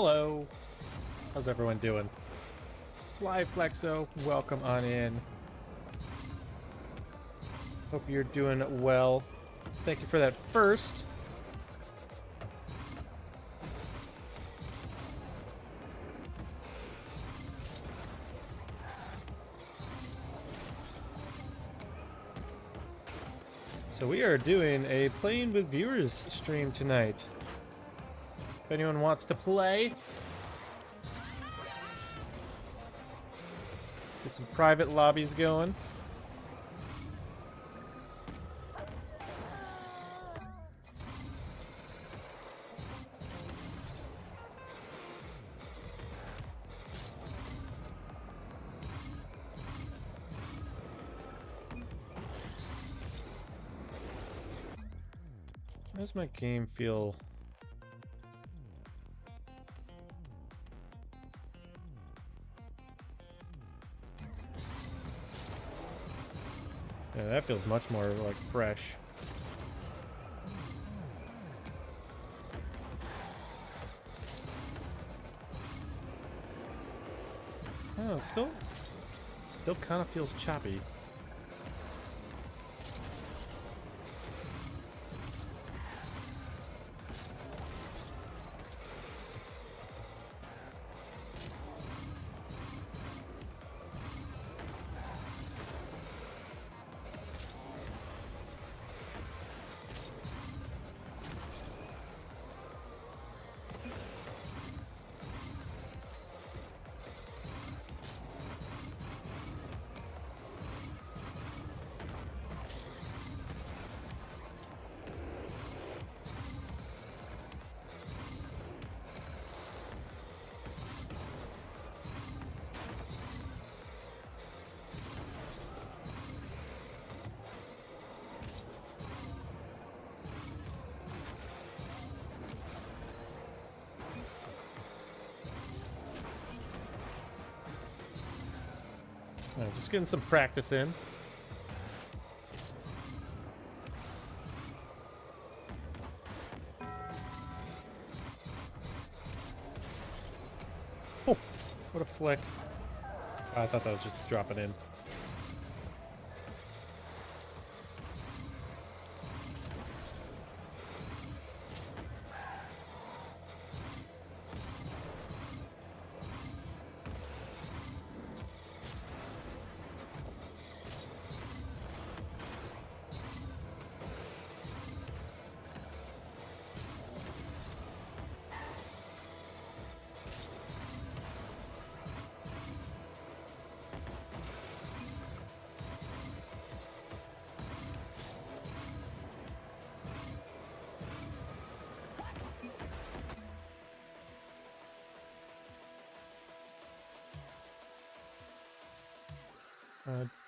Hello. How's everyone doing? Fly Flexo, welcome on in. Hope you're doing well. Thank you for that first. So we are doing a Playing with Viewers stream tonight. If anyone wants to play, get some private lobbies going. How does my game feel? Yeah, that feels much more like fresh. Oh, it still kind of feels choppy. Just getting some practice in. Oh, what a flick. I thought that was just dropping in.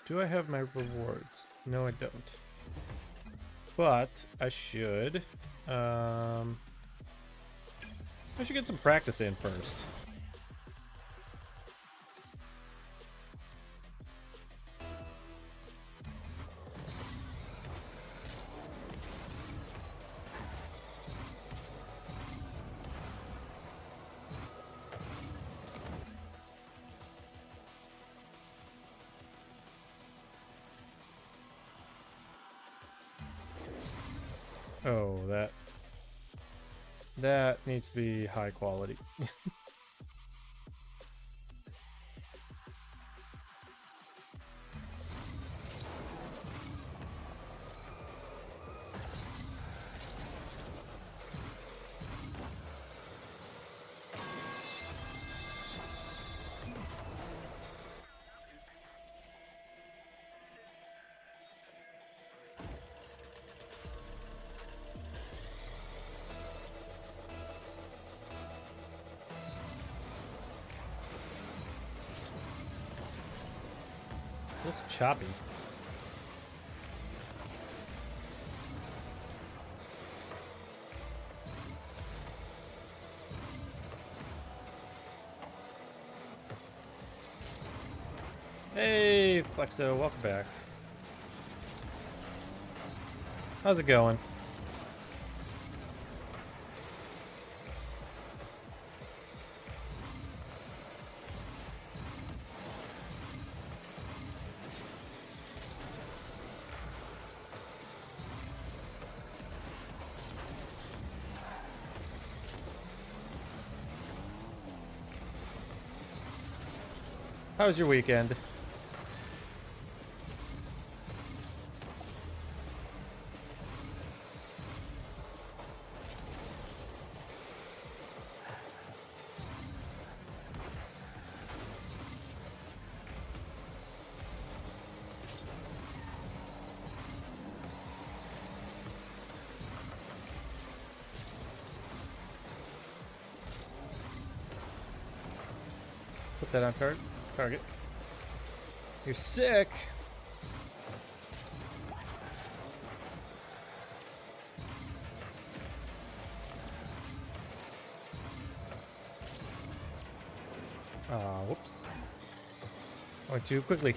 Do I have my rewards? No, I don't. But I should. I should get some practice in first. Oh, that needs to be high quality. It's choppy. Hey, Flexo, welcome back. How's it going? How was your weekend? Put that on target. You're sick. Whoops. Went too quickly.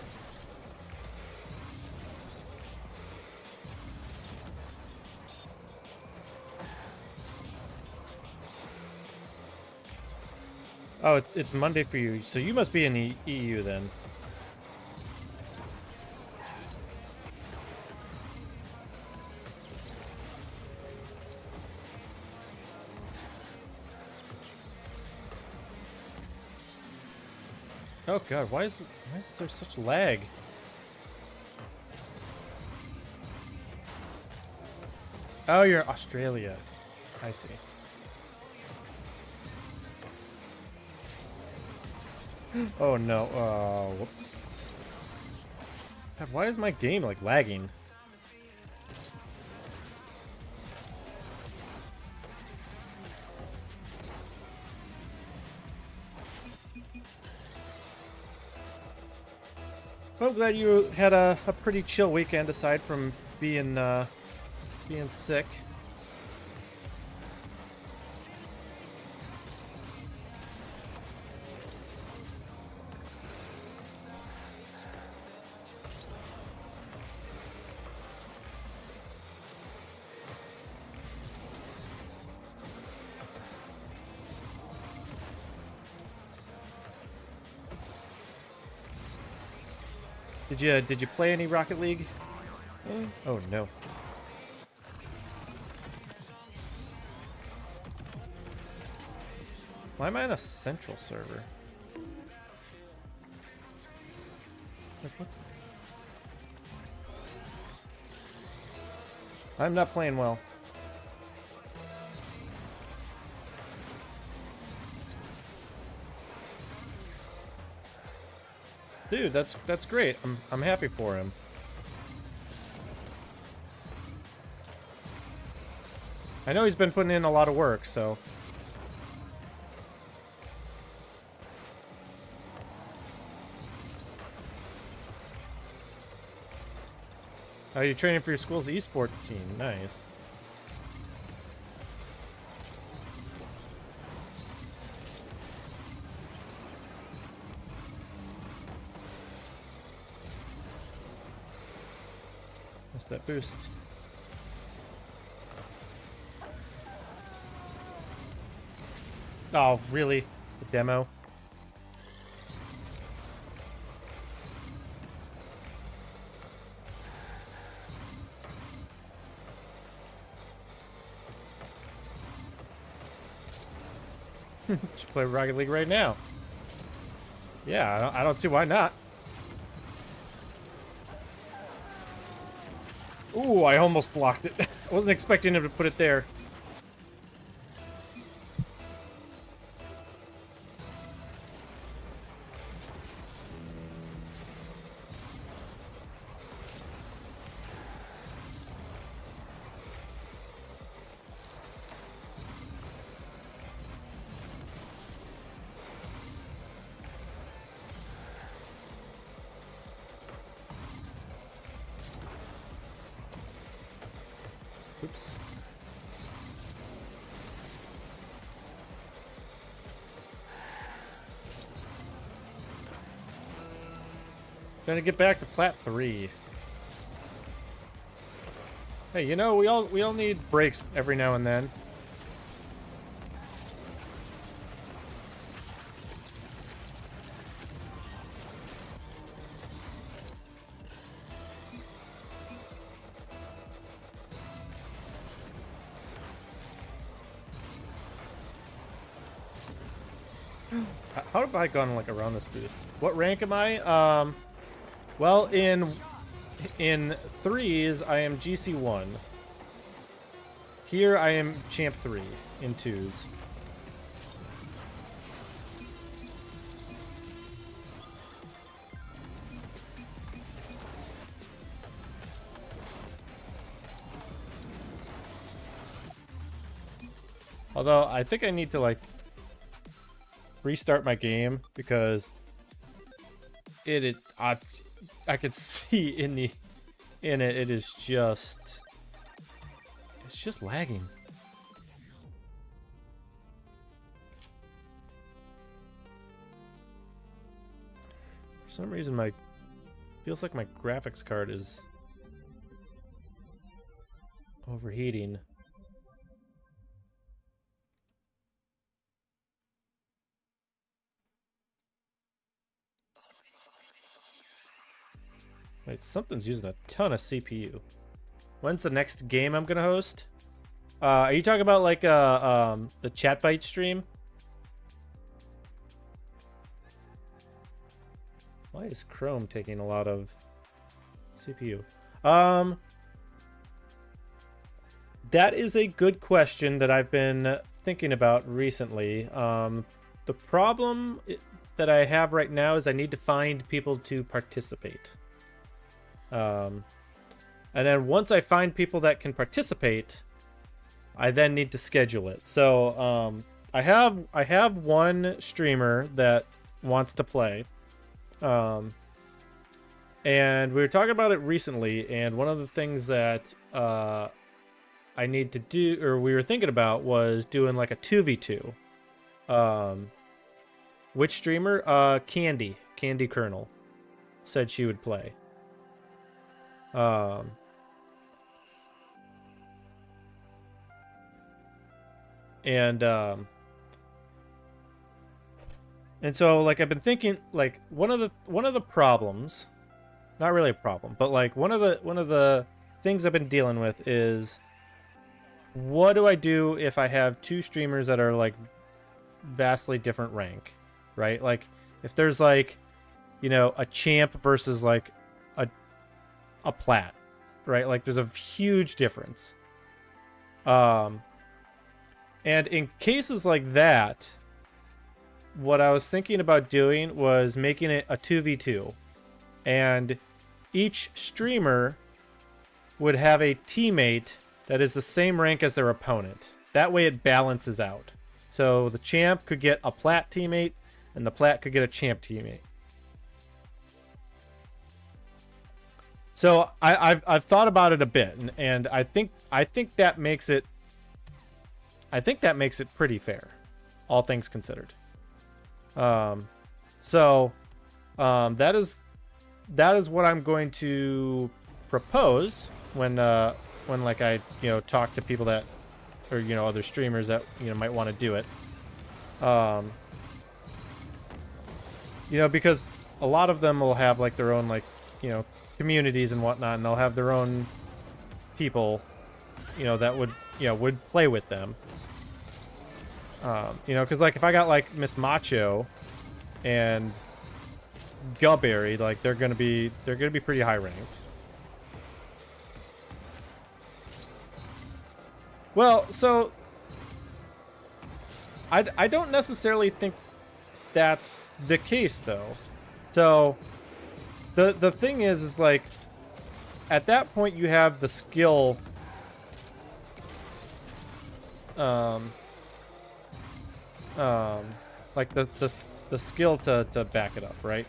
Oh, it's Monday for you, so you must be in the EU then. Oh god, why is there such lag? Oh, you're Australia. I see. Oh no, whoops. God, why is my game like lagging? Well, I'm glad you had a pretty chill weekend aside from being sick. Did you play any Rocket League? Oh no. Why am I on a central server? Like what's... I'm not playing well. Dude, that's great. I'm happy for him. I know he's been putting in a lot of work, so. Oh, you're training for your school's esports team. Nice. What's that boost? Oh, really? The demo? Just play Rocket League right now. Yeah, I don't see why not. Ooh, I almost blocked it. I wasn't expecting him to put it there. Oops. Trying to get back to Plat 3. Hey, you know, we all need breaks every now and then. How have I gone like around this boost? What rank am I? Well, in threes, I am GC1. Here, I am Champ 3 in twos. Although, I think I need to, like, restart my game because I could see in it it is just lagging. For some reason feels like my graphics card is overheating. Wait, something's using a ton of CPU. When's the next game I'm gonna host? Are you talking about like the chat bite stream? Why is Chrome taking a lot of CPU? That is a good question that I've been thinking about recently. The problem that I have right now is I need to find people to participate. And then once I find people that can participate, I then need to schedule it. So I have one streamer that wants to play. And we were talking about it recently, and one of the things that I need to do, or we were thinking about, was doing like a 2v2. Which streamer? Candy Kernel said she would play. And so like I've been thinking, like one of the problems, not really a problem, but like one of the things I've been dealing with is, what do I do if I have two streamers that are like vastly different rank, right? Like if there's like, you know, a champ versus like a plat, right? Like there's a huge difference. And in cases like that, what I was thinking about doing was making it a 2v2, and each streamer would have a teammate that is the same rank as their opponent. That way it balances out. So the champ could get a plat teammate, and the plat could get a champ teammate. So I've thought about it a bit, and I think that makes it pretty fair, all things considered. That is what I'm going to propose when like I talk to people that, or other streamers that might want to do it. Because a lot of them will have like their own like communities and whatnot, and they'll have their own people that would play with them. Because like if I got like Miss Macho and Gulberry, like they're gonna be pretty high ranked. Well, so I don't necessarily think that's the case though. So the thing is like at that point you have the skill like the skill to back it up, right?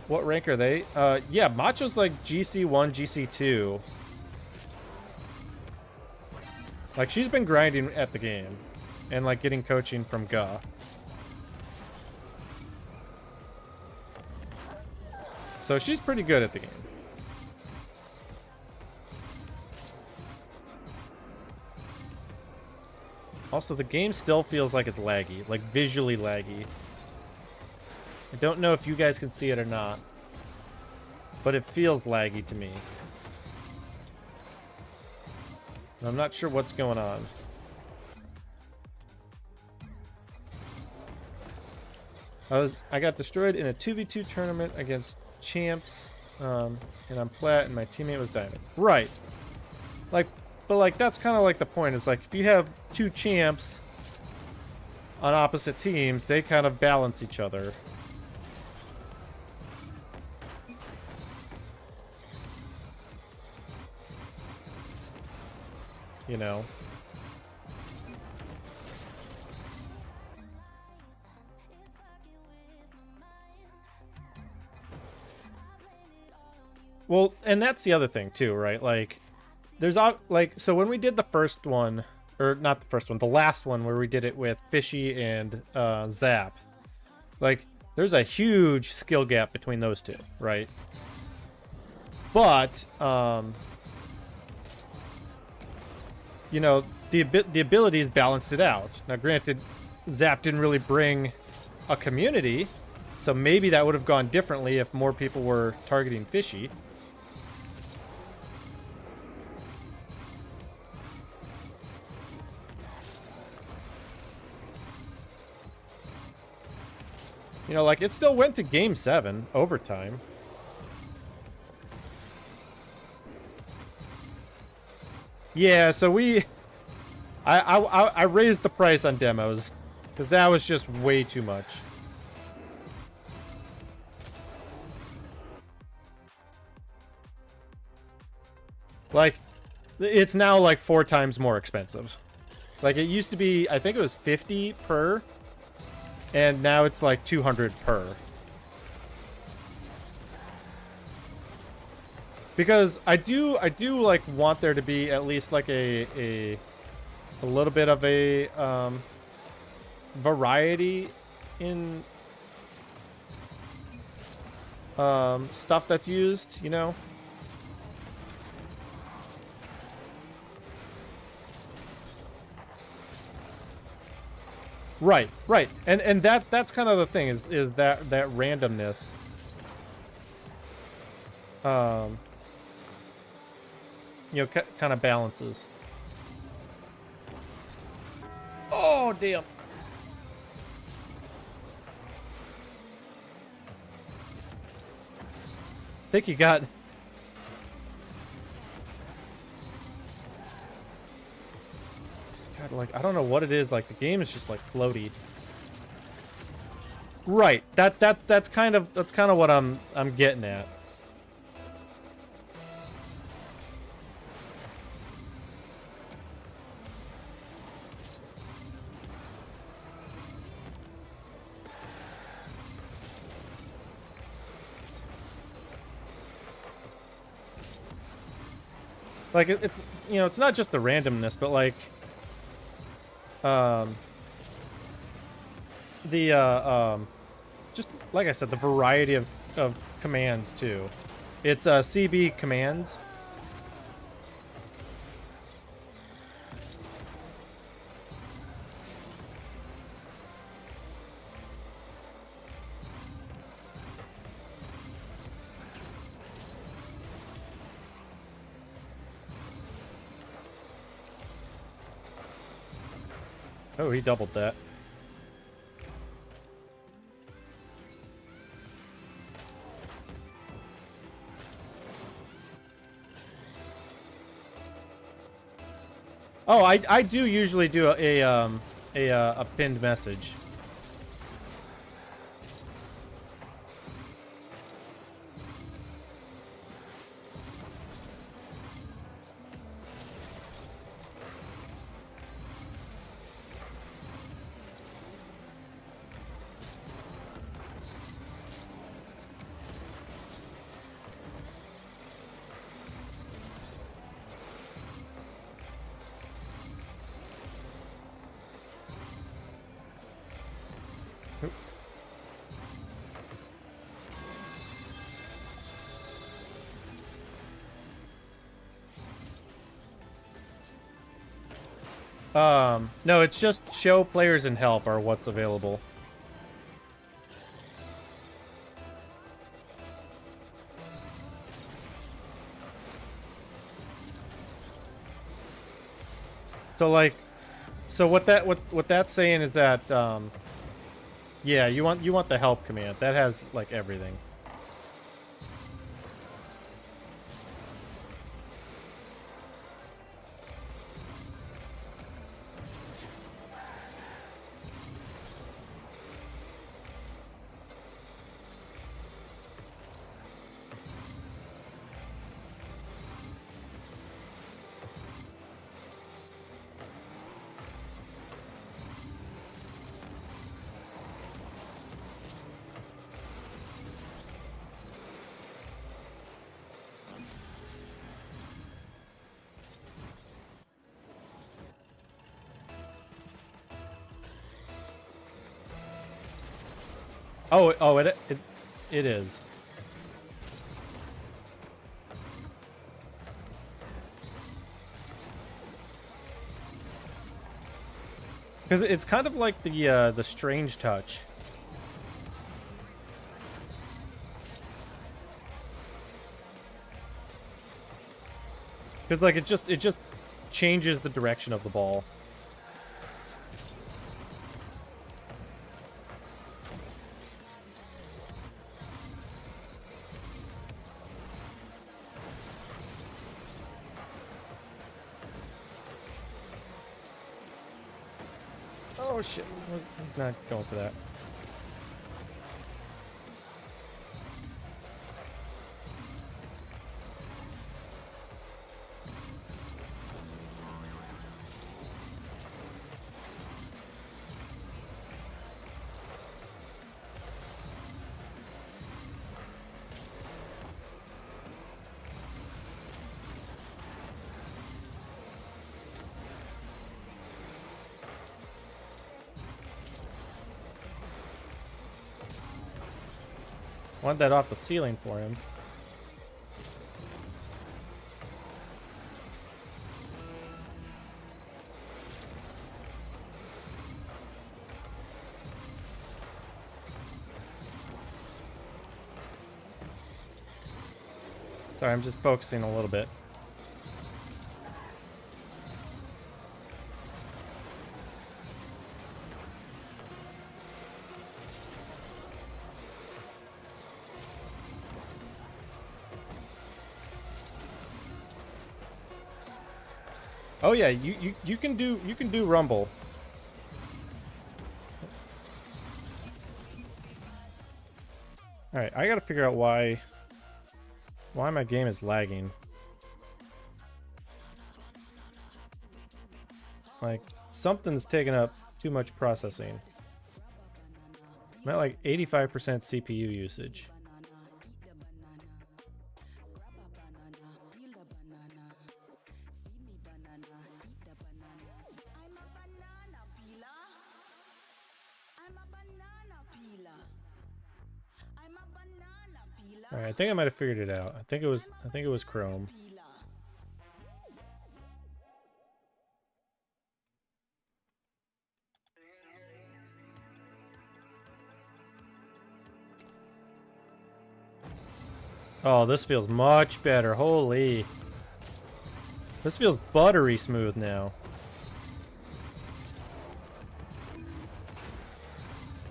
What rank are they? Yeah, Macho's like GC1, GC2. Like she's been grinding at the game and like getting coaching from Ga. So she's pretty good at the game. Also, the game still feels like it's laggy, like visually laggy. I don't know if you guys can see it or not, but it feels laggy to me. I'm not sure what's going on. I got destroyed in a 2v2 tournament against champs, and I'm plat, and my teammate was diamond. Right. Like, but like that's kind of like the point. Is like if you have two champs on opposite teams, they kind of balance each other. You know. Well, and that's the other thing too, right? Like, there's like, so when we did the first one, or not the first one, the last one where we did it with Fishy and Zap, like, there's a huge skill gap between those two, right? But, you know, the abilities balanced it out. Now, granted, Zap didn't really bring a community, so maybe that would have gone differently if more people were targeting Fishy. You know, like, it still went to Game 7, overtime. Yeah, so I raised the price on demos, because that was just way too much. Like, it's now like 4 times more expensive. Like, it used to be, I think it was 50 per, and now it's like 200 per. Because I do like want there to be at least like a little bit of a variety in stuff that's used, you know? Right, right. And that's kind of the thing is that randomness. You know, kind of balances. Oh, damn. I think you got... God, like, I don't know what it is. Like, the game is just, like, floaty. Right. That's kind of what I'm getting at. Like, it's, you know, it's not just the randomness, but, like, just, like I said, the variety of commands, too. It's, CB commands. Oh, he doubled that. Oh, I do usually do a pinned message. No, it's just show players and help are what's available. So like, so what that's saying is that Yeah, you want the help command. That has like everything. Oh, it is. Because it's kind of like the strange touch. Because like it just changes the direction of the ball. Oh shit, he's not going for that. Want that off the ceiling for him. Sorry, I'm just focusing a little bit. Oh yeah, you can do rumble. All right, I got to figure out why my game is lagging. Like something's taking up too much processing. I'm at like 85% CPU usage. All right, I think I might have figured it out. I think it was Chrome. Oh, this feels much better. Holy. This feels buttery smooth now.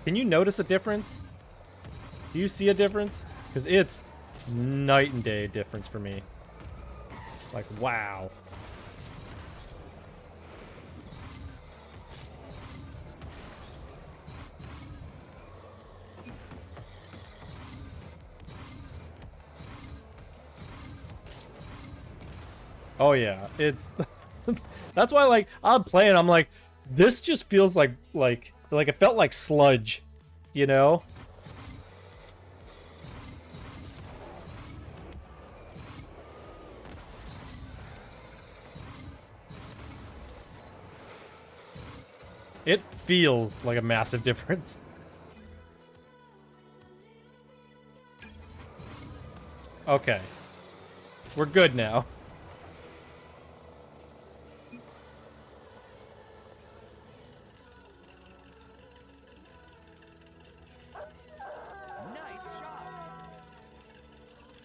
Can you notice a difference? Do you see a difference? Because it's night and day difference for me. Like, wow. Oh yeah, it's that's why like I'm playing, I'm like, this just feels like it felt like sludge, you know? It feels like a massive difference. Okay. We're good now.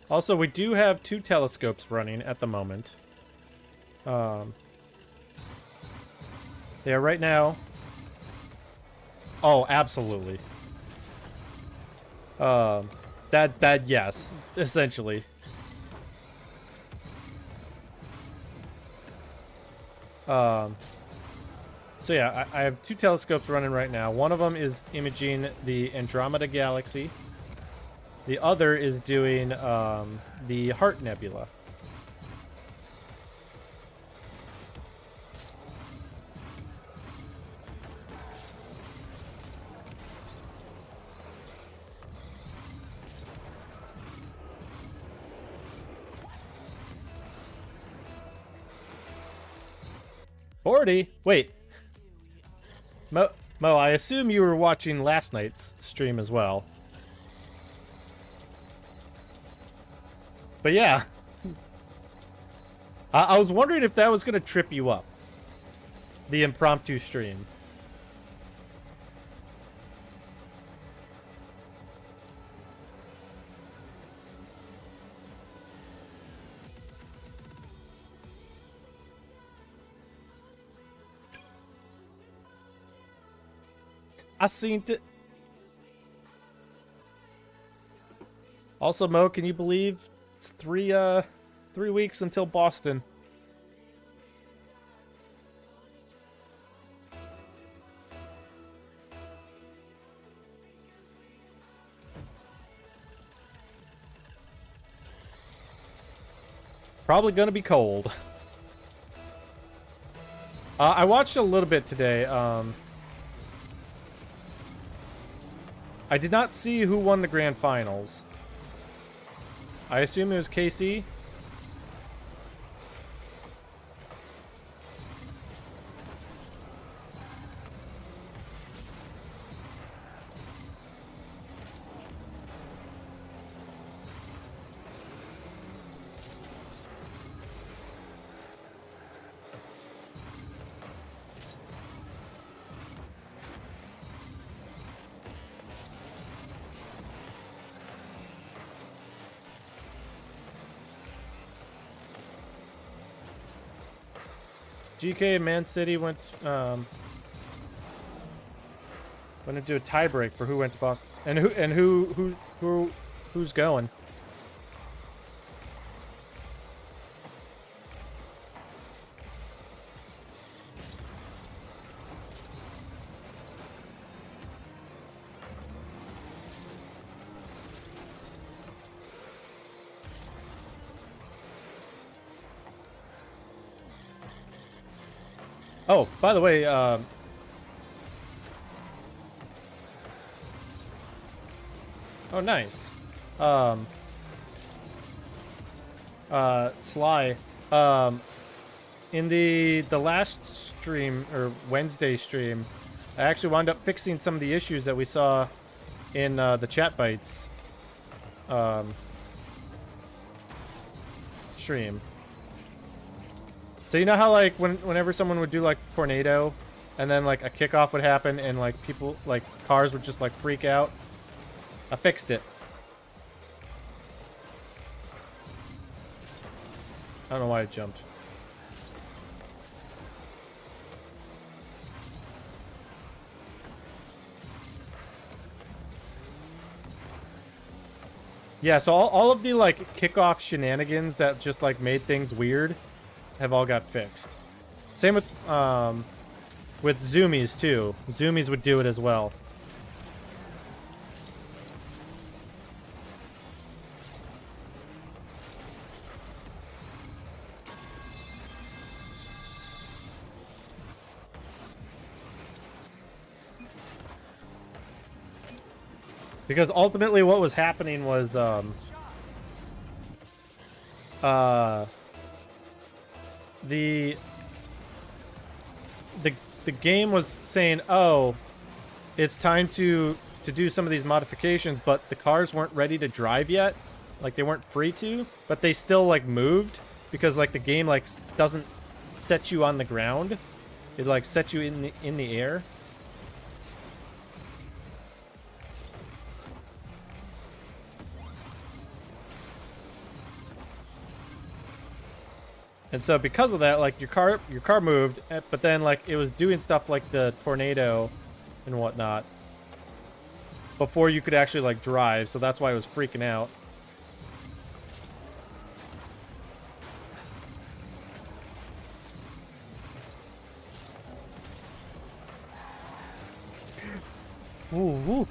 Also, we do have 2 telescopes running at the moment. They are right now. Oh, absolutely. Yes, essentially. So yeah, I have 2 telescopes running right now. One of them is imaging the Andromeda Galaxy. The other is doing the Heart Nebula. $40? Wait. Mo, I assume you were watching last night's stream as well. But yeah. I was wondering if that was going to trip you up. The impromptu stream. I seen it. Also, Mo, can you believe it's 3 weeks until Boston? Probably gonna be cold. I watched a little bit today. I did not see who won the grand finals. I assume it was KC. GK and Man City went into a tiebreak for who went to Boston and who's going. Oh, by the way, oh, nice. Sly, in the last stream, or Wednesday stream, I actually wound up fixing some of the issues that we saw in the chat bites stream. So you know how like whenever someone would do like tornado, and then like a kickoff would happen, and like people like cars would just like freak out. I fixed it. I don't know why it jumped. Yeah, so all of the like kickoff shenanigans that just like made things weird have all got fixed. Same with zoomies too. Zoomies would do it as well. Because ultimately what was happening was the game was saying, oh, it's time to do some of these modifications, but the cars weren't ready to drive yet. Like they weren't free to, but they still like moved because like the game like doesn't set you on the ground. It like sets you in the air. And so because of that, like your car moved, but then like it was doing stuff like the tornado and whatnot. before you could actually like drive, so that's why I was freaking out. Ooh, ooh.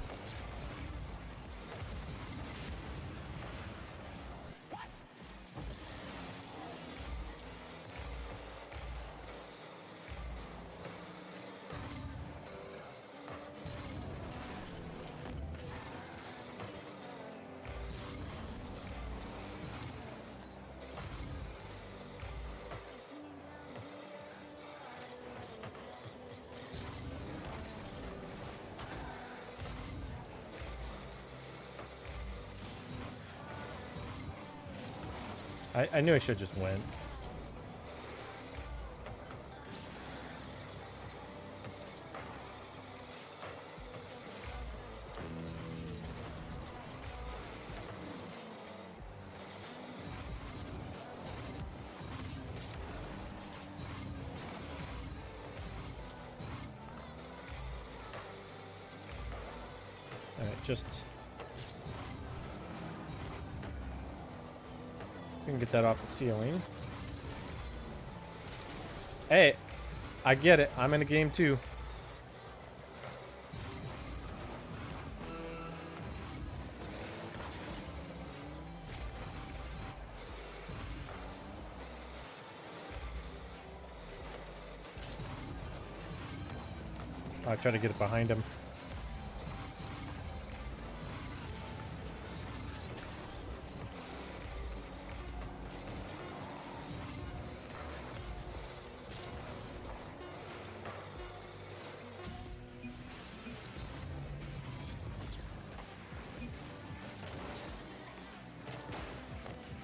I knew I should just win. Alright, just... We can get that off the ceiling. Hey, I get it. I'm in a game too. I try to get it behind him.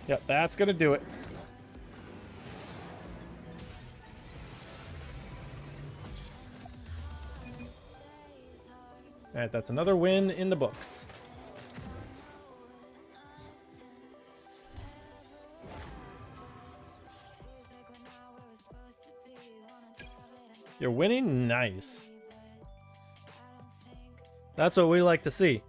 Yep, that's gonna do it. Alright, that's another win in the books. You're winning? Nice. That's what we like to see.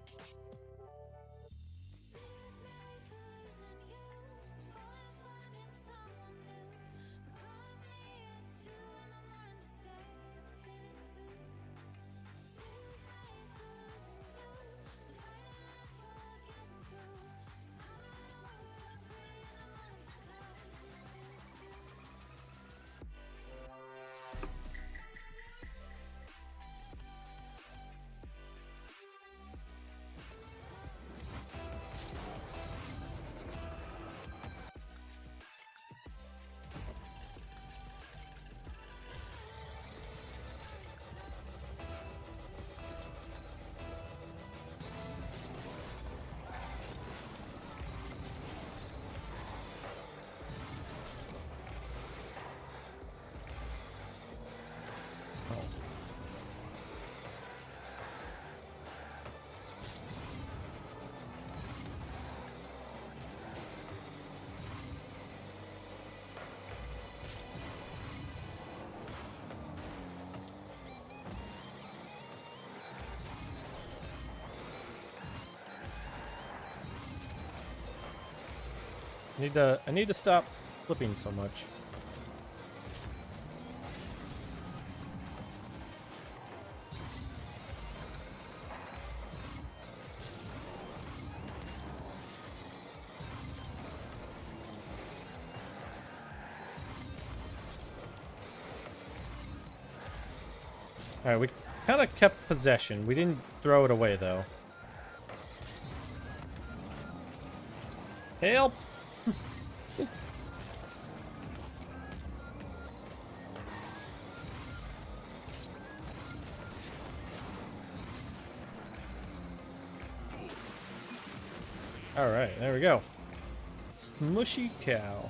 I need to stop flipping so much. Alright, we kind of kept possession. We didn't throw it away, though. Help! Alright, there we go. Smushy cow.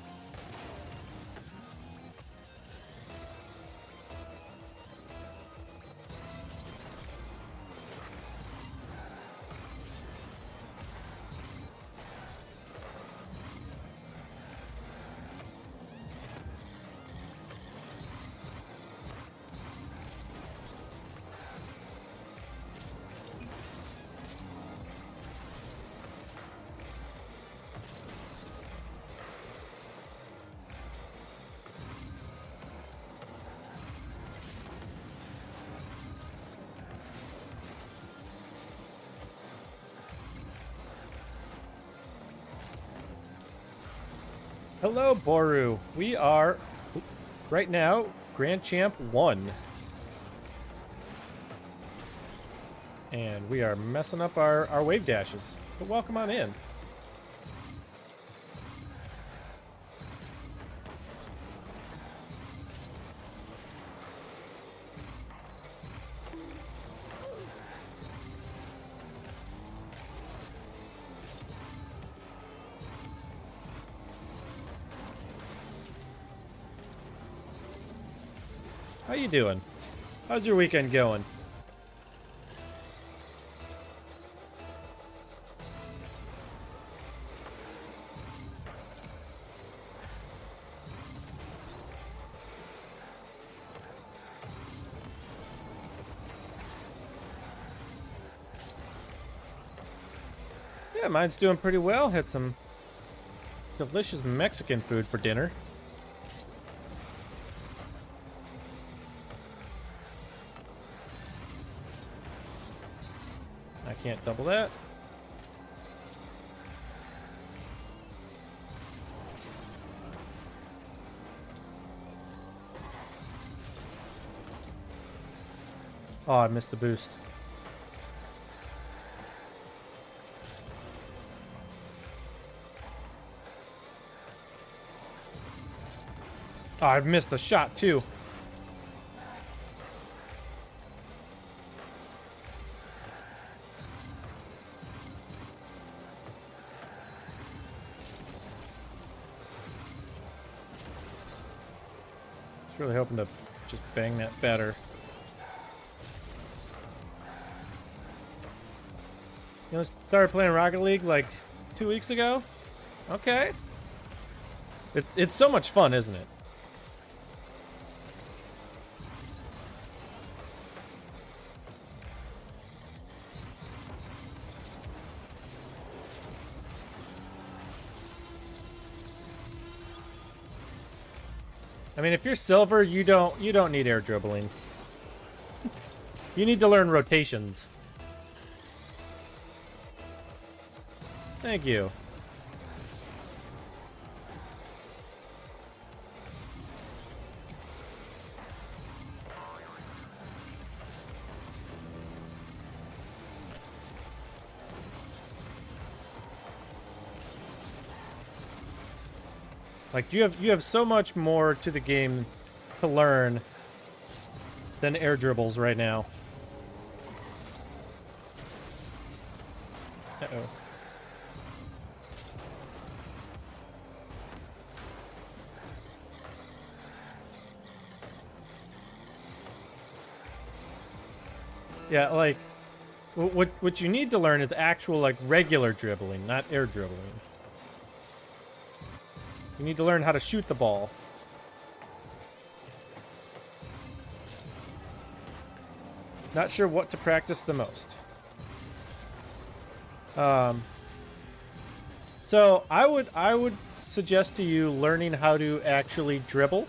Hello, Boru. We are, right now, Grand Champ 1. And we are messing up our wave dashes. But welcome on in. How you doing? How's your weekend going? Yeah, mine's doing pretty well. Had some delicious Mexican food for dinner. I can't double that. Oh, I missed the boost. Oh, I've missed the shot too. Just really hoping to just bang that better. You know, started playing Rocket League like 2 weeks ago. Okay. It's so much fun, isn't it? I mean, if you're silver, you don't need air dribbling. You need to learn rotations. Thank you. Like you have so much more to the game to learn than air dribbles right now. Uh-oh. Yeah, like what you need to learn is actual like regular dribbling, not air dribbling. You need to learn how to shoot the ball. Not sure what to practice the most. So I would suggest to you learning how to actually dribble.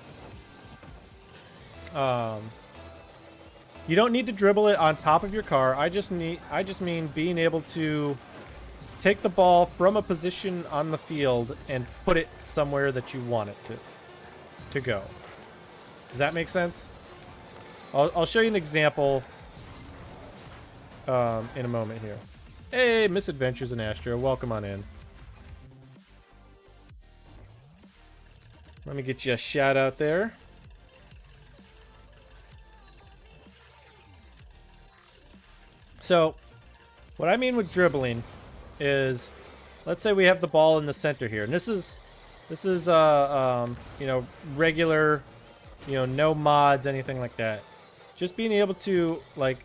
You don't need to dribble it on top of your car. I just mean being able to take the ball from a position on the field and put it somewhere that you want it to go. Does that make sense? I'll show you an example in a moment here. Hey, Misadventures in Astro, welcome on in. Let me get you a shout out there. So, what I mean with dribbling is, let's say we have the ball in the center here, and this is you know, regular, you know, no mods, anything like that. Just being able to like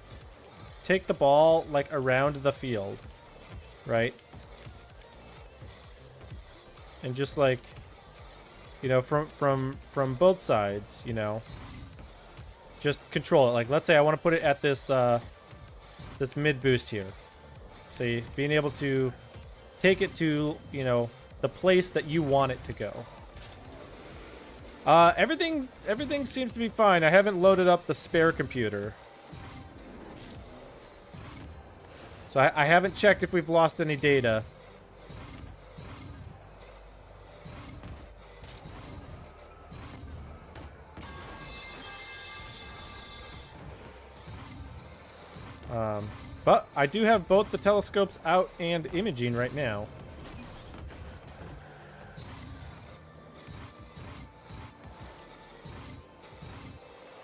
take the ball like around the field, right? And just like, you know, from both sides, you know, just control it. Like, let's say I want to put it at this this mid boost here. See, being able to take it to, you know, the place that you want it to go. Everything seems to be fine. I haven't loaded up the spare computer, so I haven't checked if we've lost any data. But I do have both the telescopes out and imaging right now.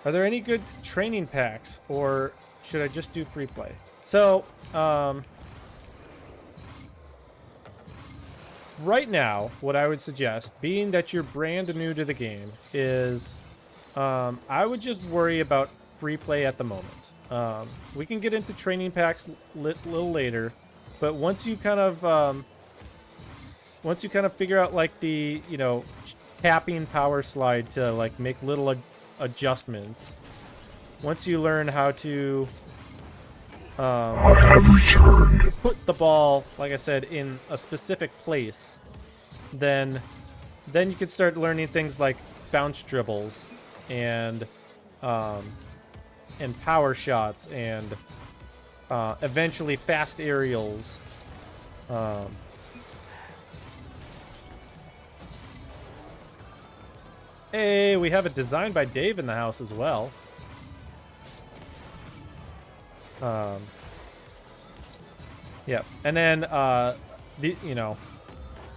Are there any good training packs, or should I just do free play? So, right now, what I would suggest, being that you're brand new to the game, is I would just worry about free play at the moment. We can get into training packs a little later, but once you kind of figure out like the tapping power slide to like make little adjustments, once you learn how to I have returned. put the ball, like I said, in a specific place, then you can start learning things like bounce dribbles and power shots and eventually fast aerials. Hey, we have a design by Dave in the house as well. Yeah, and then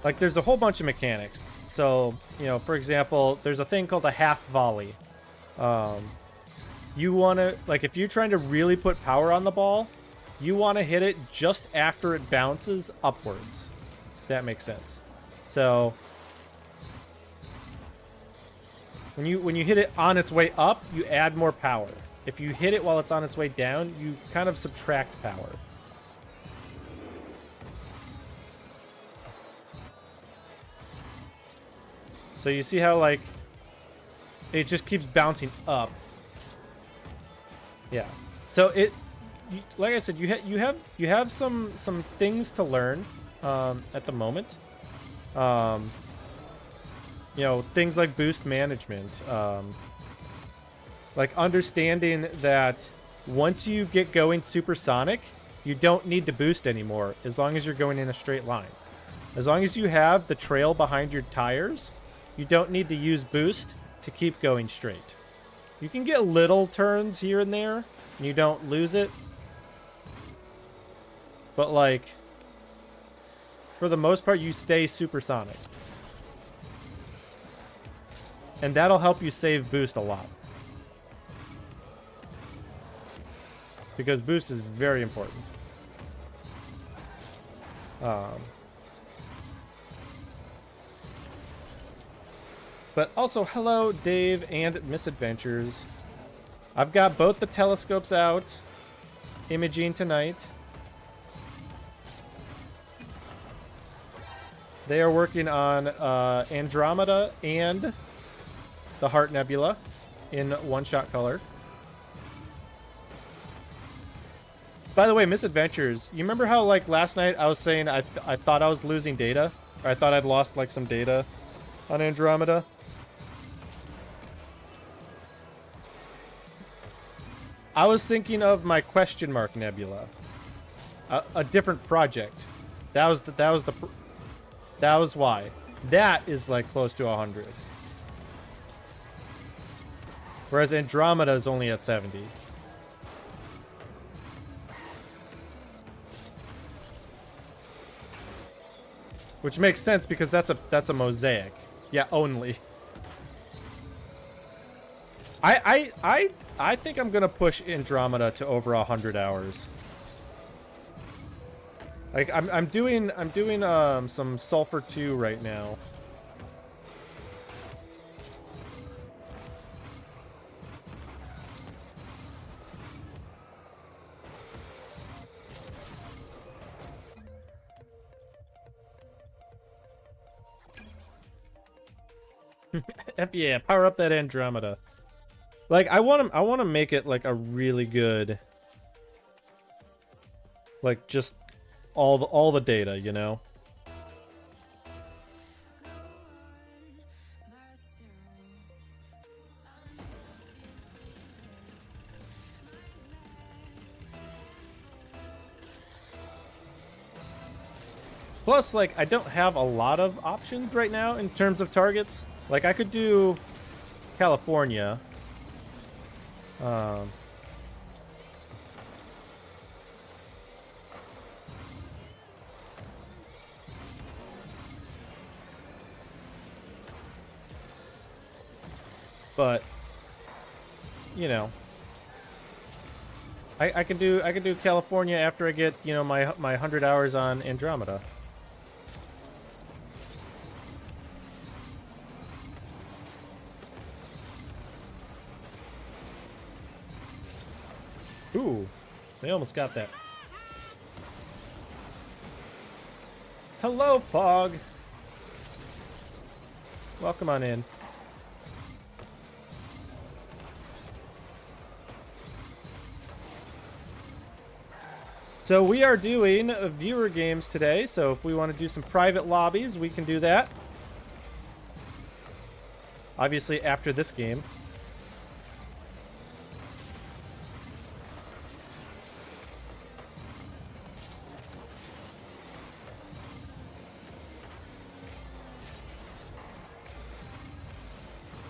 like there's a whole bunch of mechanics. So, for example, there's a thing called a half volley. You want to, like, if you're trying to really put power on the ball, you want to hit it just after it bounces upwards, if that makes sense. So when you hit it on its way up, you add more power. If you hit it while it's on its way down, you kind of subtract power. So you see how, like, it just keeps bouncing up. Yeah. So like I said, you have some things to learn at the moment. Things like boost management. Like understanding that once you get going supersonic, you don't need to boost anymore as long as you're going in a straight line. As long as you have the trail behind your tires, you don't need to use boost to keep going straight. You can get little turns here and there, and you don't lose it. But, like, for the most part, you stay supersonic. And that'll help you save boost a lot. Because boost is very important. But also, hello, Dave and Misadventures. I've got both the telescopes out, imaging tonight. They are working on Andromeda and the Heart Nebula in one-shot color. By the way, Misadventures, you remember how, like, last night I was saying I thought I was losing data? Or I thought I'd lost, like, some data on Andromeda? I was thinking of my question mark nebula, a different project. That was why. That is like close to 100, whereas Andromeda is only at 70. Which makes sense because that's a mosaic. Yeah, only. I think I'm gonna push Andromeda to over 100 hours. Like I'm doing some Sulfur 2 right now. F yeah, power up that Andromeda. Like I want to make it like a really good, like just all the data, you know. Plus, like, I don't have a lot of options right now in terms of targets. Like, I could do California. but you know, I can do California after I get, you know, my 100 hours on Andromeda. Ooh, they almost got that. Hello, Fog. Welcome on in. So we are doing viewer games today, so if we want to do some private lobbies, we can do that. Obviously after this game.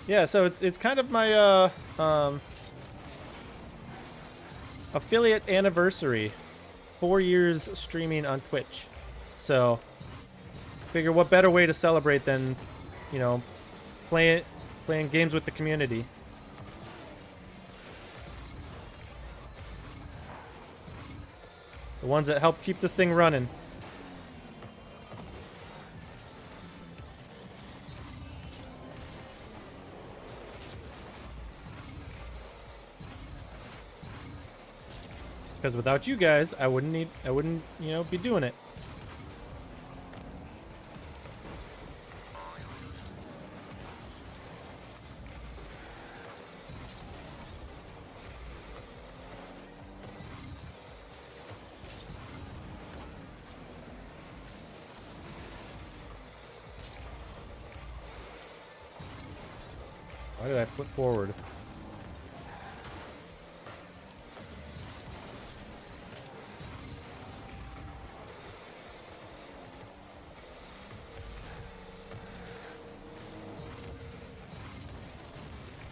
Yeah, so it's kind of my affiliate anniversary. 4 years streaming on Twitch. So figure what better way to celebrate than, you know, playing games with the community. The ones that help keep this thing running. Because without you guys, I wouldn't, you know, be doing it. Why did I flip forward?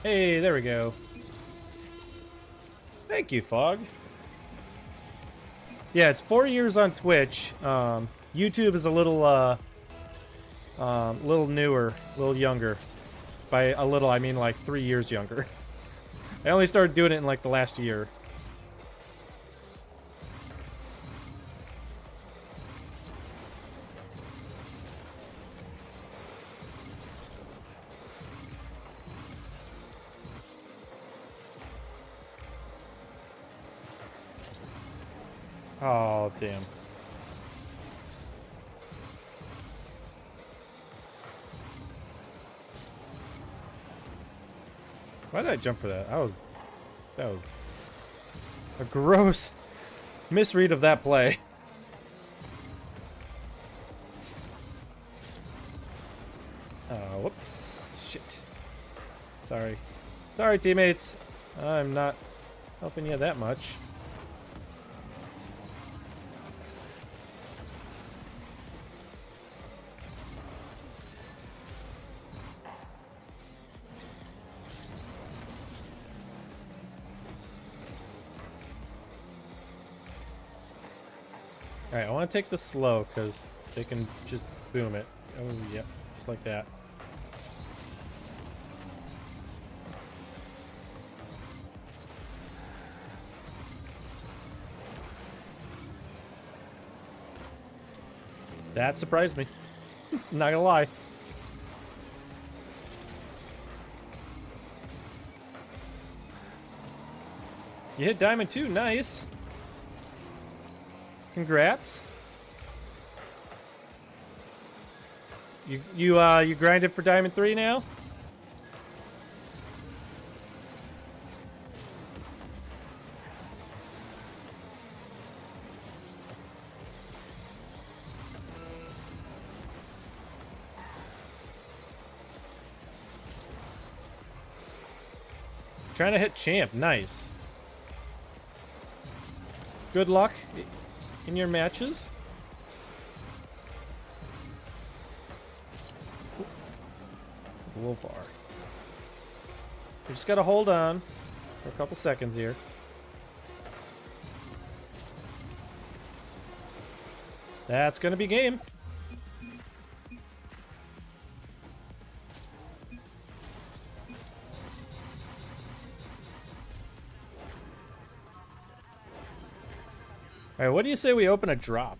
Hey, there we go. Thank you, Fog. Yeah, it's 4 years on Twitch. YouTube is a little newer, a little younger. By a little, I mean like 3 years younger. I only started doing it in like the last year. Oh, damn. Why did I jump for that? That was a gross misread of that play. Whoops. Shit. Sorry. Sorry, teammates. I'm not helping you that much. Alright, I want to take this slow, because they can just boom it. Oh, yeah. Just like that. That surprised me. Not gonna lie. You hit diamond 2, nice. Congrats. You grinded for diamond 3 now? Trying to hit champ, nice. Good luck in your matches. A little far. We just gotta hold on for a couple seconds here. That's gonna be game. All right, what do you say we open a drop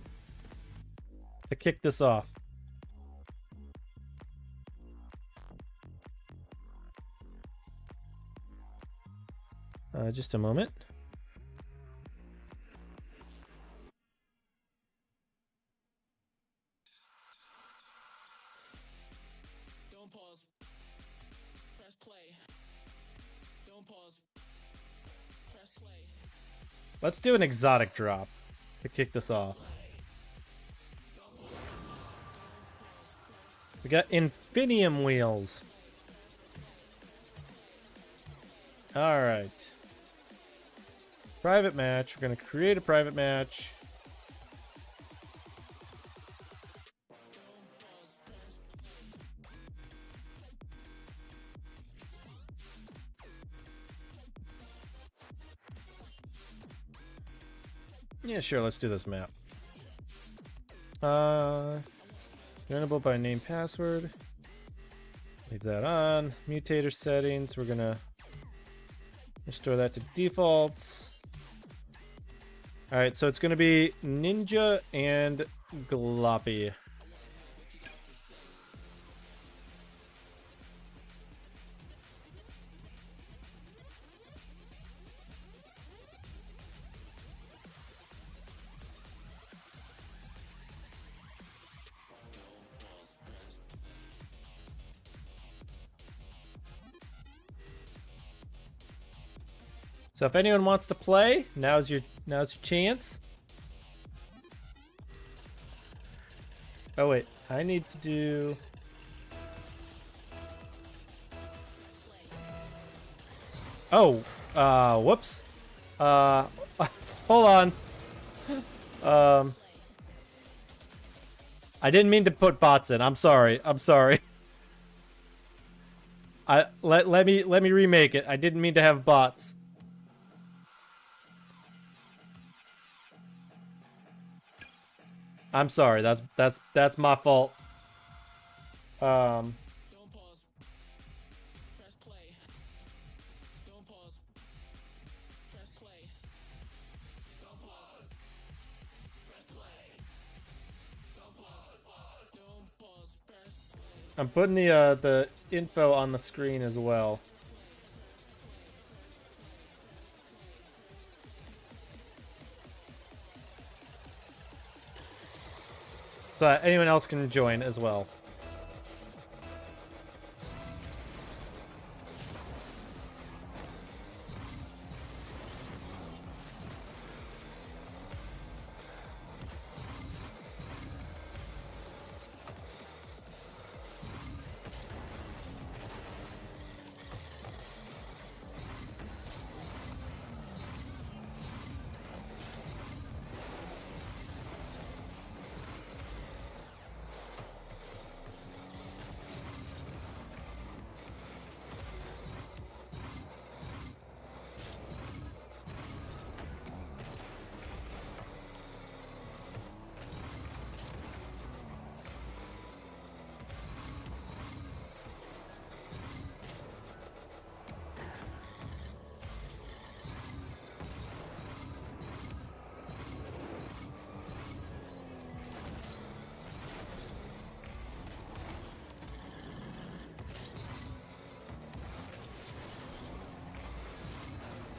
to kick this off? Just a moment. Don't pause. Press play. Don't pause. Press play. Let's do an exotic drop to kick this off. We got Infinium wheels. All right. Private match. We're going to create a private match. Yeah, sure. Let's do this map. Joinable by name password. Leave that on. Mutator settings. We're going to restore that to defaults. All right, so it's going to be Ninja and Gloppy. So if anyone wants to play, now's your chance. Oh wait, I need to do. Oh, whoops. Hold on. I didn't mean to put bots in. I'm sorry. Let me remake it. I didn't mean to have bots. I'm sorry. That's my fault. Don't pause. Press play. Don't pause. Press play. Don't pause. Press play. Don't pause. Don't pause. Press play. I'm putting the info on the screen as well. So that anyone else can join as well.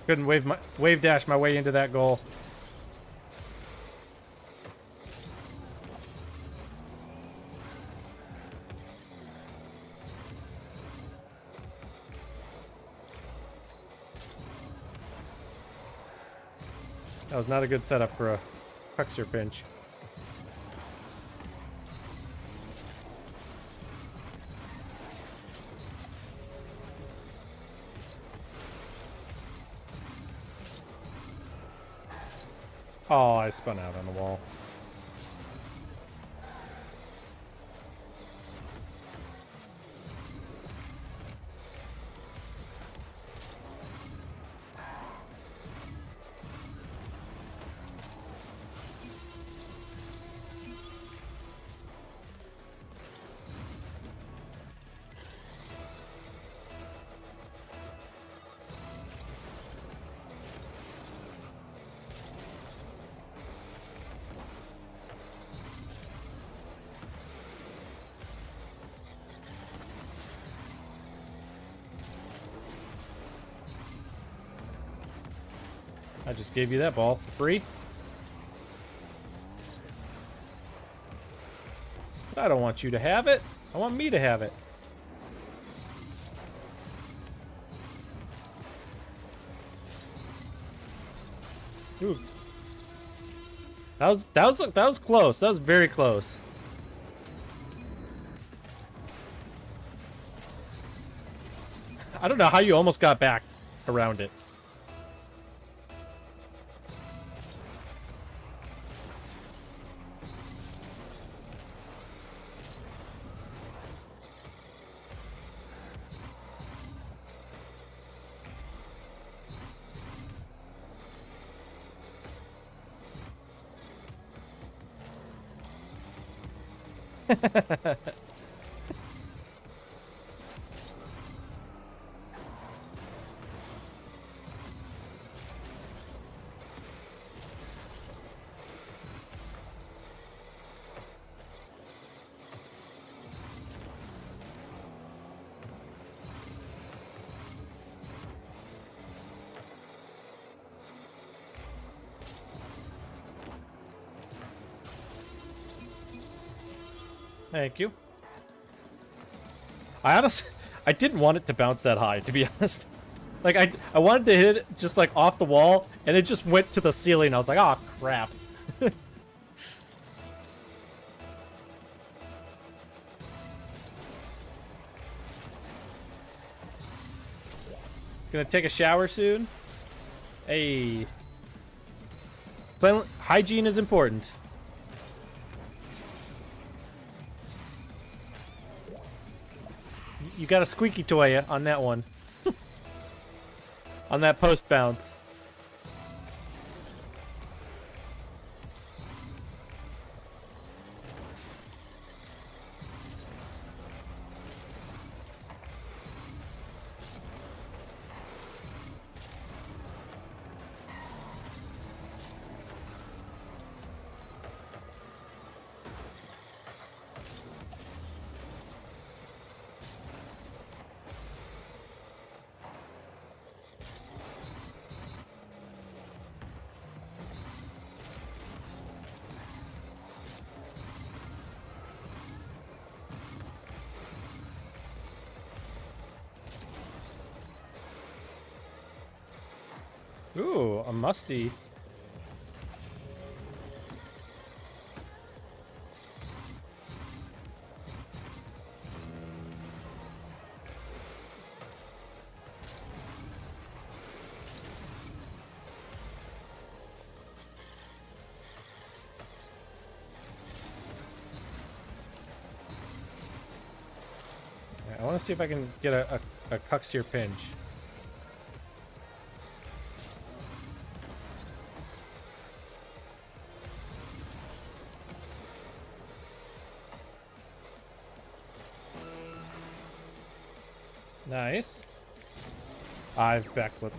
Couldn't wave dash my way into that goal. That was not a good setup for a Huxer pinch. Oh, I spun out on the wall. I just gave you that ball for free. But I don't want you to have it. I want me to have it. Ooh. That was close. That was very close. I don't know how you almost got back around it. Thank you. I didn't want it to bounce that high, to be honest. Like, I wanted to hit it just, like, off the wall, and it just went to the ceiling. I was like, oh, crap. Gonna take a shower soon? Hey. Hygiene is important. You got a squeaky toy on that one. On that post bounce. Ooh, a musty. I want to see if I can get a Cuxier pinch. Nice. I've backflipped.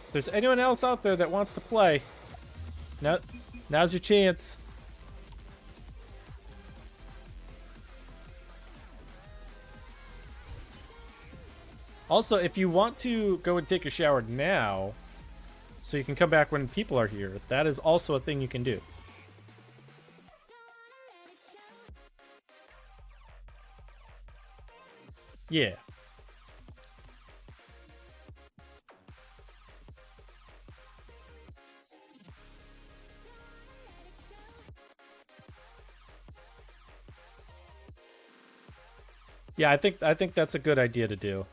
If there's anyone else out there that wants to play, now's your chance. Also, if you want to go and take a shower now, so you can come back when people are here, that is also a thing you can do. Yeah. Yeah, I think that's a good idea to do.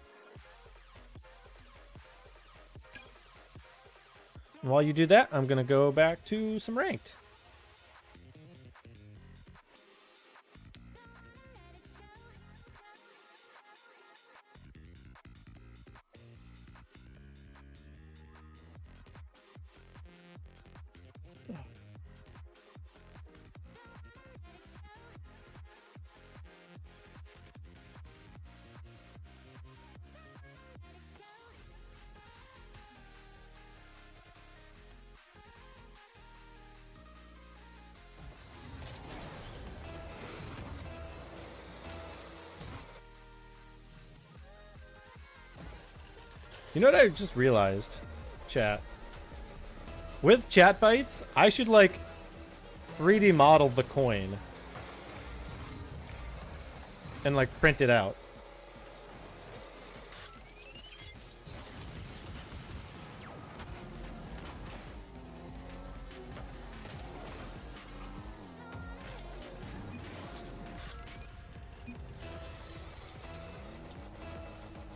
And while you do that, I'm gonna go back to some ranked. You know what I just realized? Chat. With chat bites, I should like 3D model the coin and like print it out.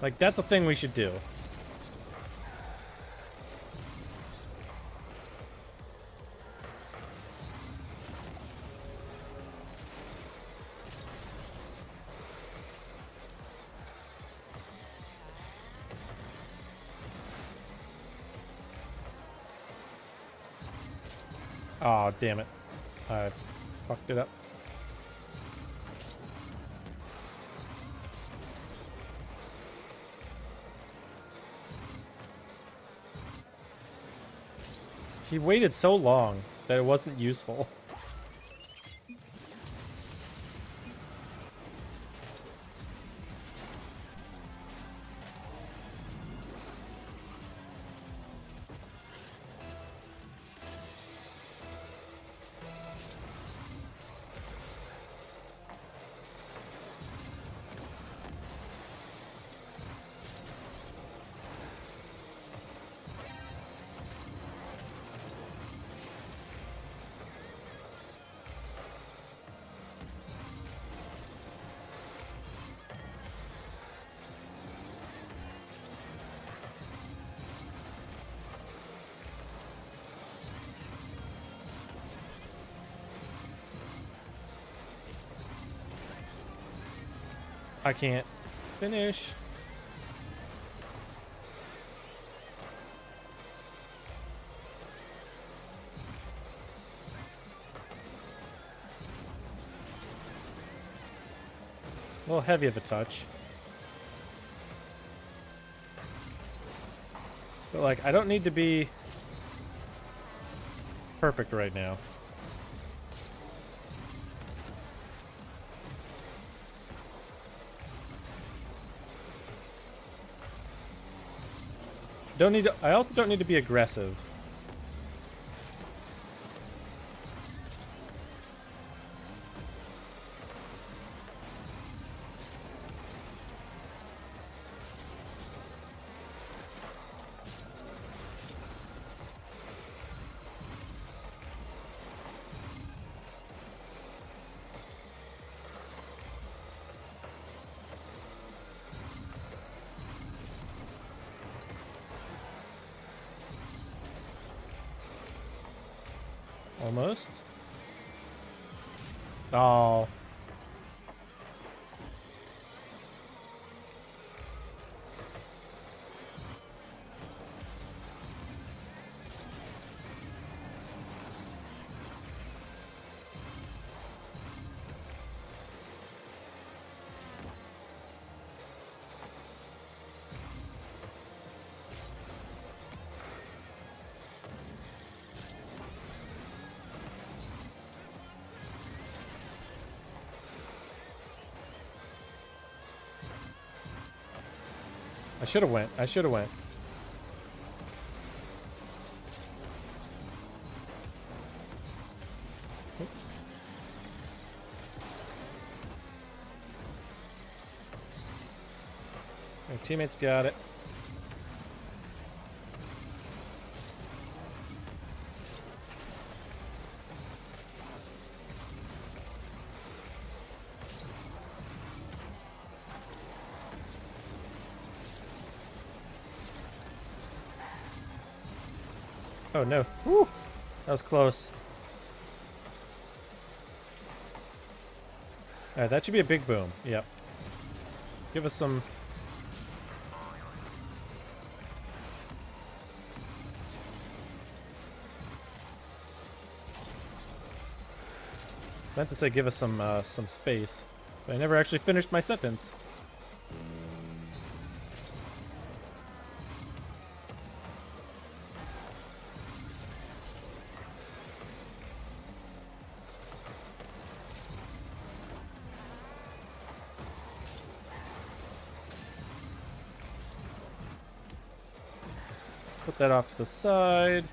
Like, that's a thing we should do. Oh, damn it. I fucked it up. He waited so long that it wasn't useful. I can't finish. A little heavy of a touch. But like, I don't need to be perfect right now. Don't need to, I also don't need to be aggressive. Almost. Oh. I should have went. I should have went. My teammates got it. Oh no. Woo! That was close. Alright, that should be a big boom. Yep. Give us some... I meant to say give us some space, but I never actually finished my sentence. Put that off to the side.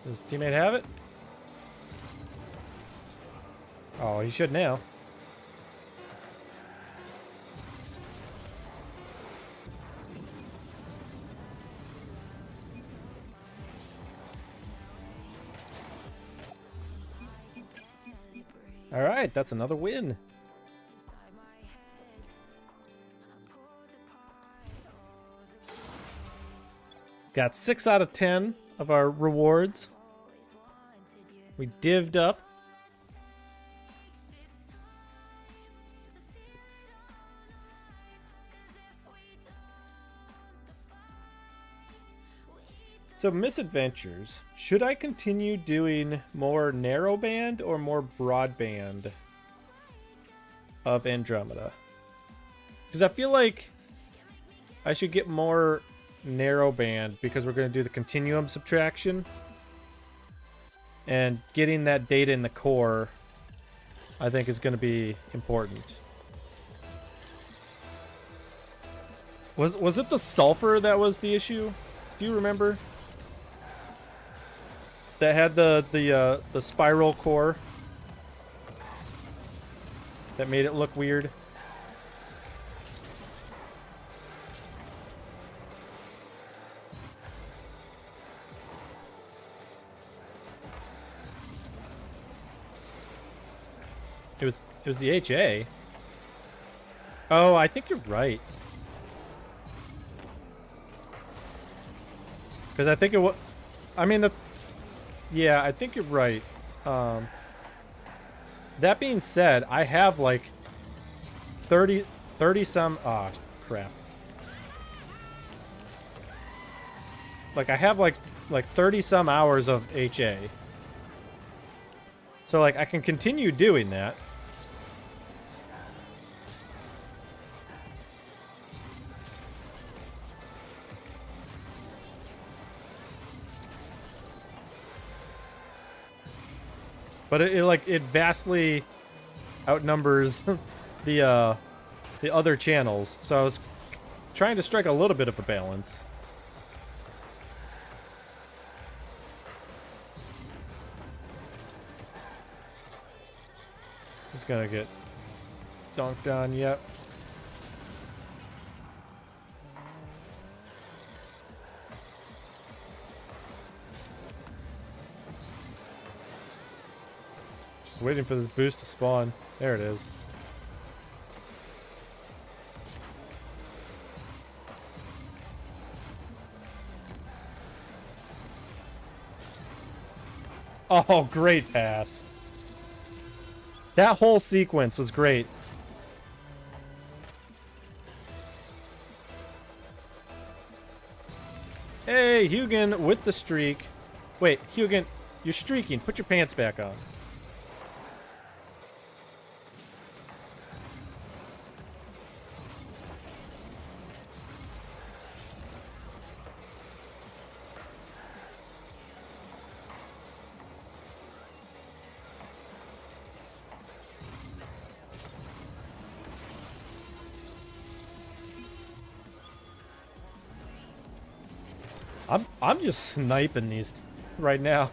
Does teammate have it? Oh, he should now. All right, that's another win. Got 6 out of 10 of our rewards. We divvied up. So misadventures. Should I continue doing more narrowband or more broadband of Andromeda? Because I feel like I should get more narrowband because we're going to do the continuum subtraction. And getting that data in the core, I think, is going to be important. Was it the sulfur that was the issue? Do you remember? That had the spiral core that made it look weird. It was the HA. Oh, I think you're right. Because I think it was. I mean, yeah, I think you're right. That being said, I have like 30 some. Ah, crap. Like I have like 30 some hours of HA. So like I can continue doing that. But it vastly outnumbers the other channels. So I was trying to strike a little bit of a balance. Just gonna get dunked on, yep. Waiting for this boost to spawn. There it is. Oh, great pass. That whole sequence was great. Hey, Hugin with the streak. Wait, Hugin, you're streaking. Put your pants back on. I'm just sniping these right now.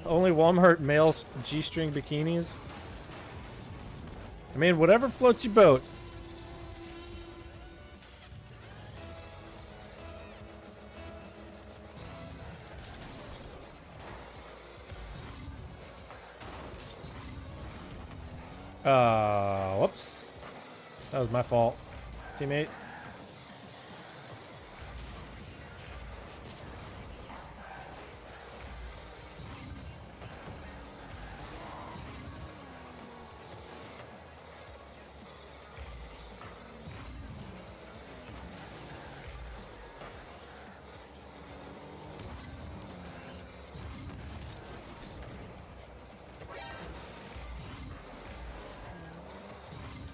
Only Walmart male G-string bikinis. I mean, whatever floats your boat. Whoops. That was my fault, teammate.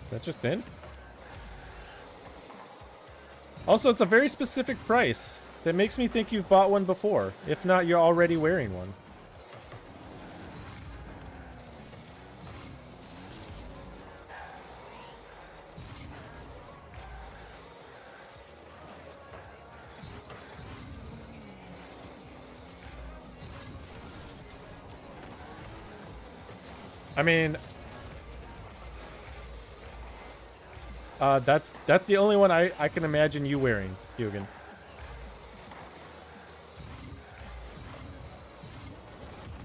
Is that just in? Also, it's a very specific price that makes me think you've bought one before. If not, you're already wearing one. I mean, that's the only one I can imagine you wearing, Hugin.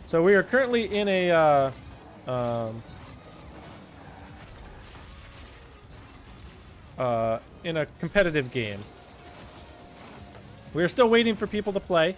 So we are currently in a in a competitive game. We are still waiting for people to play.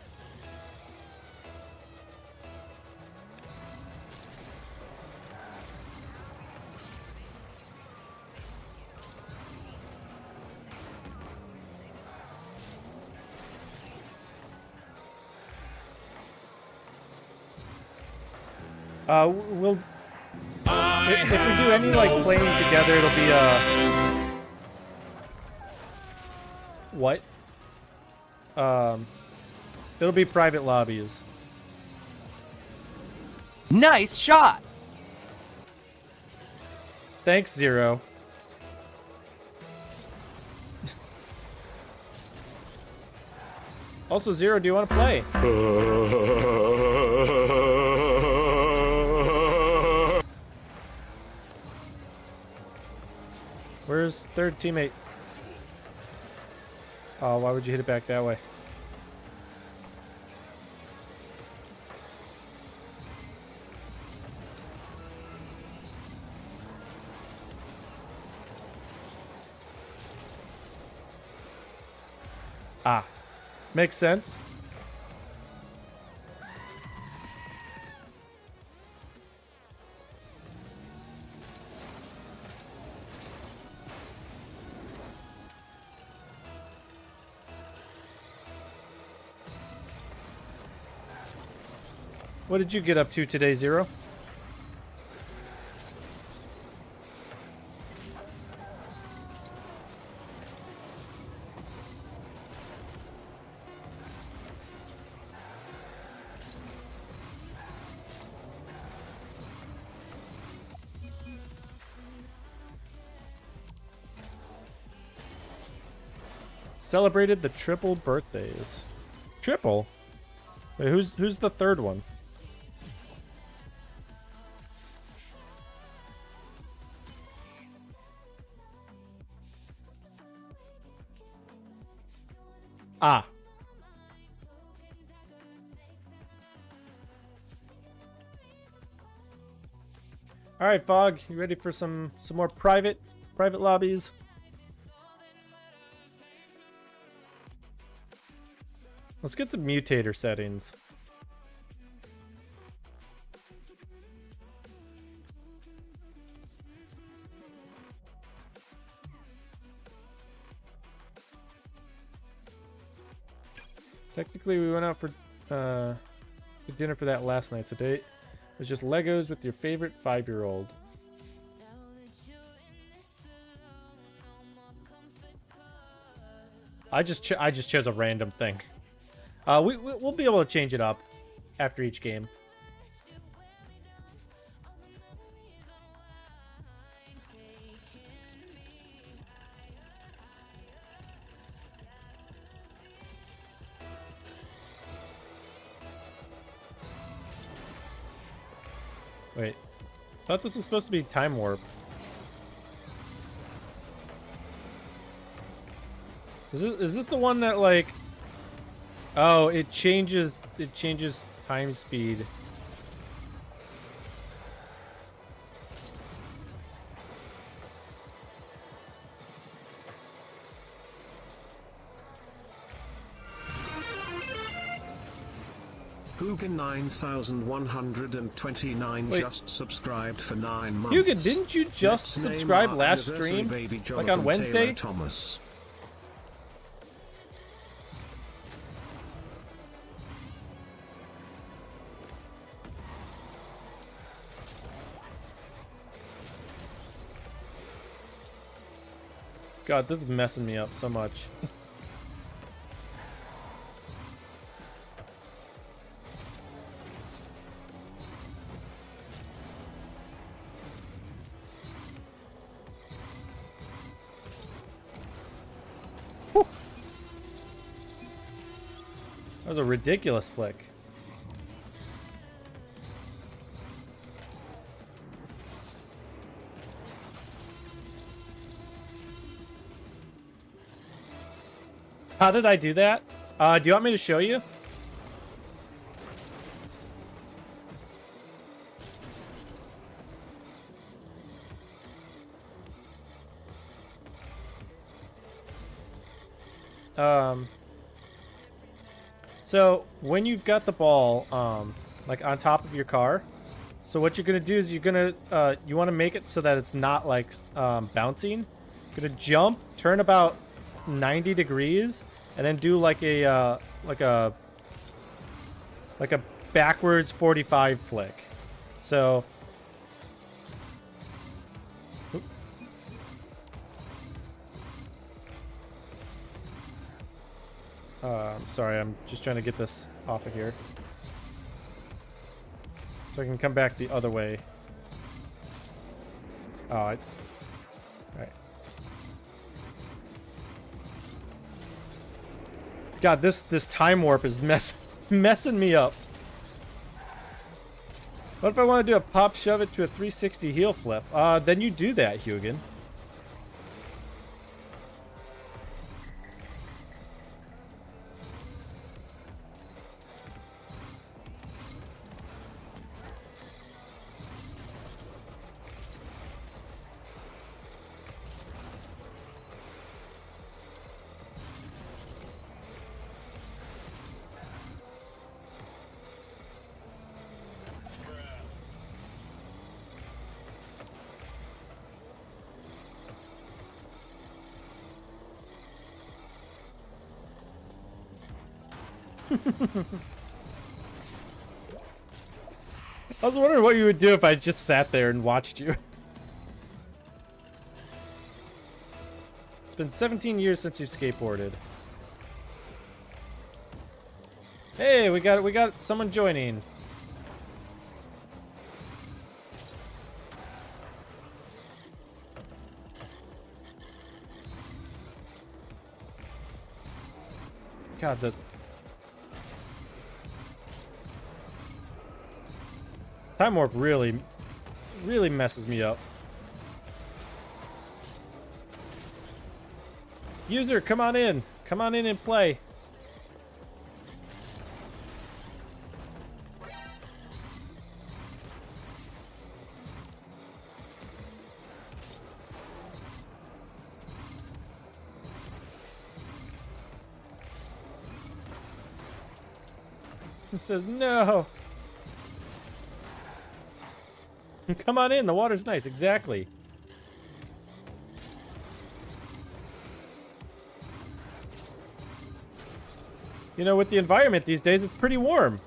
We'll if we do any like playing together, it'll be what? It'll be private lobbies. Nice shot. Thanks, Zero. Also, Zero, do you want to play? Where's third teammate? Oh, why would you hit it back that way? Ah, makes sense. What did you get up to today, Zero? Celebrated the triple birthdays. Triple? Wait, who's the third one? Ah. All right, Fog, you ready for some more private lobbies? Let's get some mutator settings. Technically, we went out for dinner for that last night. So today it was just Legos with your favorite 5-year-old. I just chose a random thing. We'll be able to change it up after each game. Wait, I thought this was supposed to be Time Warp. Is this the one that like? Oh, it changes time speed. Hugin 9129 Wait. just subscribed for 9 months. Hugin, didn't you just Let's name subscribe our last anniversary stream? baby Like on Jonathan Wednesday? Taylor Thomas. God, this is messing me up so much. Whew. That was a ridiculous flick. How did I do that? Do you want me to show you? So when you've got the ball, like on top of your car, so what you're gonna do is you're gonna, you want to make it so that it's not like bouncing. You're gonna jump, turn about 90 degrees, and then do like a backwards 45 flick. So sorry, I'm just trying to get this off of here so I can come back the other way. Oh, all right. God, this time warp is messing me up. What if I want to do a pop shove it to a 360 heel flip? Then you do that, Hugin. I was wondering what you would do if I just sat there and watched you. It's been 17 years since you skateboarded. Hey, we got someone joining. God, the time warp really messes me up. User, come on in. Come on in and play. It says no. Come on in, the water's nice, exactly. You know, with the environment these days, it's pretty warm.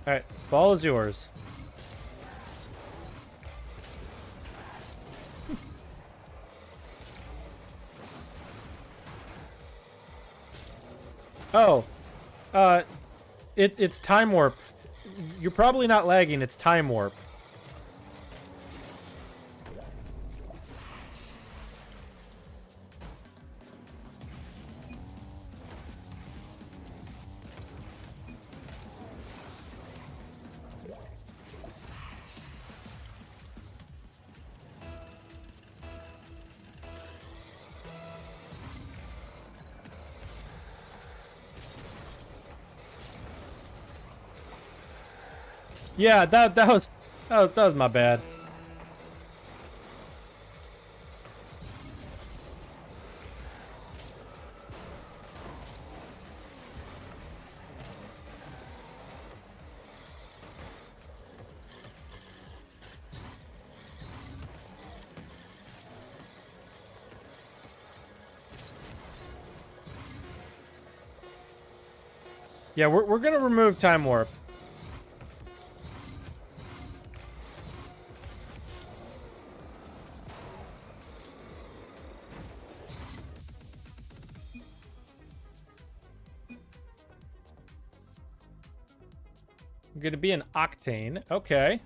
Alright, ball is yours. Oh, it's time warp. You're probably not lagging, it's time warp. Yeah, that was my bad. Yeah, we're gonna remove Time Warp. I'm gonna be an Octane. Okay.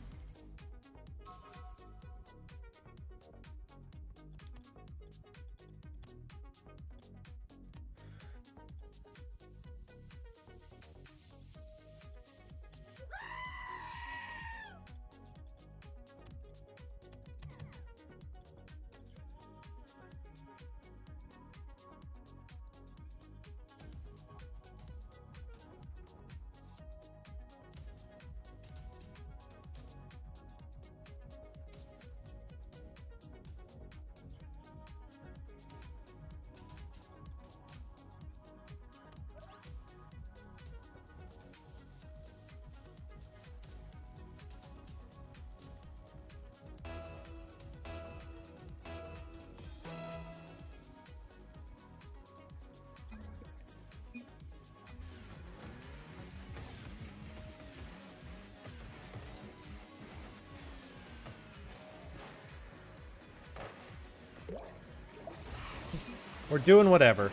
We're doing whatever.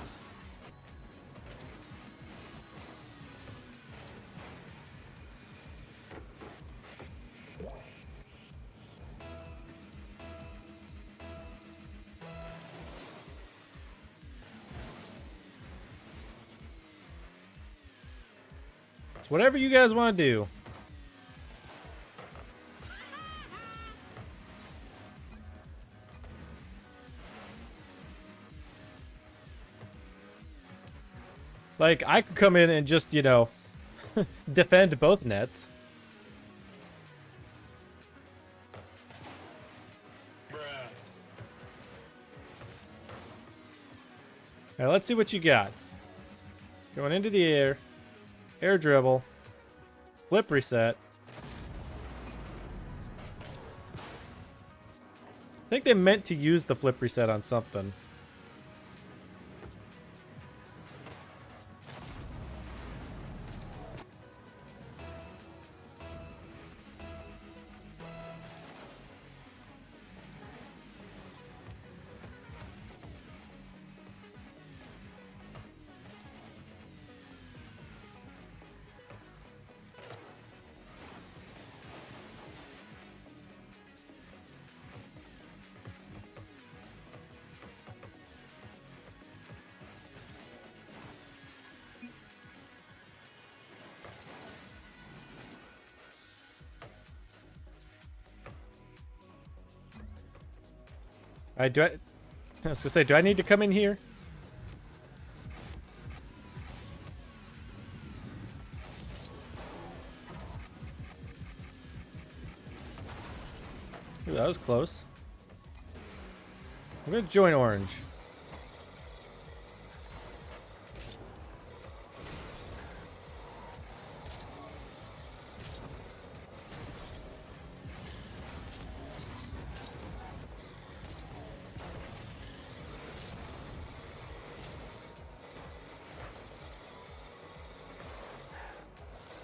It's whatever you guys want to do. Like, I could come in and just, you know, defend both nets. Alright, let's see what you got. Going into the air. Air dribble. Flip reset. I think they meant to use the flip reset on something. I was gonna say, do I need to come in here? Ooh, that was close. I'm gonna join orange.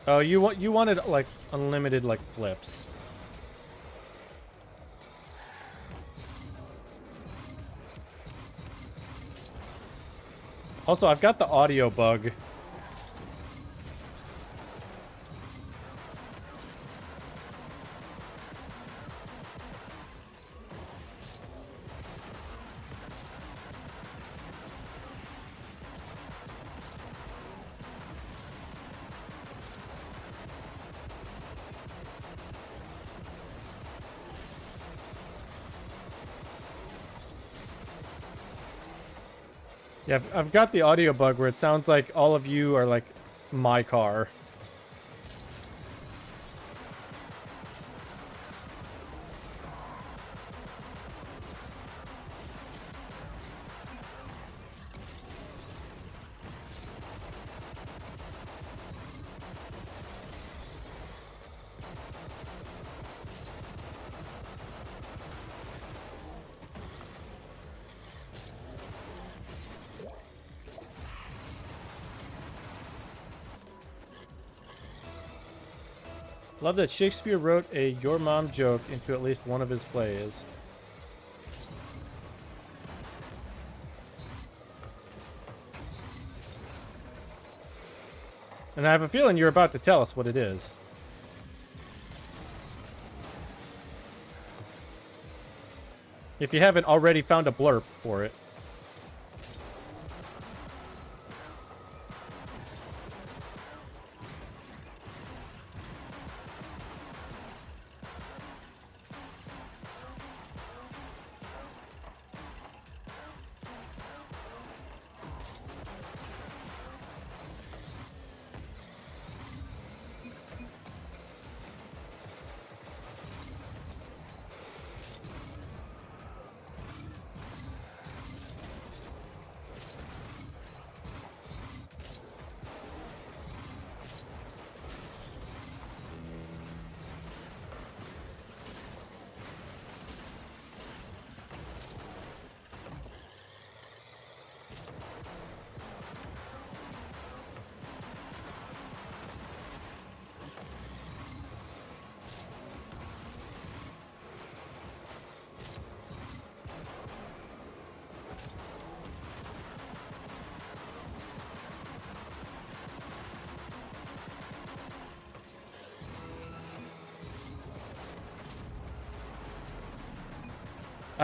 Oh, you wanted like unlimited like flips. Also, I've got the audio bug. Yeah, I've got the audio bug where it sounds like all of you are like my car. Love that Shakespeare wrote a your mom joke into at least one of his plays. And I have a feeling you're about to tell us what it is. If you haven't already found a blurb for it.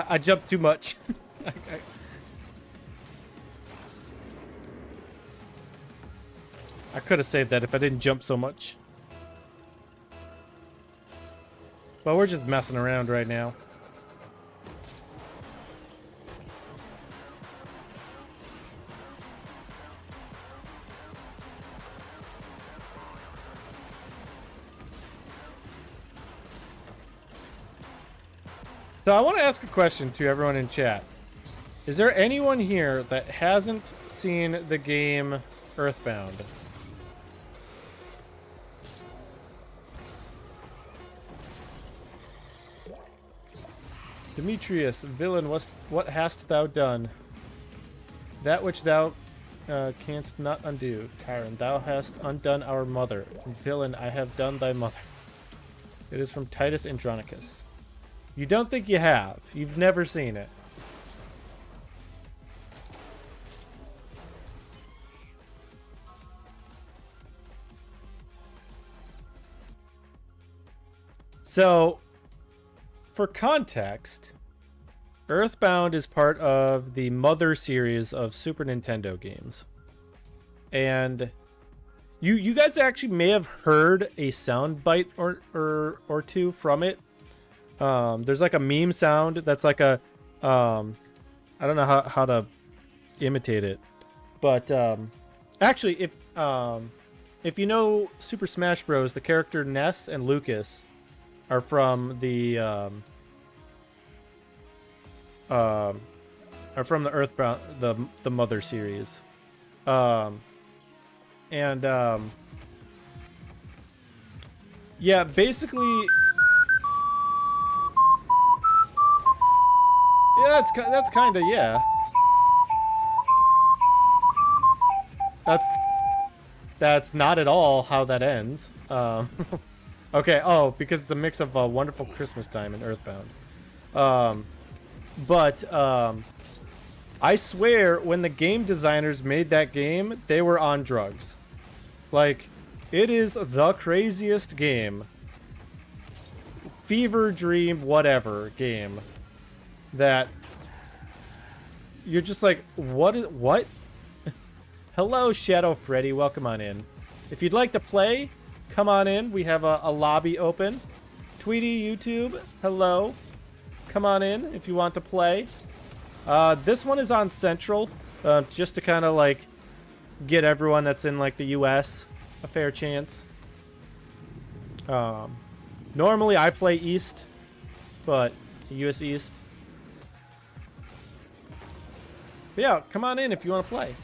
I jumped too much. I could have saved that if I didn't jump so much. But we're just messing around right now. So I want to ask a question to everyone in chat. Is there anyone here that hasn't seen the game Earthbound? Demetrius, villain, what hast thou done? That which thou canst not undo. Chiron, thou hast undone our mother. Villain, I have done thy mother. It is from Titus Andronicus. You don't think you have. You've never seen it. So, for context, Earthbound is part of the Mother series of Super Nintendo games. And you guys actually may have heard a sound bite or two from it. There's like a meme sound that's like a I don't know how to imitate it, but actually if you know Super Smash Bros, the character Ness and Lucas are from the Earthbound, the Mother series, yeah, basically. Yeah, that's kind of, yeah. That's not at all how that ends. Okay, oh, because it's a mix of Wonderful Christmas Time and Earthbound. I swear, when the game designers made that game, they were on drugs. Like, it is the craziest game. Fever dream, whatever game. That you're just like, what? Hello, Shadow Freddy. Welcome on in. If you'd like to play, come on in. We have a lobby open. Tweety, YouTube, hello. Come on in if you want to play. This one is on Central, just to kind of like get everyone that's in like the US a fair chance. Normally I play East, but US East. But yeah, come on in if you want to play.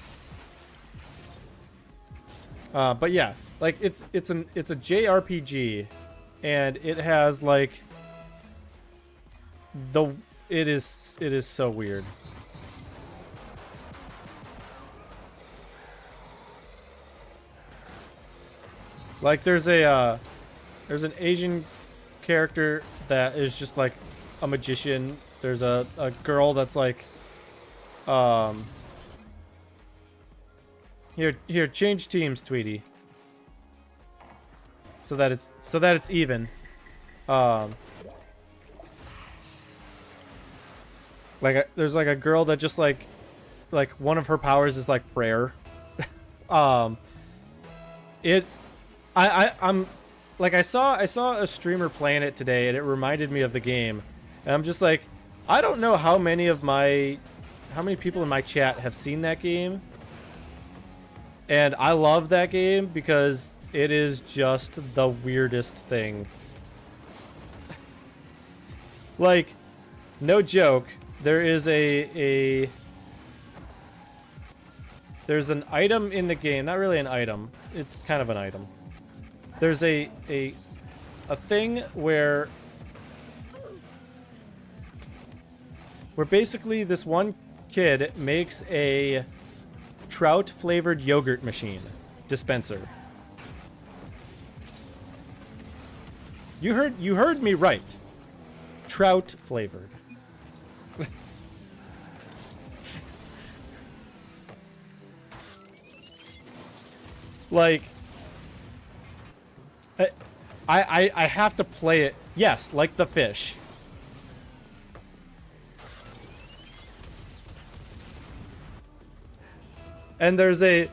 But yeah, like it's a JRPG, and it has like it is so weird. Like there's a there's an Asian character that is just like a magician. There's a girl that's like, here, change teams, Tweety. So that it's even. There's like a girl that just like one of her powers is like prayer. I'm like, I saw a streamer playing it today, and it reminded me of the game, and I'm just like, I don't know how many people in my chat have seen that game, and I love that game because it is just the weirdest thing. Like, no joke, there is there's an item in the game, not really an item, it's kind of an item. There's a thing where basically this one kid makes a trout flavored yogurt machine dispenser. You heard me right. Trout flavored. Like, I have to play it. Yes, like the fish. And there's like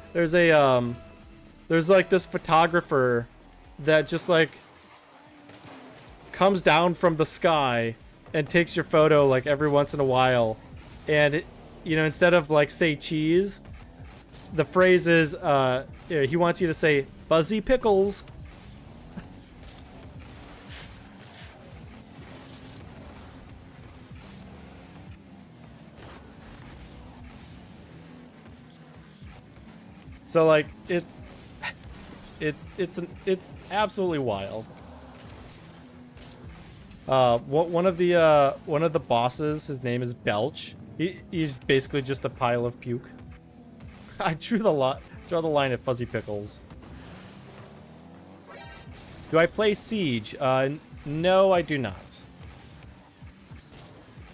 this photographer that just like comes down from the sky and takes your photo like every once in a while, and it, you know, instead of like say cheese, the phrase is he wants you to say fuzzy pickles. So like it's absolutely wild. One of the bosses, his name is Belch. He's basically just a pile of puke. I draw the line at fuzzy pickles. Do I play Siege? No, I do not.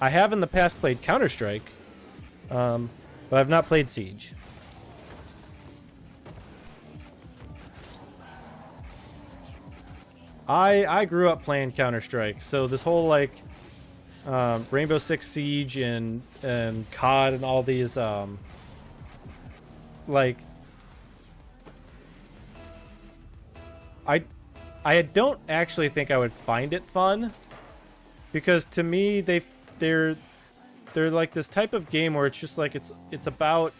I have in the past played Counter-Strike, but I've not played Siege. I grew up playing Counter-Strike, so this whole like Rainbow Six Siege and COD and all these like I don't actually think I would find it fun, because to me they're like this type of game where it's just like it's about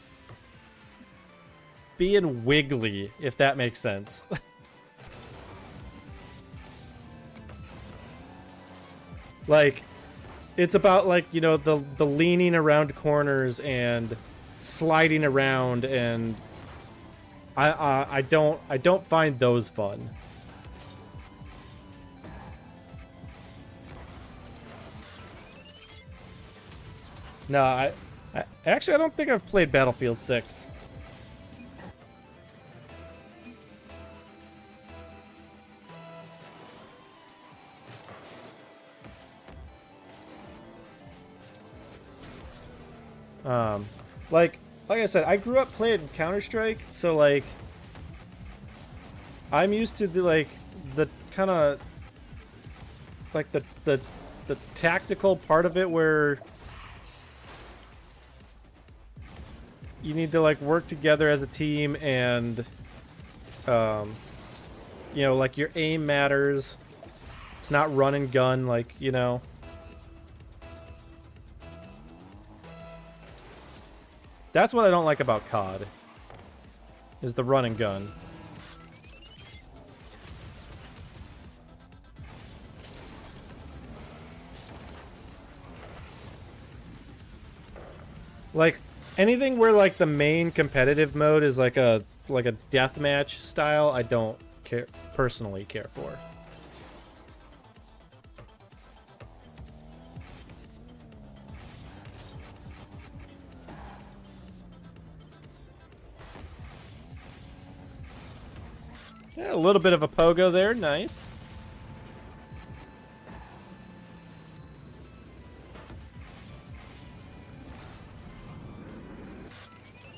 being wiggly, if that makes sense. Like, it's about like, you know, the leaning around corners and sliding around, and I don't find those fun. No, I actually I don't think I've played Battlefield 6. Like I said, I grew up playing Counter-Strike, so like I'm used to the kind of like the tactical part of it, where you need to like work together as a team, and you know, like your aim matters. It's not run and gun, like, you know. That's what I don't like about COD, is the run and gun. Like, anything where like the main competitive mode is like a deathmatch style, I don't personally care for. Yeah, a little bit of a pogo there, nice.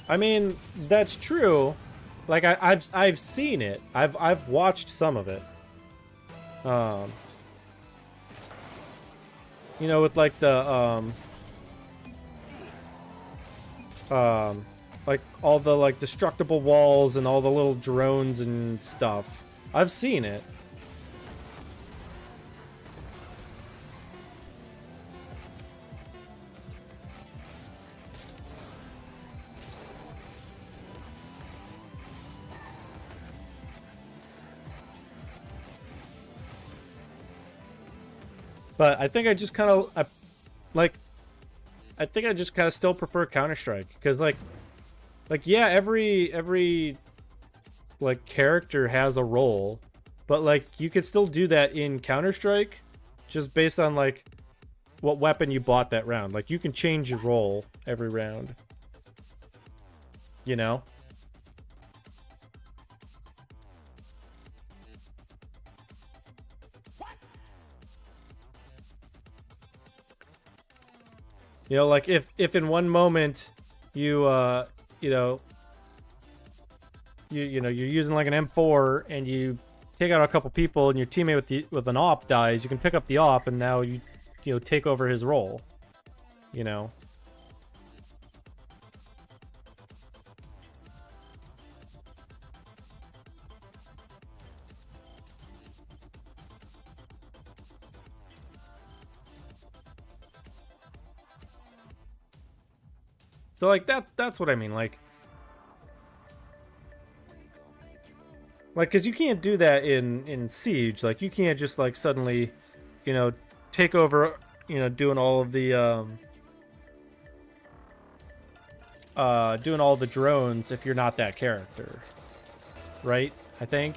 I mean, that's true. Like I've seen it. I've watched some of it. You know, with like the like all the like destructible walls and all the little drones and stuff. I've seen it. But I think I just kind of, I think I just kind of still prefer Counter-Strike because like yeah, every like character has a role, but like you could still do that in Counter-Strike, just based on like what weapon you bought that round. Like you can change your role every round. You know? You know, like if in one moment you you know you're using like an M4 and you take out a couple people and your teammate with an op dies, you can pick up the op and now you know take over his role. You know. So like that's what I mean, like cuz you can't do that in Siege. Like you can't just like suddenly, you know, take over, you know, doing all of the doing all the drones if you're not that character. Right? I think.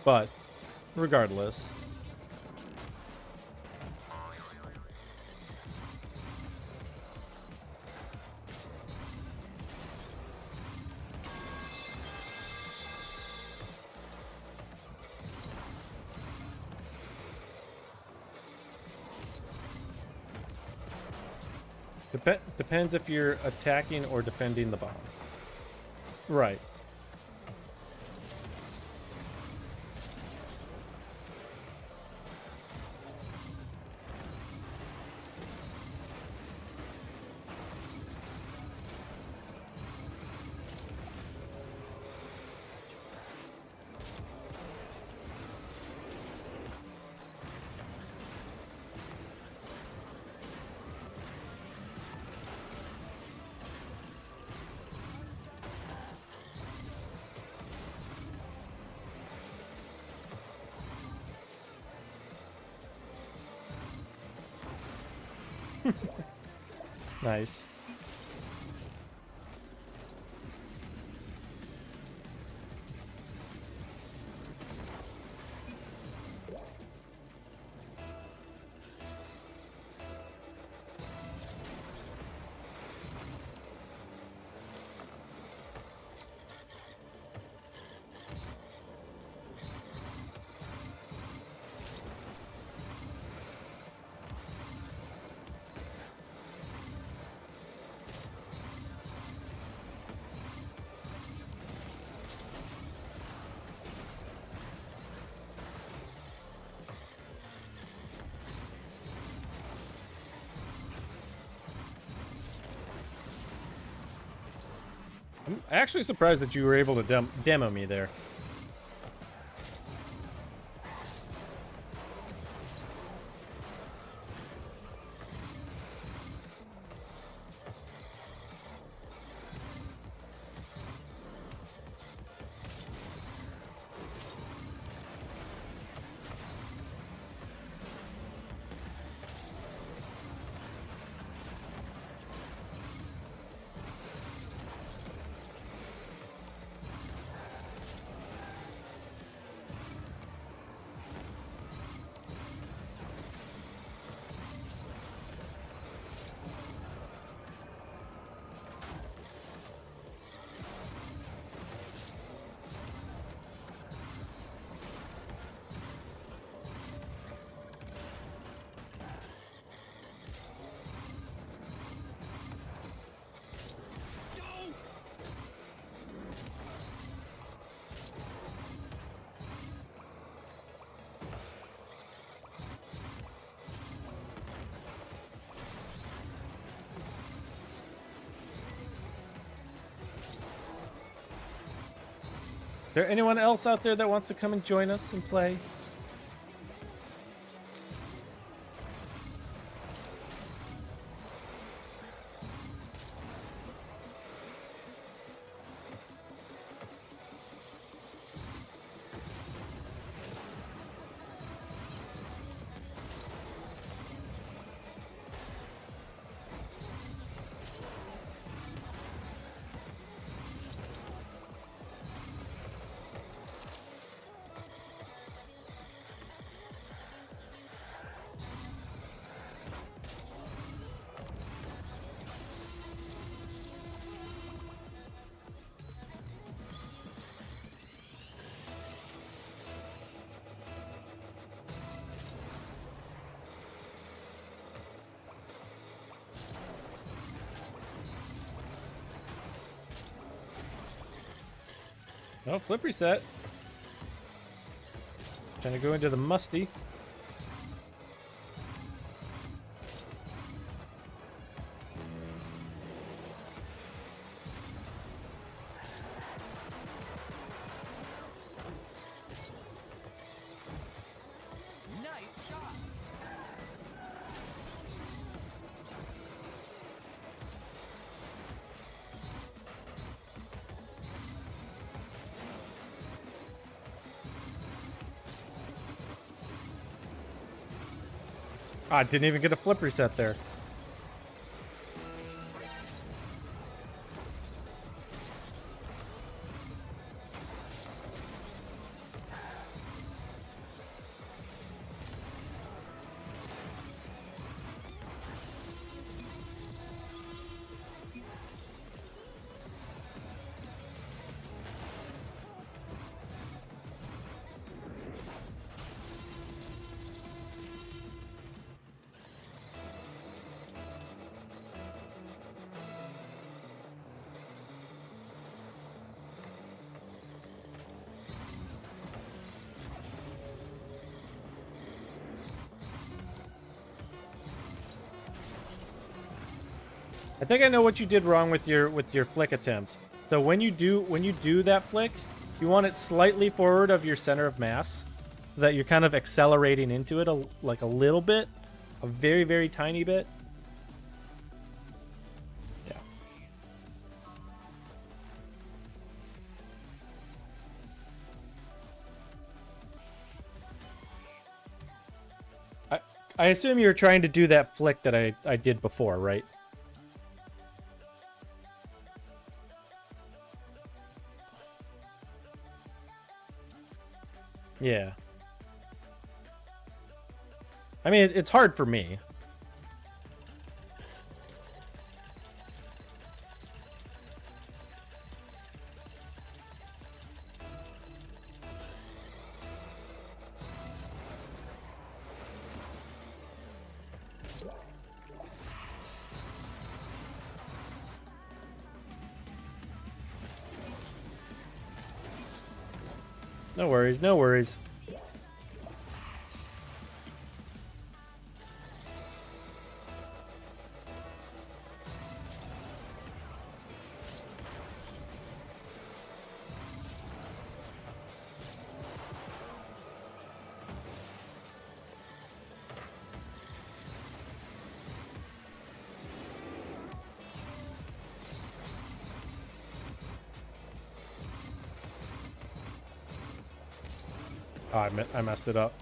But regardless, depends if you're attacking or defending the bomb. Right. Nice. I'm actually surprised that you were able to demo me there. there anyone else out there that wants to come and join us and play? Oh, flip reset. Trying to go into the musty. Nice shot. Ah, didn't even get a flip reset there. I think I know what you did wrong with your flick attempt. So when you do that flick, you want it slightly forward of your center of mass, so that you're kind of accelerating into it like a little bit, a very, very tiny bit. Yeah. I assume you're trying to do that flick that I did before, right? Yeah. I mean, it's hard for me. No worries, no worries. Oh, I messed it up.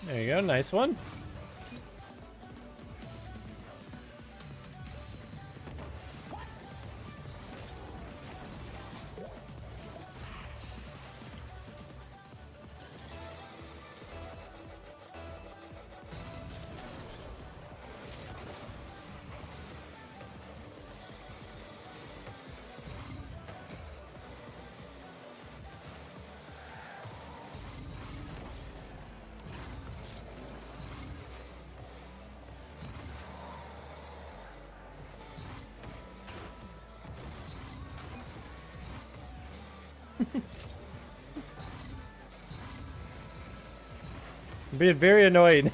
There you go, nice one. I'm being very annoyed.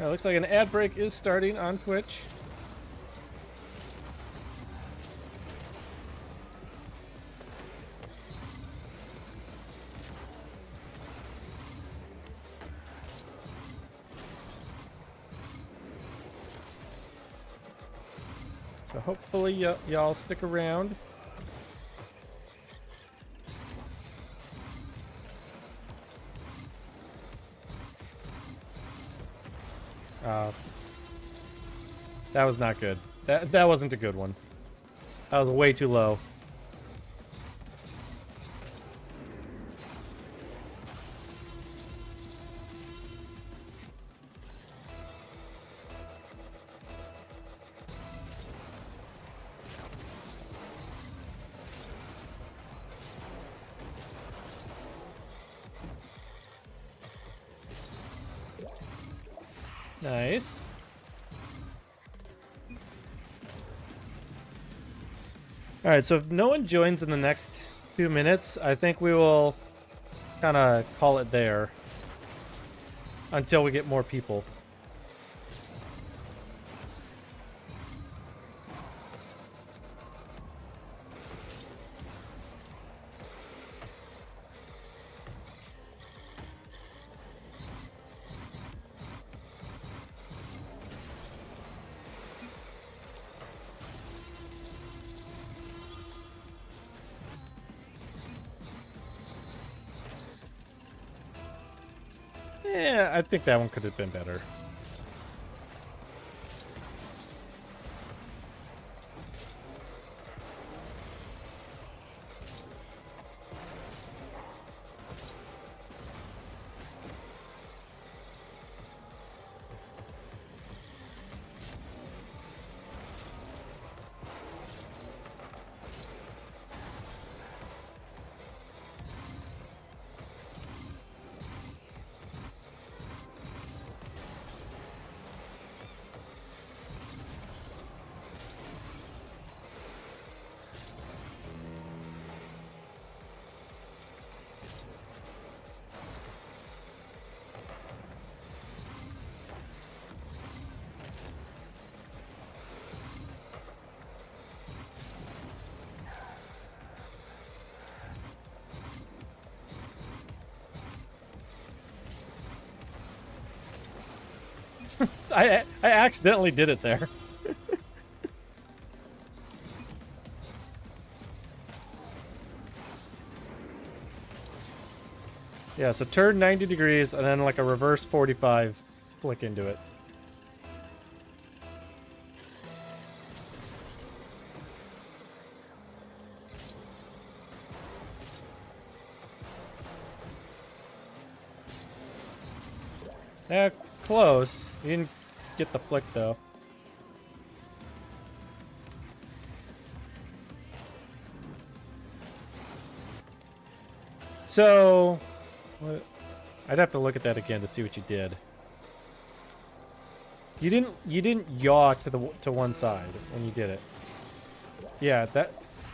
It looks like an ad break is starting on Twitch. So hopefully y'all stick around. That was not good. That wasn't a good one. That was way too low. Nice. Alright, so if no one joins in the next 2 minutes, I think we will kind of call it there until we get more people. Yeah, I think that one could have been better. I accidentally did it there. Yeah, so turn 90 degrees and then like a reverse 45 flick into it. Yeah, close. You didn't get the flick though. So, I'd have to look at that again to see what you did. You didn't yaw to one side when you did it. Yeah,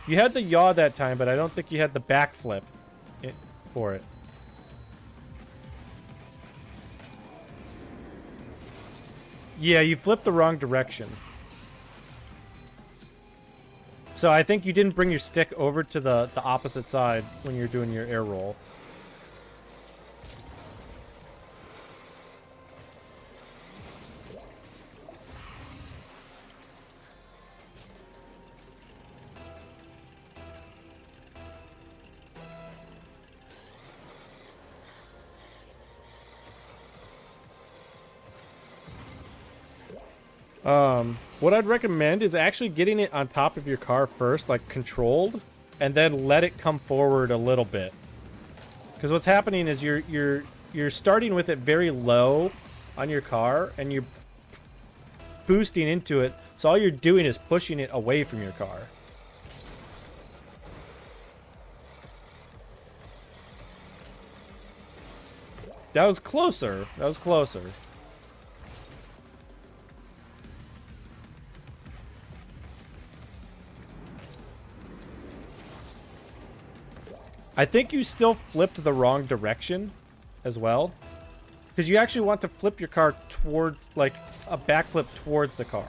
you had the yaw that time, but I don't think you had the backflip for it. Yeah, you flipped the wrong direction. So I think you didn't bring your stick over to the opposite side when you're doing your air roll. What I'd recommend is actually getting it on top of your car first, like controlled, and then let it come forward a little bit. Because what's happening is you're starting with it very low on your car, and you're boosting into it. So all you're doing is pushing it away from your car. That was closer. That was closer. I think you still flipped the wrong direction as well. Because you actually want to flip your car towards, like, a backflip towards the car.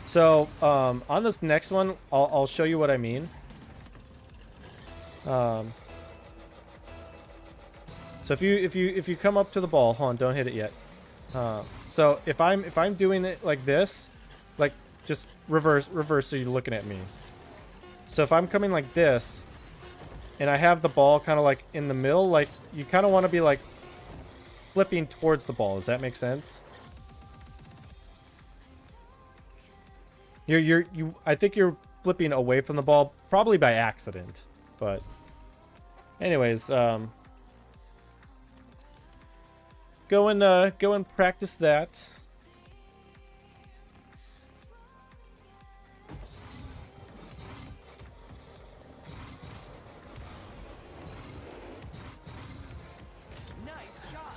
So, on this next one, I'll show you what I mean. So if you come up to the ball, hold on, don't hit it yet. So if I'm doing it like this, like just reverse so you're looking at me. So if I'm coming like this, and I have the ball kind of like in the middle, like you kind of want to be like flipping towards the ball. Does that make sense? I think you're flipping away from the ball, probably by accident. But anyways, go and practice that. Nice shot.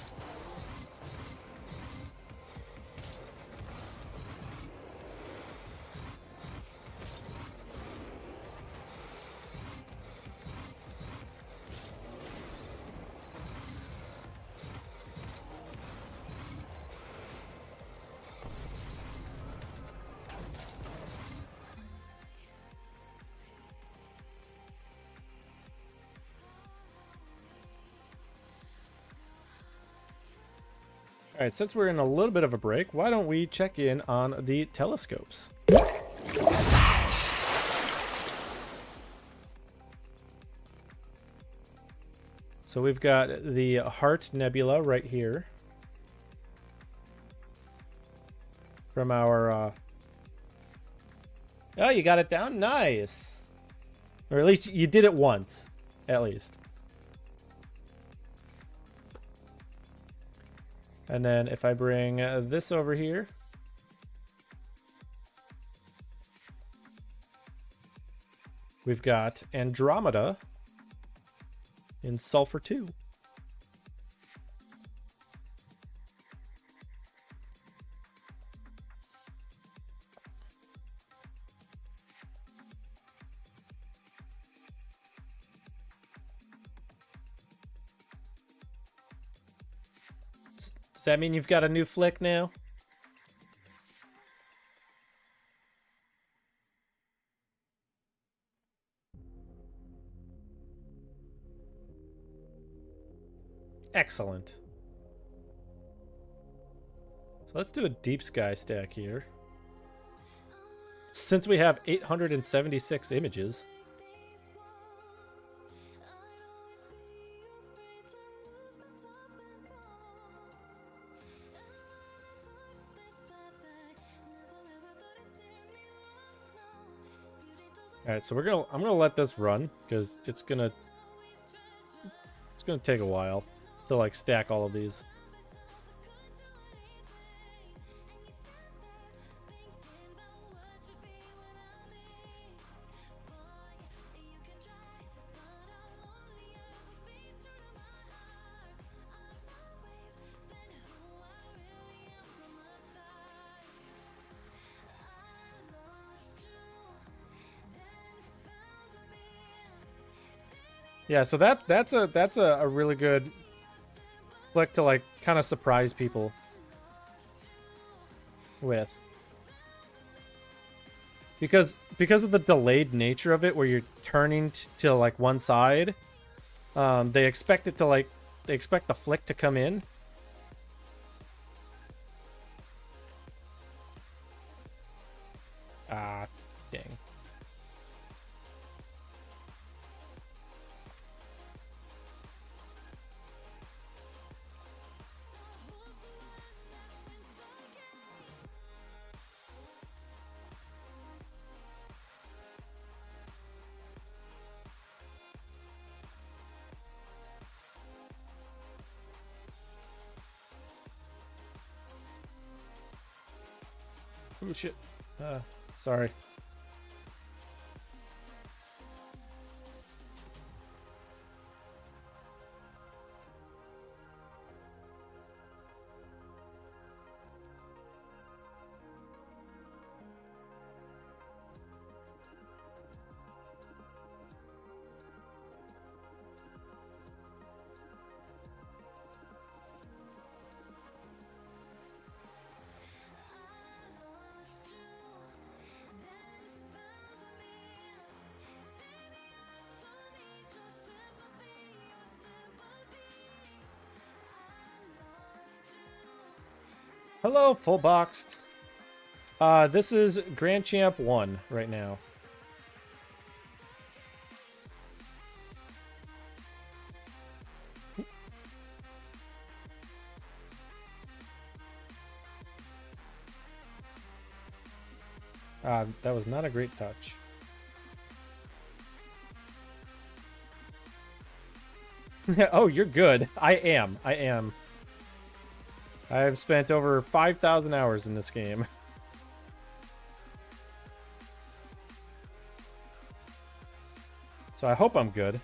All right, since we're in a little bit of a break, why don't we check in on the telescopes? So we've got the Heart Nebula right here from our oh, you got it down? Nice. Or at least you did it once, at least. And then if I bring this over here, we've got Andromeda in Sulfur 2. Does that mean you've got a new flick now? Excellent. So let's do a deep sky stack here. Since we have 876 images. All right, so I'm gonna let this run because it's gonna take a while to like stack all of these. Yeah, so that's a really good flick to like kind of surprise people with. Because of the delayed nature of it where you're turning to like one side, they expect the flick to come in. Ah, dang. Oh shit. Sorry. Hello, full boxed. This is Grand Champ 1 right now. That was not a great touch. Oh, you're good. I am. I've spent over 5,000 hours in this game. So I hope I'm good.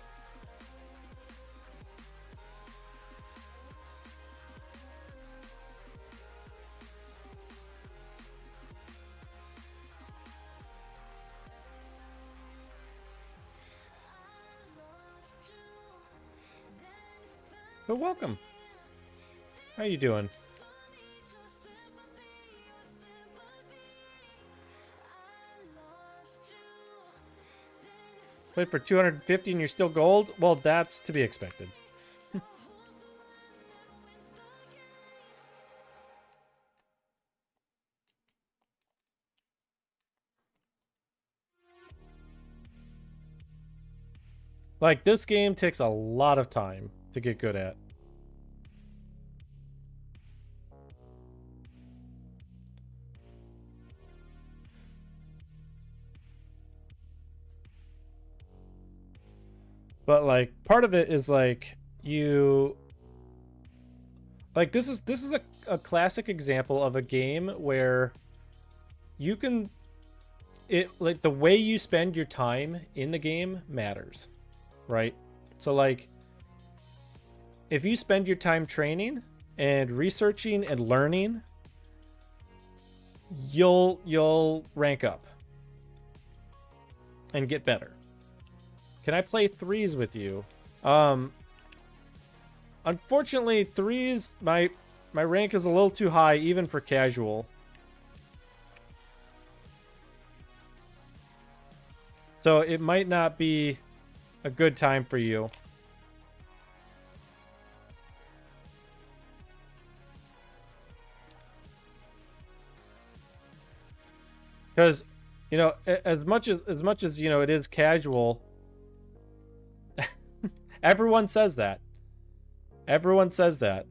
But welcome. How you doing? Played for 250 and you're still gold? Well, that's to be expected. Like, this game takes a lot of time to get good at. But like part of it is like you like this is a classic example of a game where you can like the way you spend your time in the game matters, right? So like if you spend your time training and researching and learning, you'll rank up and get better. Can I play threes with you? Unfortunately, threes, my rank is a little too high even for casual. So it might not be a good time for you. Because, you know, as much as you know, it is casual. Everyone says that. Everyone says that.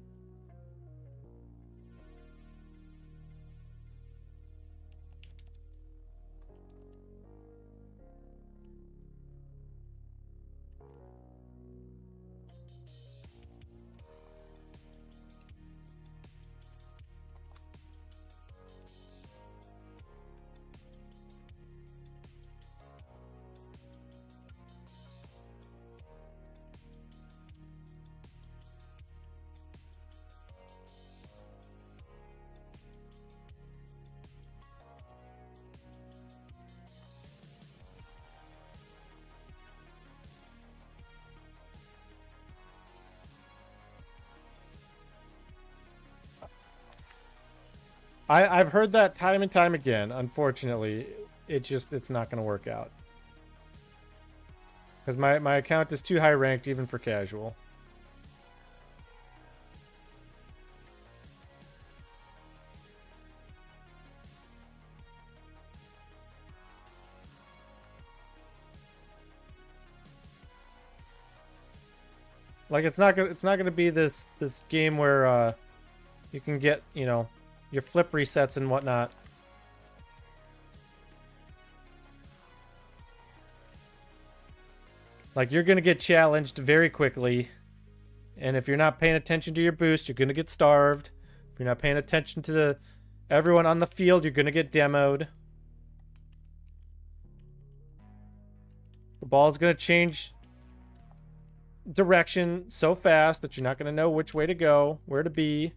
I've heard that time and time again. Unfortunately, it's not going to work out. Because my account is too high ranked even for casual. Like it's not gonna be this game where you can get, you know, your flip resets and whatnot. Like you're gonna get challenged very quickly, and if you're not paying attention to your boost, you're gonna get starved. If you're not paying attention to Everyone on the field, you're gonna get demoed. The ball's gonna change direction so fast that you're not gonna know which way to go, where to be.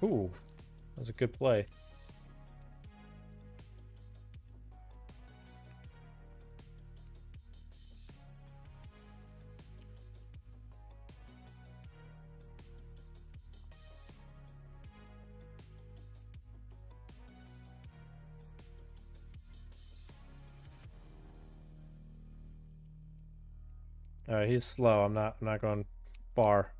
Ooh, that was a good play. All right, he's slow. I'm not going far.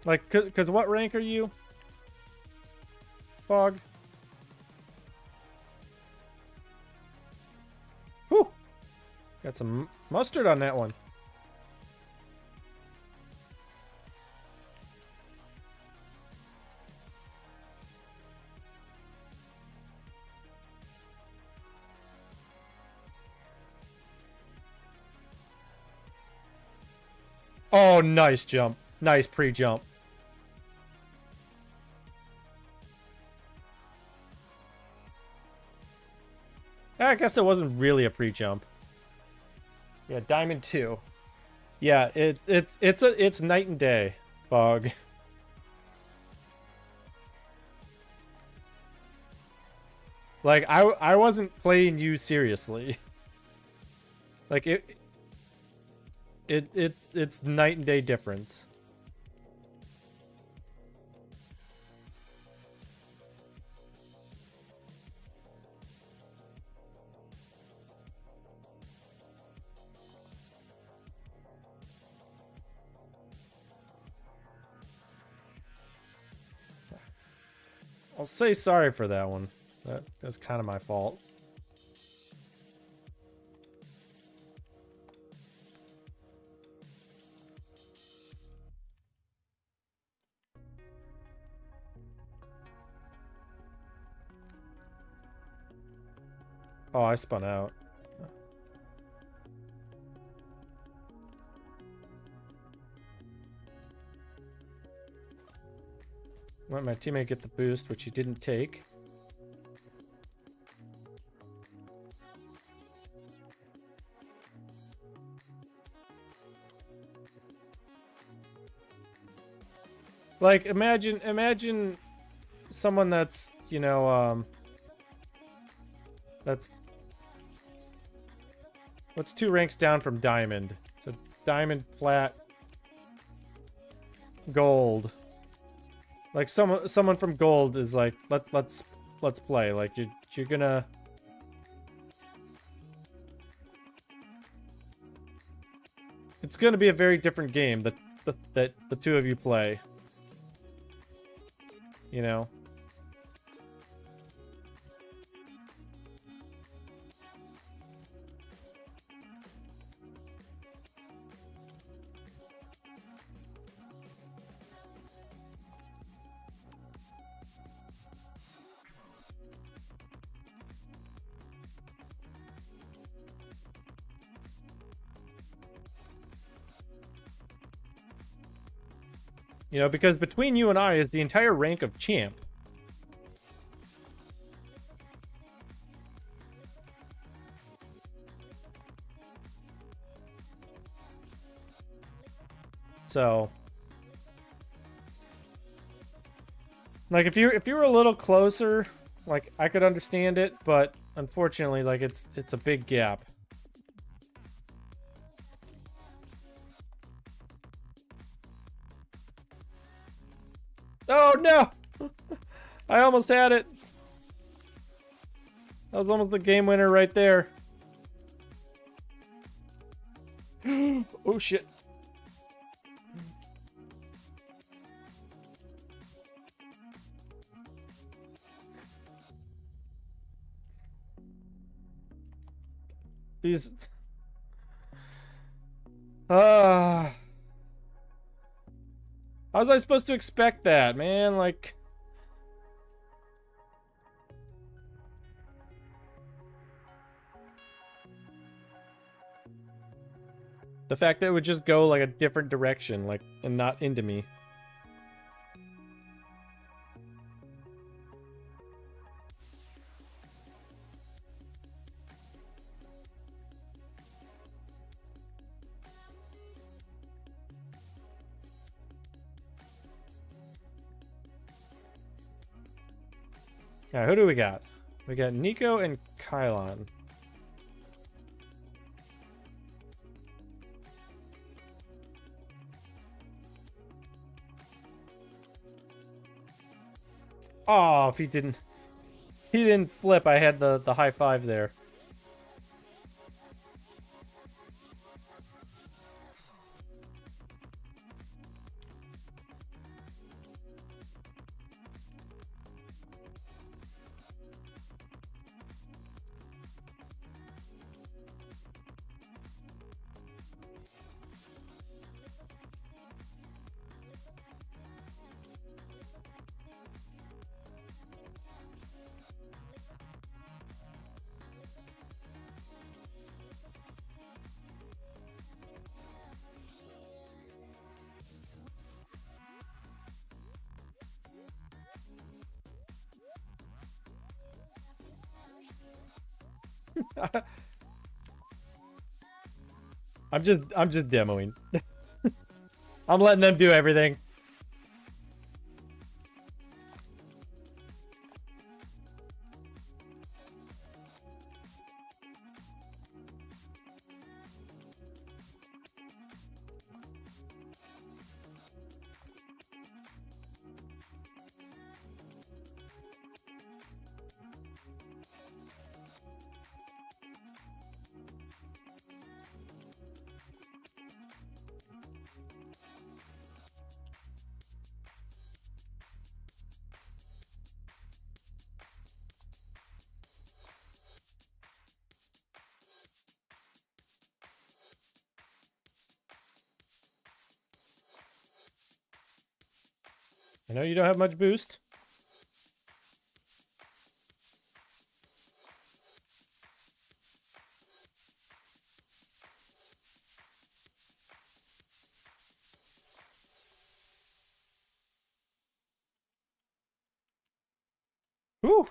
Like, cause what rank are you? Fog. Whew. Got some mustard on that one. Oh, nice jump. Nice pre-jump. I guess it wasn't really a pre-jump. Yeah, Diamond 2. Yeah, it's night and day, Fog. Like I wasn't playing you seriously. Like it's night and day difference. I'll say sorry for that one. That's kind of my fault. Oh, I spun out. Let my teammate get the boost, which he didn't take. Like, imagine someone that's, you know, that's... What's 2 ranks down from Diamond? So, Diamond, Plat, Gold. Like, someone from Gold is like, let's play. Like, you're gonna... It's gonna be a very different game that the two of you play. You know? You know, because between you and I is the entire rank of champ. So, like, if you were a little closer, like, I could understand it, but unfortunately, like, it's a big gap. Oh no! I almost had it. That was almost the game winner right there. Oh shit. These... How was I supposed to expect that, man? Like... The fact that it would just go like a different direction, like, and not into me. Alright, who do we got? We got Nico and Kylon. Oh, if he didn't flip, I had the high five there. I'm just demoing. I'm letting them do everything. I know you don't have much boost. Whew.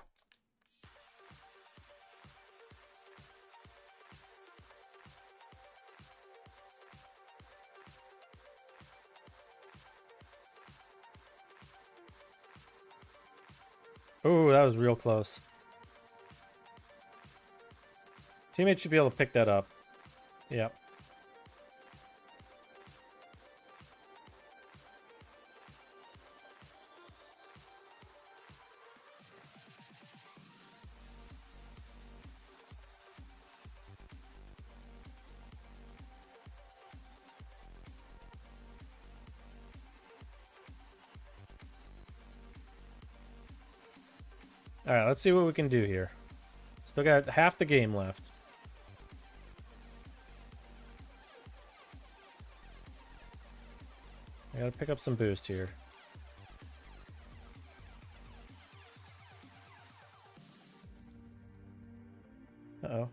Ooh, that was real close. Teammates should be able to pick that up. Yep. Alright, let's see what we can do here. Still got half the game left. I gotta pick up some boost here. Uh-oh.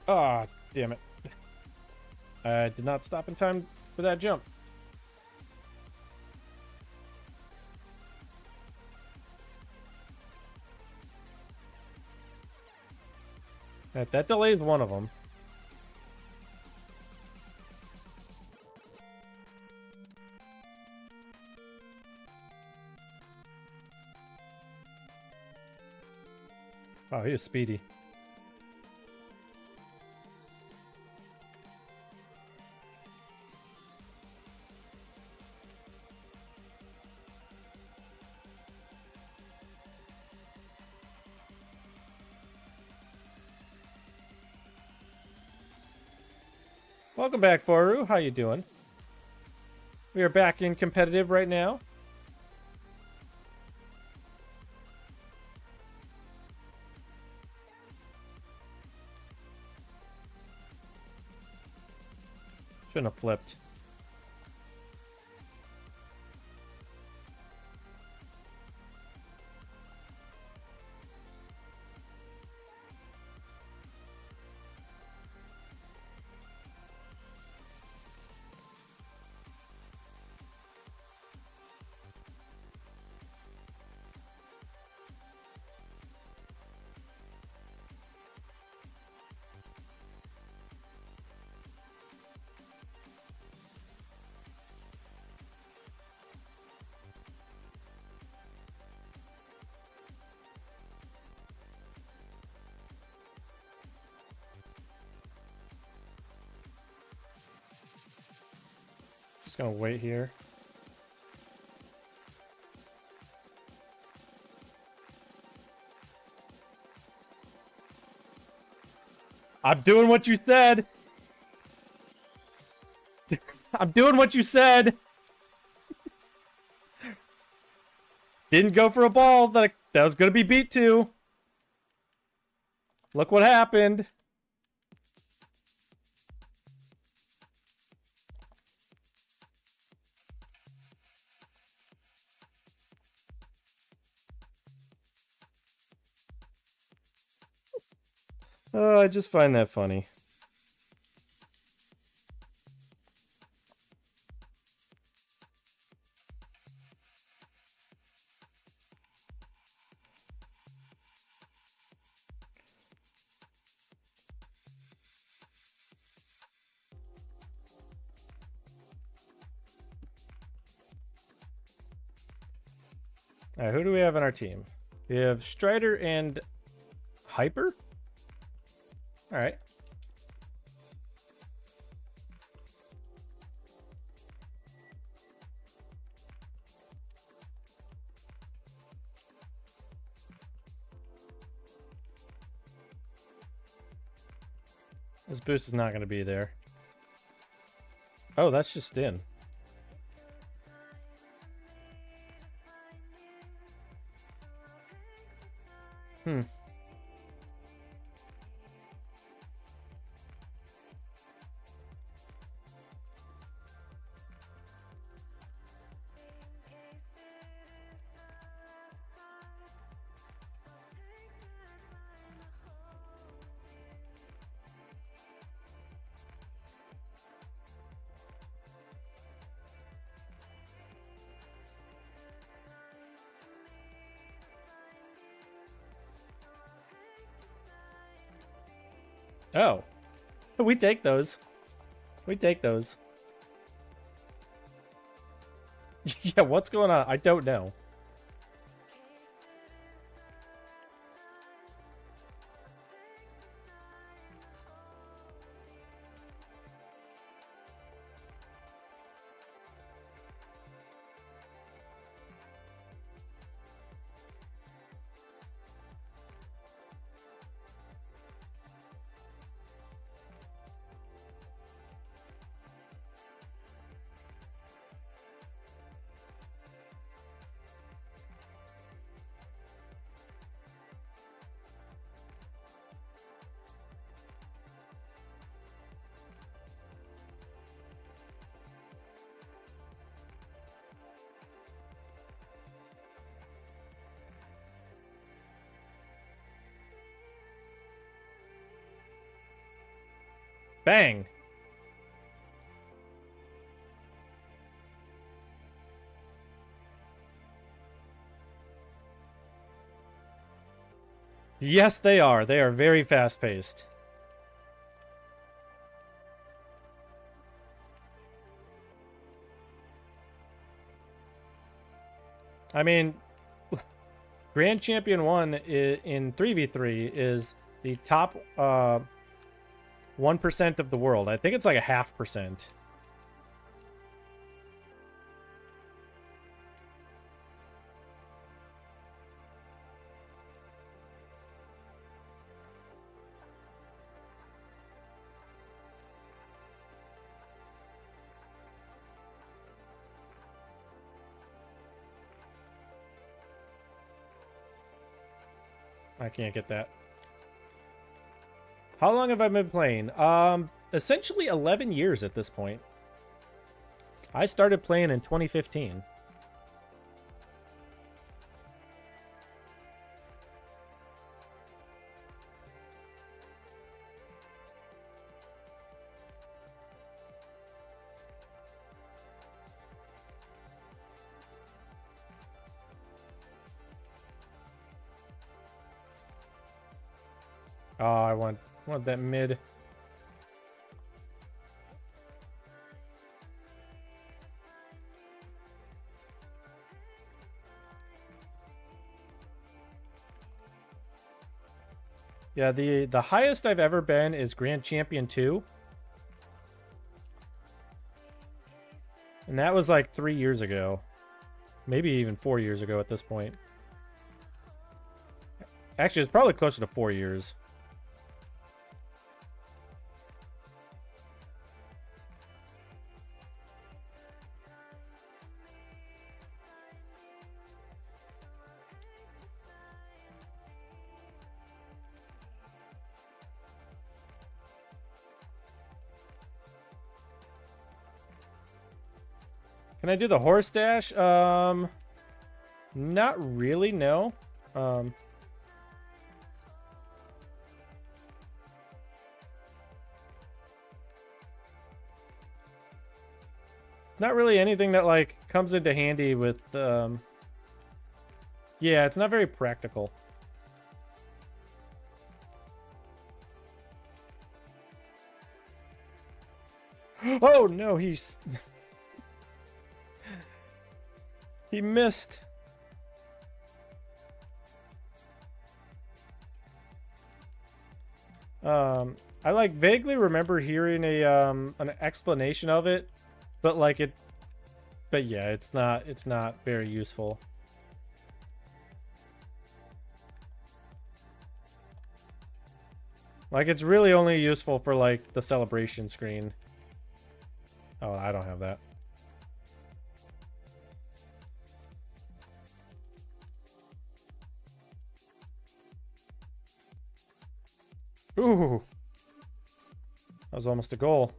Ah, damn it. I did not stop in time for that jump. Alright, that delays one of them. Oh, he was speedy. Welcome back, Boru. How you doing? We are back in competitive right now. Shouldn't have flipped. Just gonna wait here. I'm doing what you said. I'm doing what you said. Didn't go for a ball that that was gonna be beat to. Look what happened. Oh, I just find that funny. All right, who do we have on our team? We have Strider and Hyper. All right. This boost is not going to be there. Oh, that's just in. Hmm. Oh. We take those. We take those. Yeah, what's going on? I don't know. Bang. Yes, they are. They are very fast-paced. I mean, Grand Champion 1 in 3v3 is the top 1% of the world. I think it's like a 0.5%. I can't get that. How long have I been playing? Essentially 11 years at this point. I started playing in 2015. Oh, I want that mid. Yeah, the highest I've ever been is Grand Champion 2. And that was like 3 years ago. Maybe even 4 years ago at this point. Actually, it's probably closer to 4 years. Can I do the horse dash? Not really, no. Not really anything that like comes into handy with yeah, it's not very practical. Oh no, he's he missed. I like vaguely remember hearing a an explanation of it, but like but yeah, it's not very useful. Like it's really only useful for like the celebration screen. Oh, I don't have that. Ooh. That was almost a goal.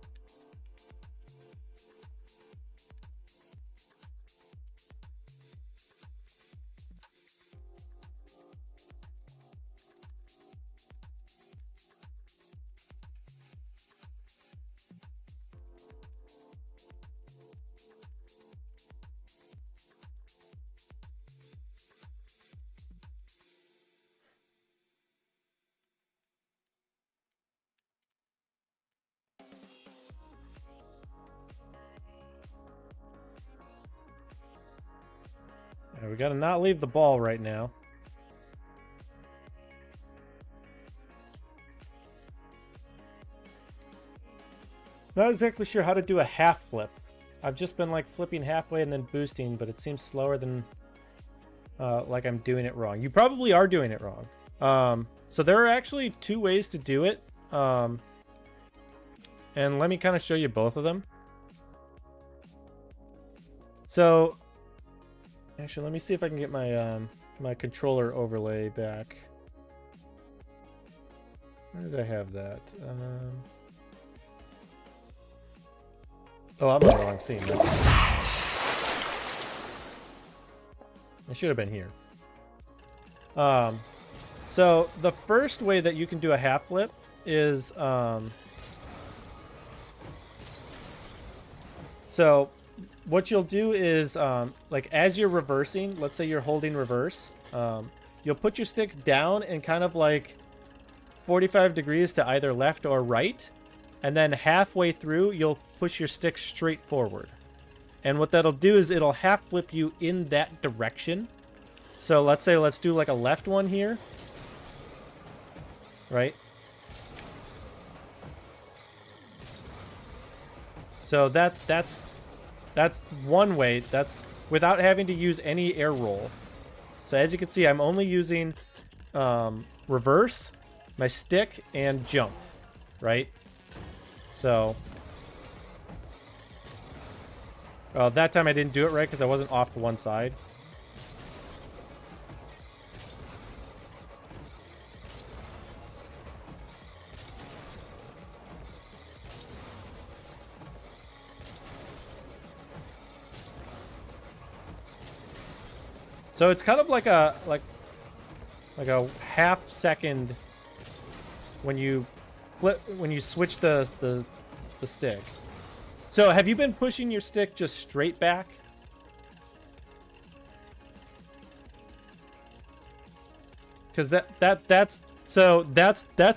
Yeah, we gotta not leave the ball right now. Not exactly sure how to do a half flip. I've just been like flipping halfway and then boosting, but it seems slower than like I'm doing it wrong. You probably are doing it wrong. So there are actually two ways to do it. And let me kind of show you both of them. So actually, let me see if I can get my my controller overlay back. Where did I have that? Oh, I'm on the wrong scene. It should have been here. So the first way that you can do a half flip is so what you'll do is like as you're reversing, let's say you're holding reverse, you'll put your stick down and kind of like 45 degrees to either left or right, and then halfway through you'll push your stick straight forward. And what that'll do is it'll half flip you in that direction. So let's do like a left one here, right? So that's one way. That's without having to use any air roll. So as you can see, I'm only using reverse, my stick, and jump, right? So that time I didn't do it right because I wasn't off to one side. So it's kind of like a half second when you switch the stick. So have you been pushing your stick just straight back? Because that's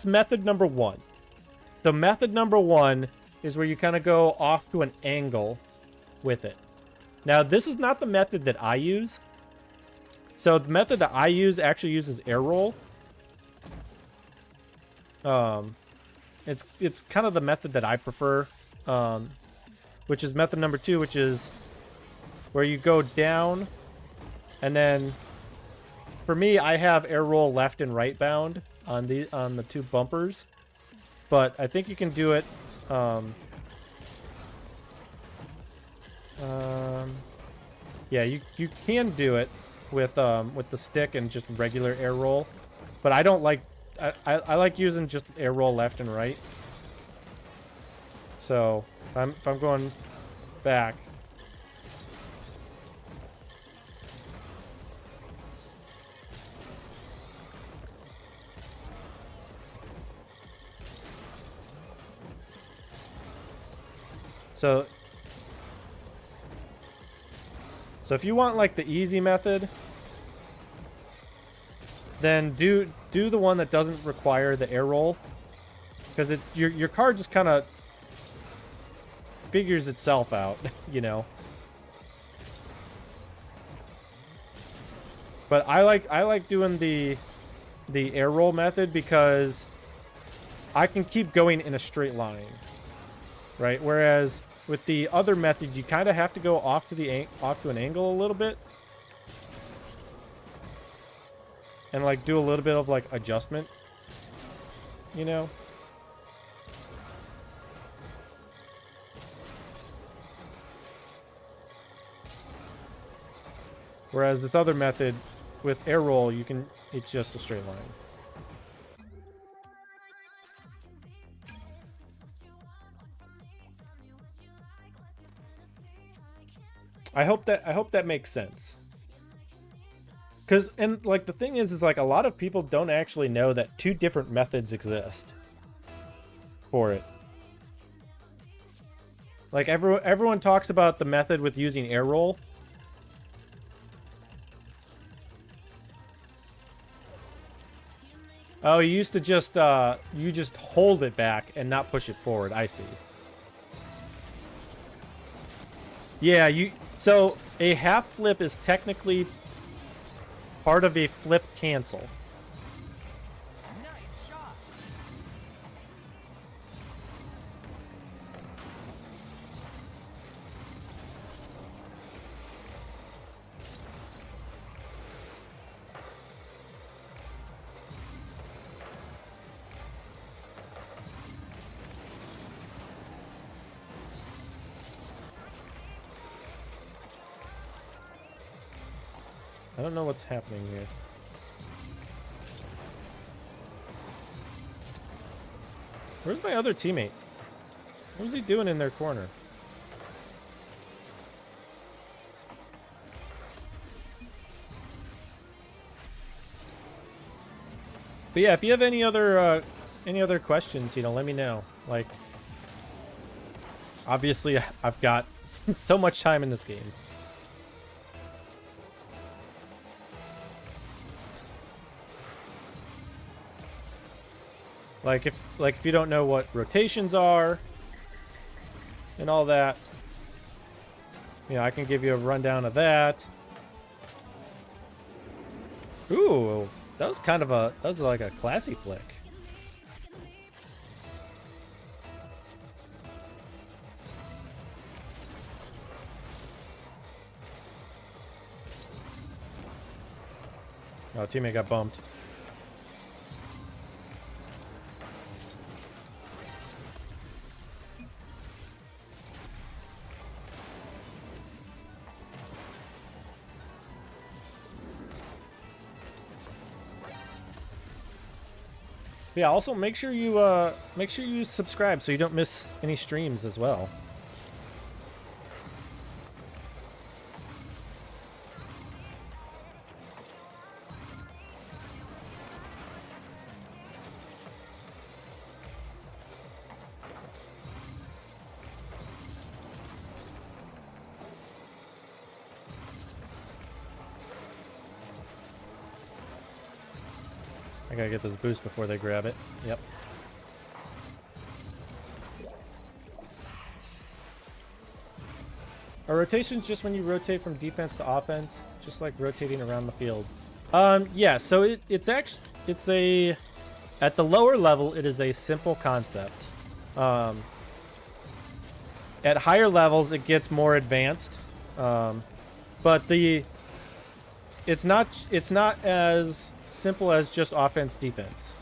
method number one. So method number one is where you kind of go off to an angle with it. Now this is not the method that I use. So the method that I use actually uses air roll. It's kind of the method that I prefer, which is method number two, which is where you go down, and then for me, I have air roll left and right bound on the two bumpers, but I think you can do it. Yeah, you can do it with the stick and just regular air roll, but I don't like. I like using just air roll left and right. So if I'm going back. So if you want like the easy method, then do the one that doesn't require the air roll, because your card just kind of figures itself out, you know. But I like doing the air roll method because I can keep going in a straight line, right? Whereas with the other method, you kind of have to go off to an angle a little bit. And like do a little bit of like adjustment, you know. Whereas this other method with air roll, it's just a straight line. I hope that makes sense. And like the thing is like a lot of people don't actually know that two different methods exist for it. Like everyone talks about the method with using air roll. Oh, you used to just you just hold it back and not push it forward. I see. Yeah, so a half flip is technically part of a flip cancel. Nice shot. I don't know what's happening here. Where's my other teammate? What was he doing in their corner? But yeah, if you have any other questions, you know, let me know. Like, obviously, I've got so much time in this game. Like if you don't know what rotations are and all that, you know, I can give you a rundown of that. Ooh, that was like a classy flick. Oh, teammate got bumped. Yeah, also make sure you subscribe so you don't miss any streams as well. gotta get this boost before they grab it. Yep. Are rotations just when you rotate from defense to offense? Just like rotating around the field? Yeah, so it's actually, it's a, at the lower level, it is a simple concept. At higher levels, it gets more advanced. But it's not as simple as just offense defense.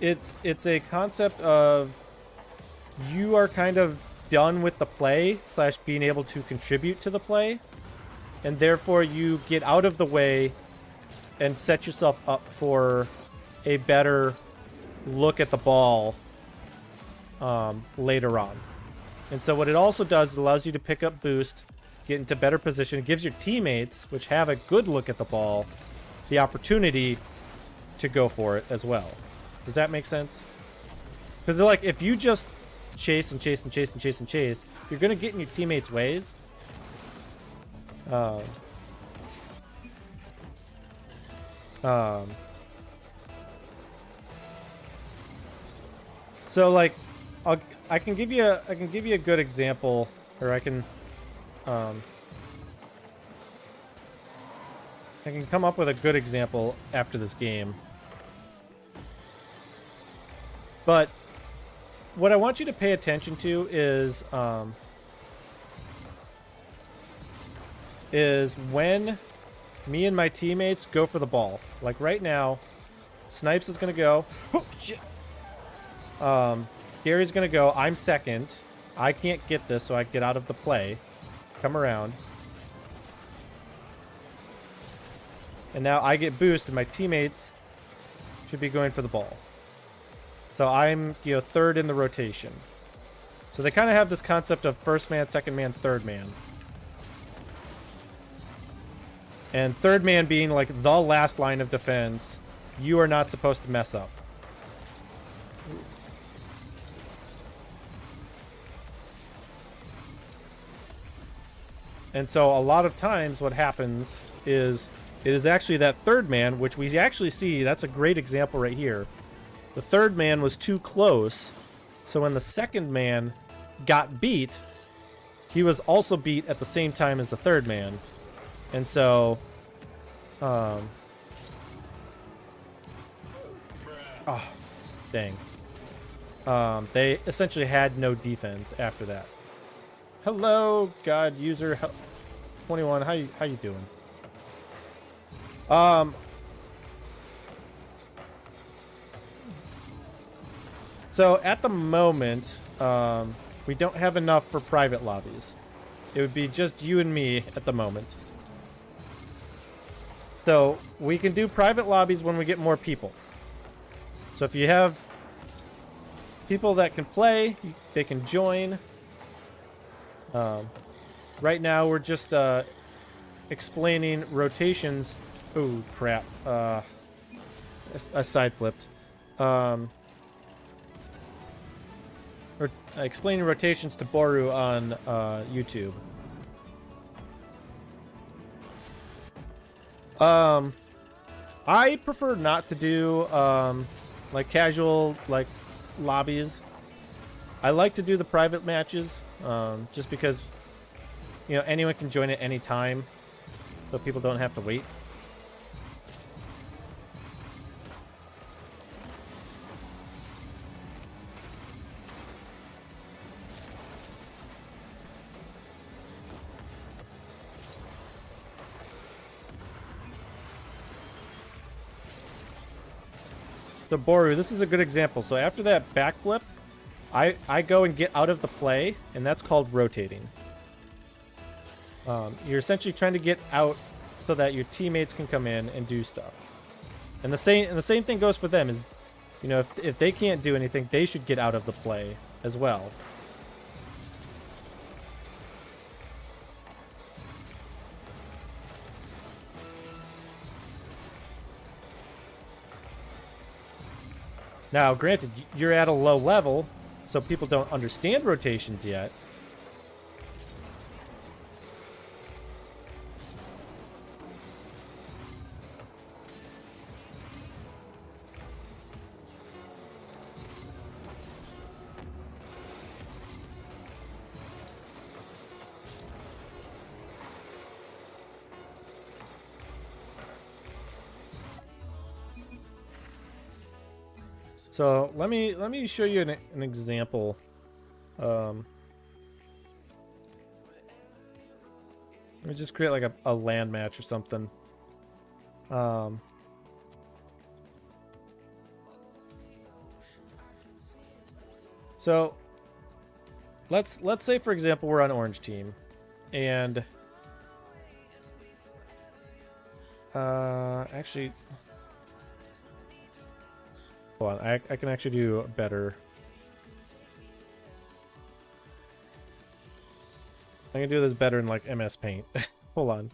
It's a concept of you are kind of done with the play / being able to contribute to the play, and therefore you get out of the way and set yourself up for a better look at the ball later on. And so what it also does is allows you to pick up boost, get into better position. It gives your teammates, which have a good look at the ball, the opportunity to go for it as well. Does that make sense? Because like if you just chase and chase and chase and chase and chase, you're gonna get in your teammates' ways. So like, I can give you a good example, or I can come up with a good example after this game. But what I want you to pay attention to is when me and my teammates go for the ball. Like right now, Snipes is gonna go. Oh, shit. Gary's gonna go. I'm second. I can't get this, so I get out of the play. Come around. And now I get boost, and my teammates should be going for the ball. So I'm, third in the rotation. So they kind of have this concept of first man, second man, third man. And third man being like the last line of defense, you are not supposed to mess up. And so a lot of times what happens is it is actually that third man, which we actually see, that's a great example right here. The third man was too close, so when the second man got beat, he was also beat at the same time as the third man. And so, oh, dang. They essentially had no defense after that. Hello, God user 21. How you doing? So at the moment, we don't have enough for private lobbies. It would be just you and me at the moment. So we can do private lobbies when we get more people. So if you have people that can play, they can join. Right now we're just explaining rotations. Oh crap! I side flipped. Or explaining rotations to Boru on YouTube. I prefer not to do like casual lobbies. I like to do the private matches just because anyone can join at any time, so people don't have to wait. So Boru, this is a good example. So after that backflip, I go and get out of the play, and that's called rotating. You're essentially trying to get out so that your teammates can come in and do stuff. And the same thing goes for them. Is if they can't do anything, they should get out of the play as well. Now, granted, you're at a low level, so people don't understand rotations yet. So let me show you an example. Let me just create like a land match or something. So let's say for example we're on orange team, and actually, hold on, I can actually do better. I can do this better in like MS Paint. Hold on.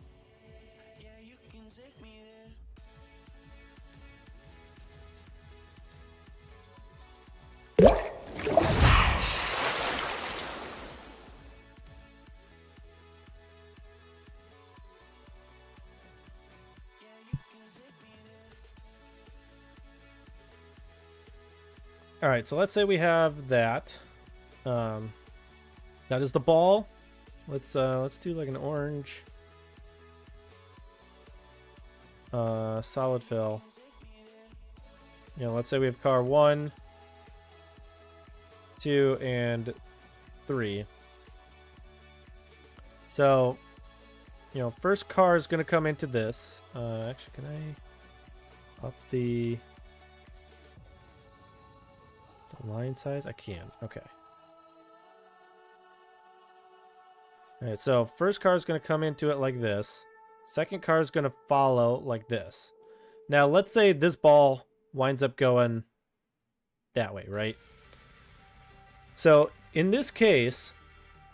All right, so let's say we have that. That is the ball. Let's do like an orange. Solid fill. You know, let's say we have car 1, 2, and 3. So, you know, first car is gonna come into this. Actually, can I up the line size? I can. Okay. All right, so first car is going to come into it like this. Second car is going to follow like this. Now, let's say this ball winds up going that way, right? So, in this case,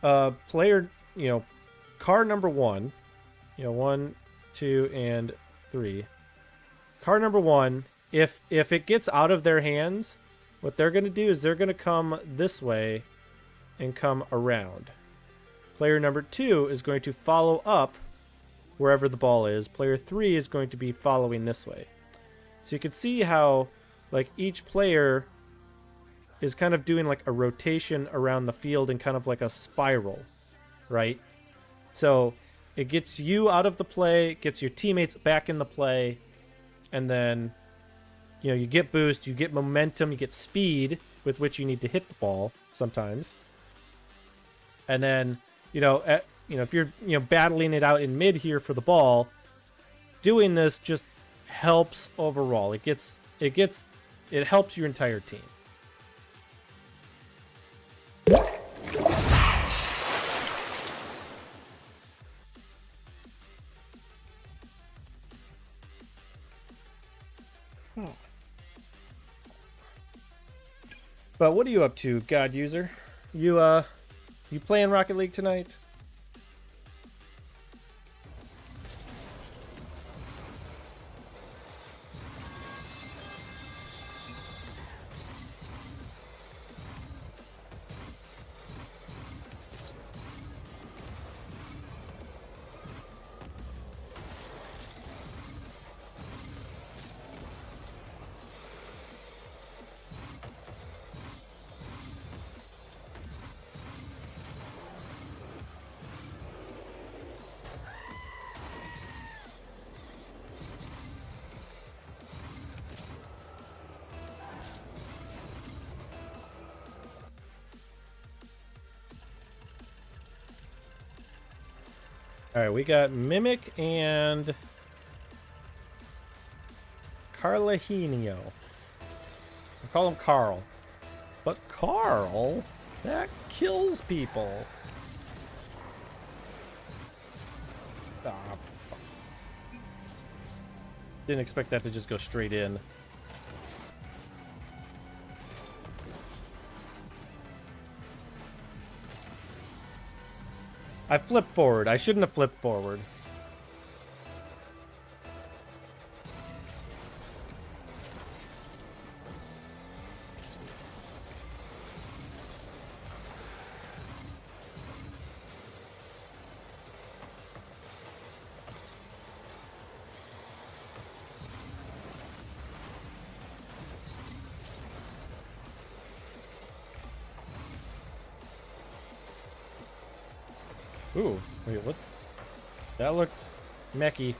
player, you know, car number 1, you know, 1, 2, and 3. Car number 1, if it gets out of their hands, what they're going to do is they're going to come this way and come around. Player number 2 is going to follow up wherever the ball is. Player 3 is going to be following this way. So you can see how like each player is kind of doing like a rotation around the field in kind of like a spiral, right? So it gets you out of the play, gets your teammates back in the play, and then you know, you get boost, you get momentum, you get speed with which you need to hit the ball sometimes. And then, you know, if you're, you know, battling it out in mid here for the ball, doing this just helps overall. It helps your entire team. But what are you up to, God user? You playing Rocket League tonight? Alright, we got Mimic and Carlahenio. I call him Carl. But Carl, that kills people. Ah, fuck. Didn't expect that to just go straight in. I flipped forward. I shouldn't have flipped forward. Ooh, wait, what? That looked mechie.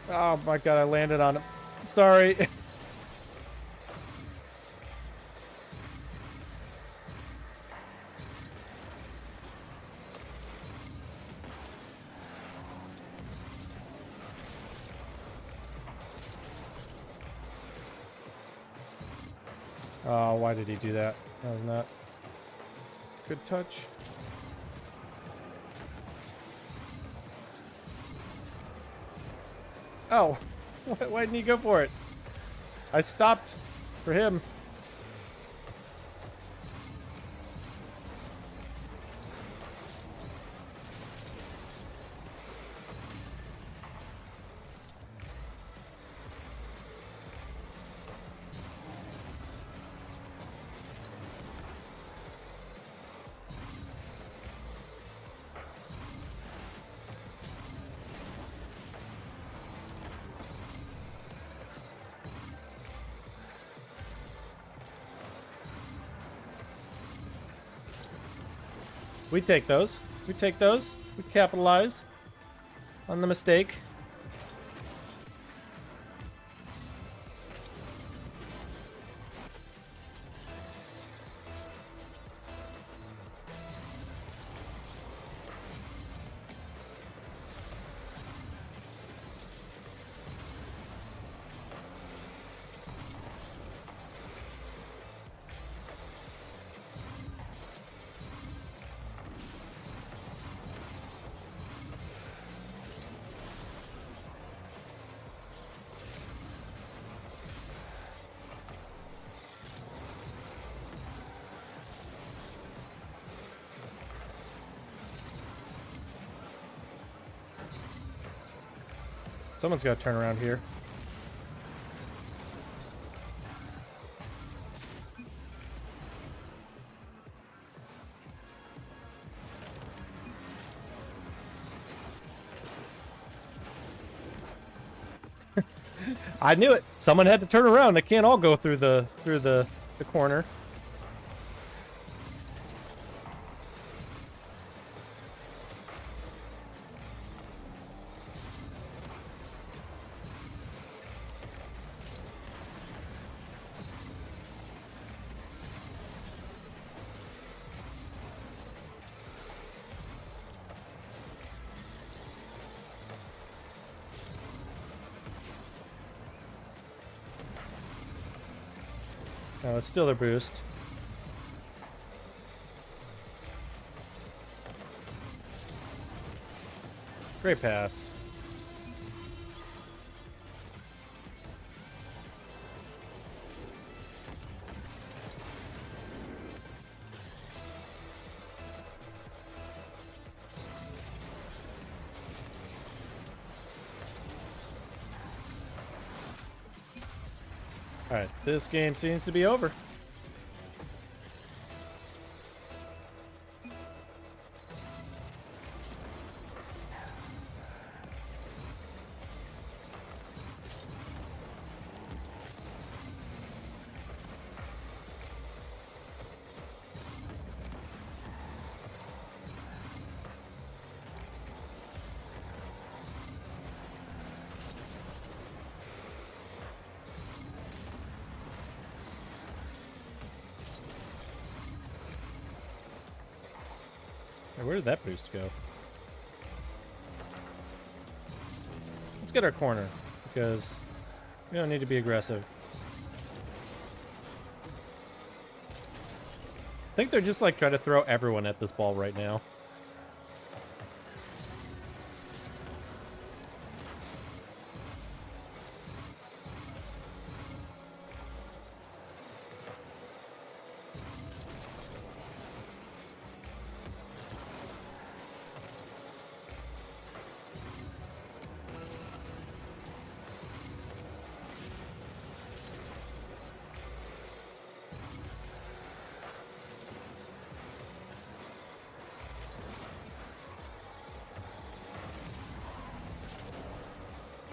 Oh my god, I landed on him. Sorry. Oh, why did he do that? That was not good touch. Oh, why didn't he go for it? I stopped for him. We take those. We take those. We capitalize on the mistake. Someone's got to turn around here. I knew it. Someone had to turn around. They can't all go through the corner. No, it's still their boost. Great pass. Alright, this game seems to be over. Hey, where did that boost go? Let's get our corner, because we don't need to be aggressive. I think they're just like trying to throw everyone at this ball right now.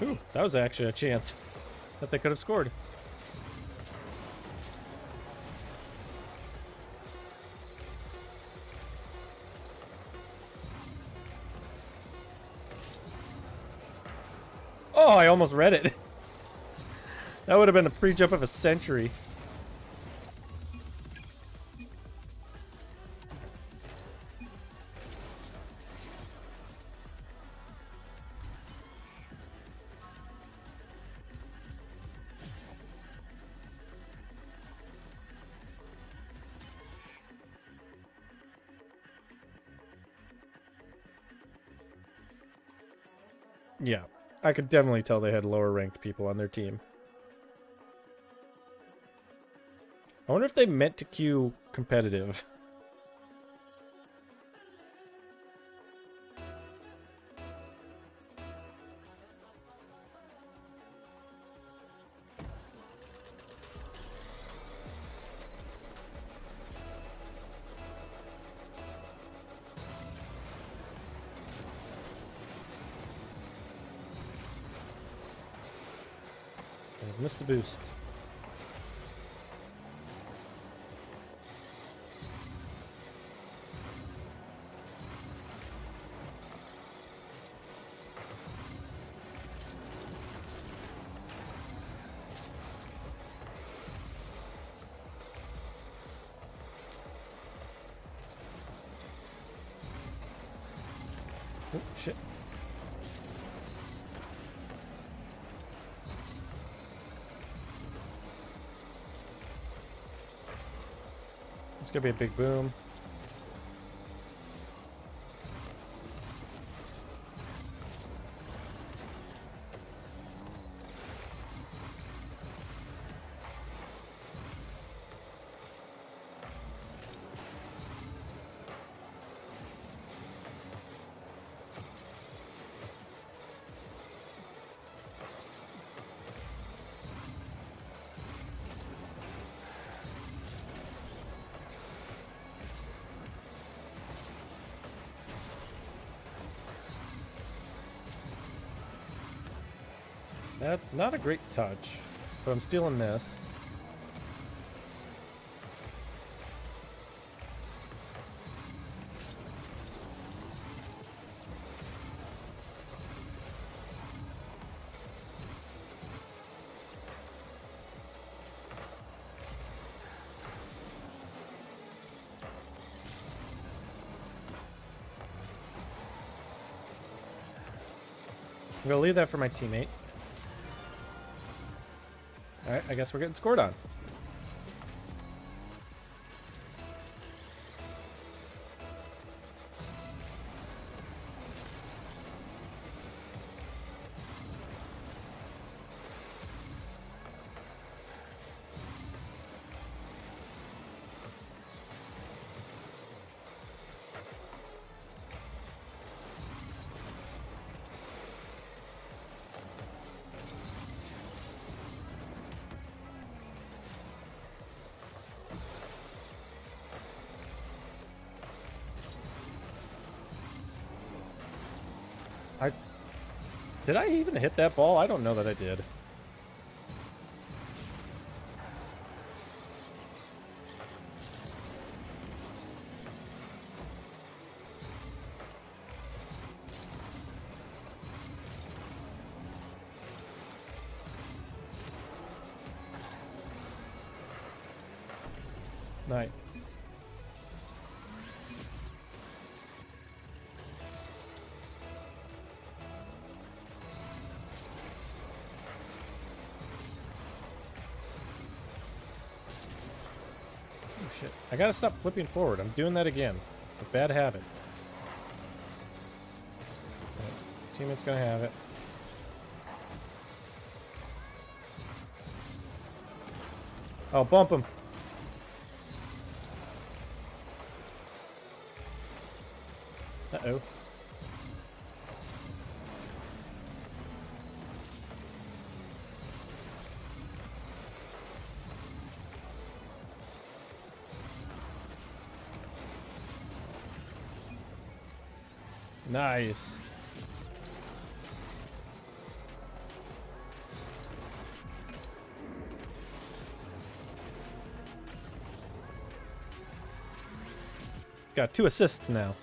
Ooh, that was actually a chance that they could have scored. Oh, I almost read it. That would have been a pre-jump of a century. Yeah, I could definitely tell they had lower ranked people on their team. I wonder if they meant to queue competitive. I missed the boost. Oh, shit. It's gonna be a big boom. That's not a great touch, but I'm stealing this. I'm gonna leave that for my teammate. Alright, I guess we're getting scored on. Did I even hit that ball? I don't know that I did. Nice. Oh shit. I gotta stop flipping forward. I'm doing that again. A bad habit. Right. Teammate's gonna have it. Oh, bump him. Uh-oh. Nice. Got 2 assists now.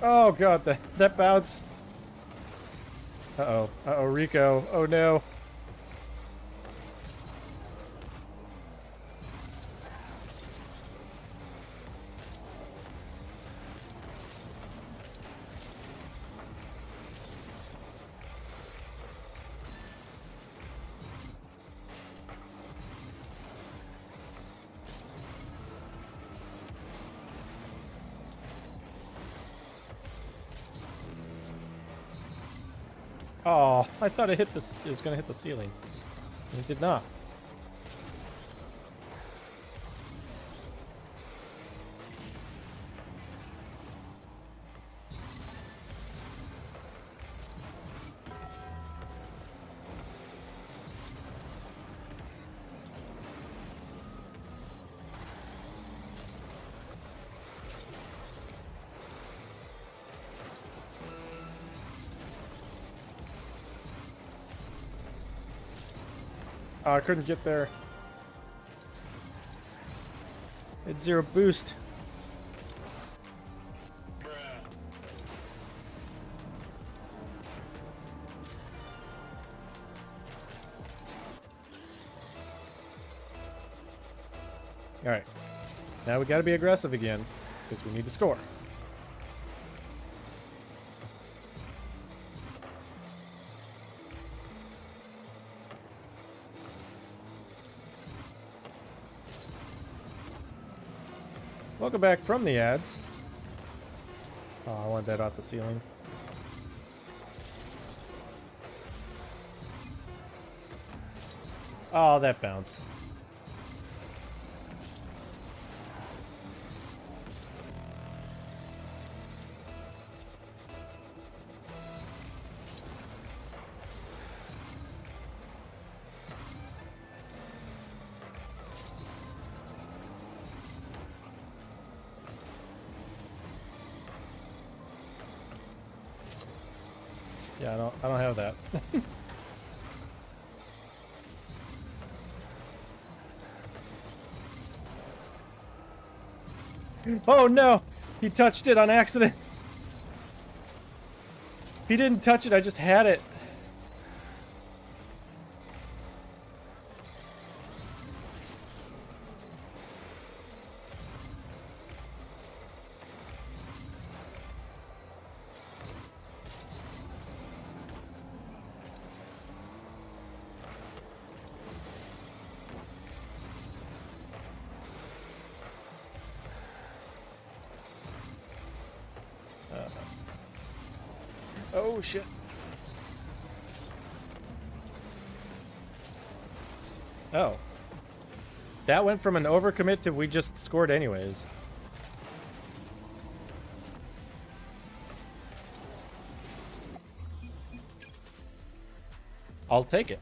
Oh god, that bounce. Uh-oh. Uh-oh, Rico. Oh no. Oh, I thought it hit this. It was gonna hit the ceiling. And it did not. Oh, I couldn't get there. It's zero boost. Alright. Now we gotta be aggressive again, because we need to score. Welcome back from the ads. Oh, I want that off the ceiling. Oh, that bounce. Yeah, I don't have that. Oh no! He touched it on accident. If he didn't touch it, I just had it. Oh shit. Oh. That went from an overcommit to we just scored anyways. I'll take it.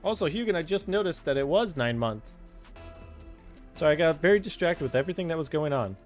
Also, Hugin, I just noticed that it was 9 months. So I got very distracted with everything that was going on.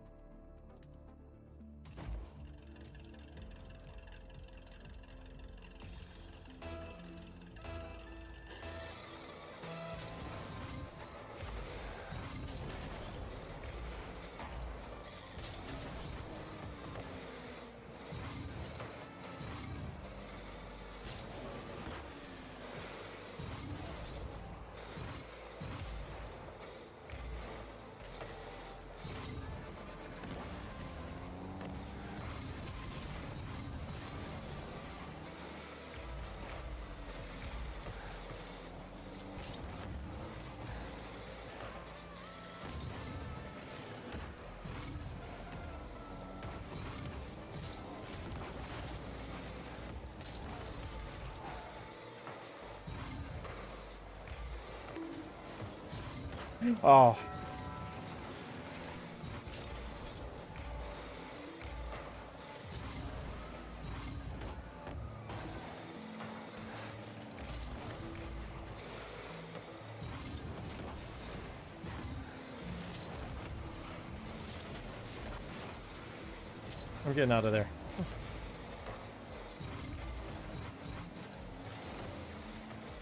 Oh. I'm getting out of there.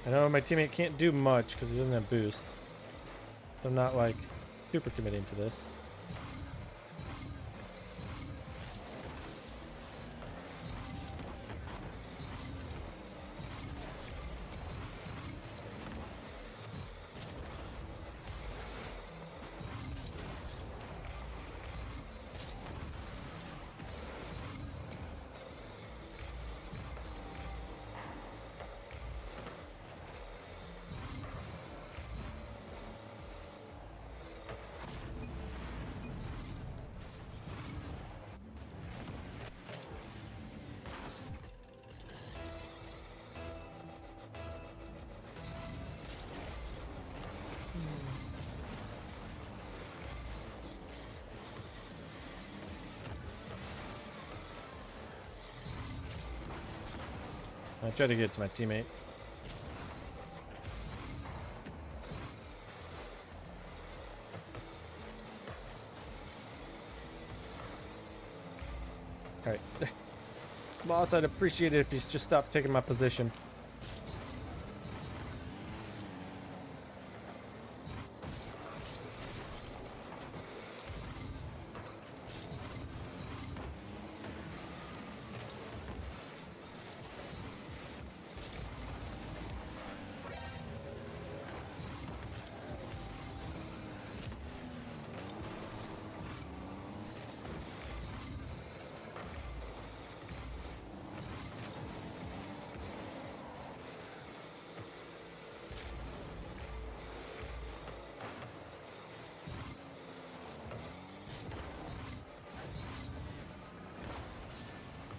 I know my teammate can't do much because he doesn't have boost. So I'm not like super committing to this. I tried to get it to my teammate. Alright. Boss, I'd appreciate it if you just stopped taking my position.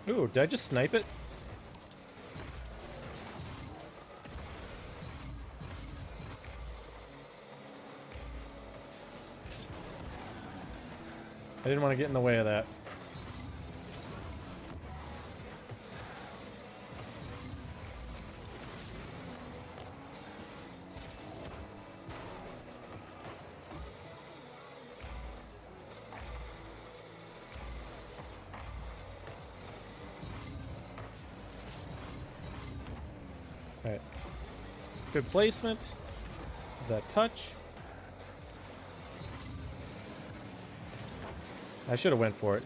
Ooh, did I just snipe it? I didn't want to get in the way of that. Alright. Good placement. That touch. I should have went for it.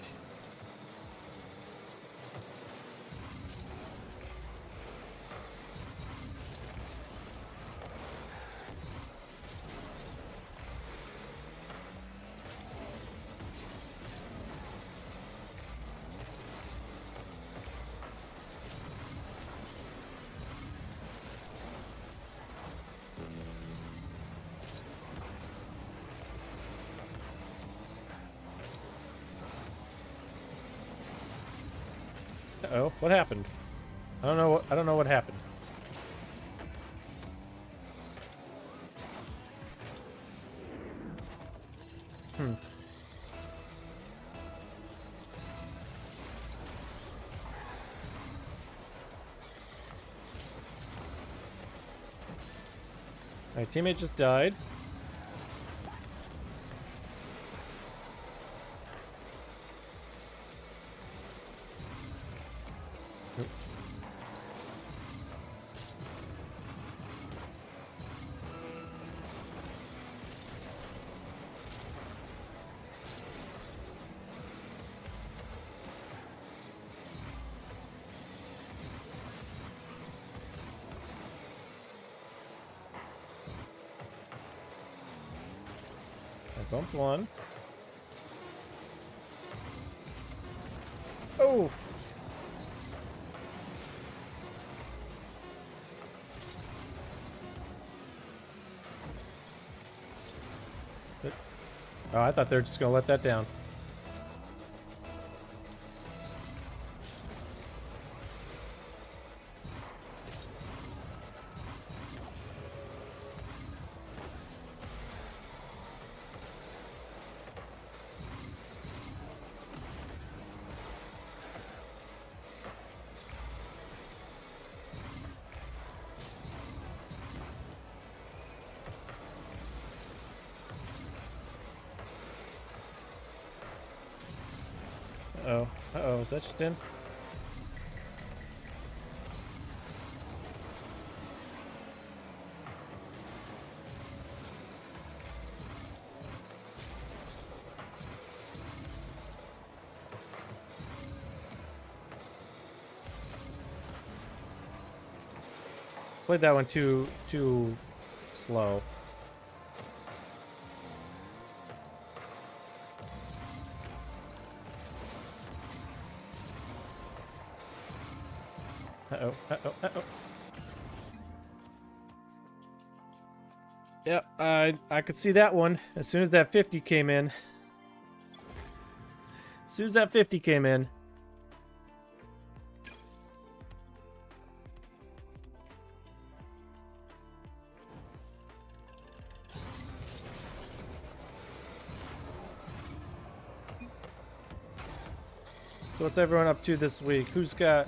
Uh-oh, what happened? I don't know what happened. My teammate just died. I bumped one. Oh! Oh, I thought they were just gonna let that down. Uh-oh. Uh-oh, is that just in? Played that one too slow. Uh-oh, uh-oh, uh-oh. Yep, I could see that one as soon as that 50 came in. As soon as that 50 came in. So what's everyone up to this week? Who's got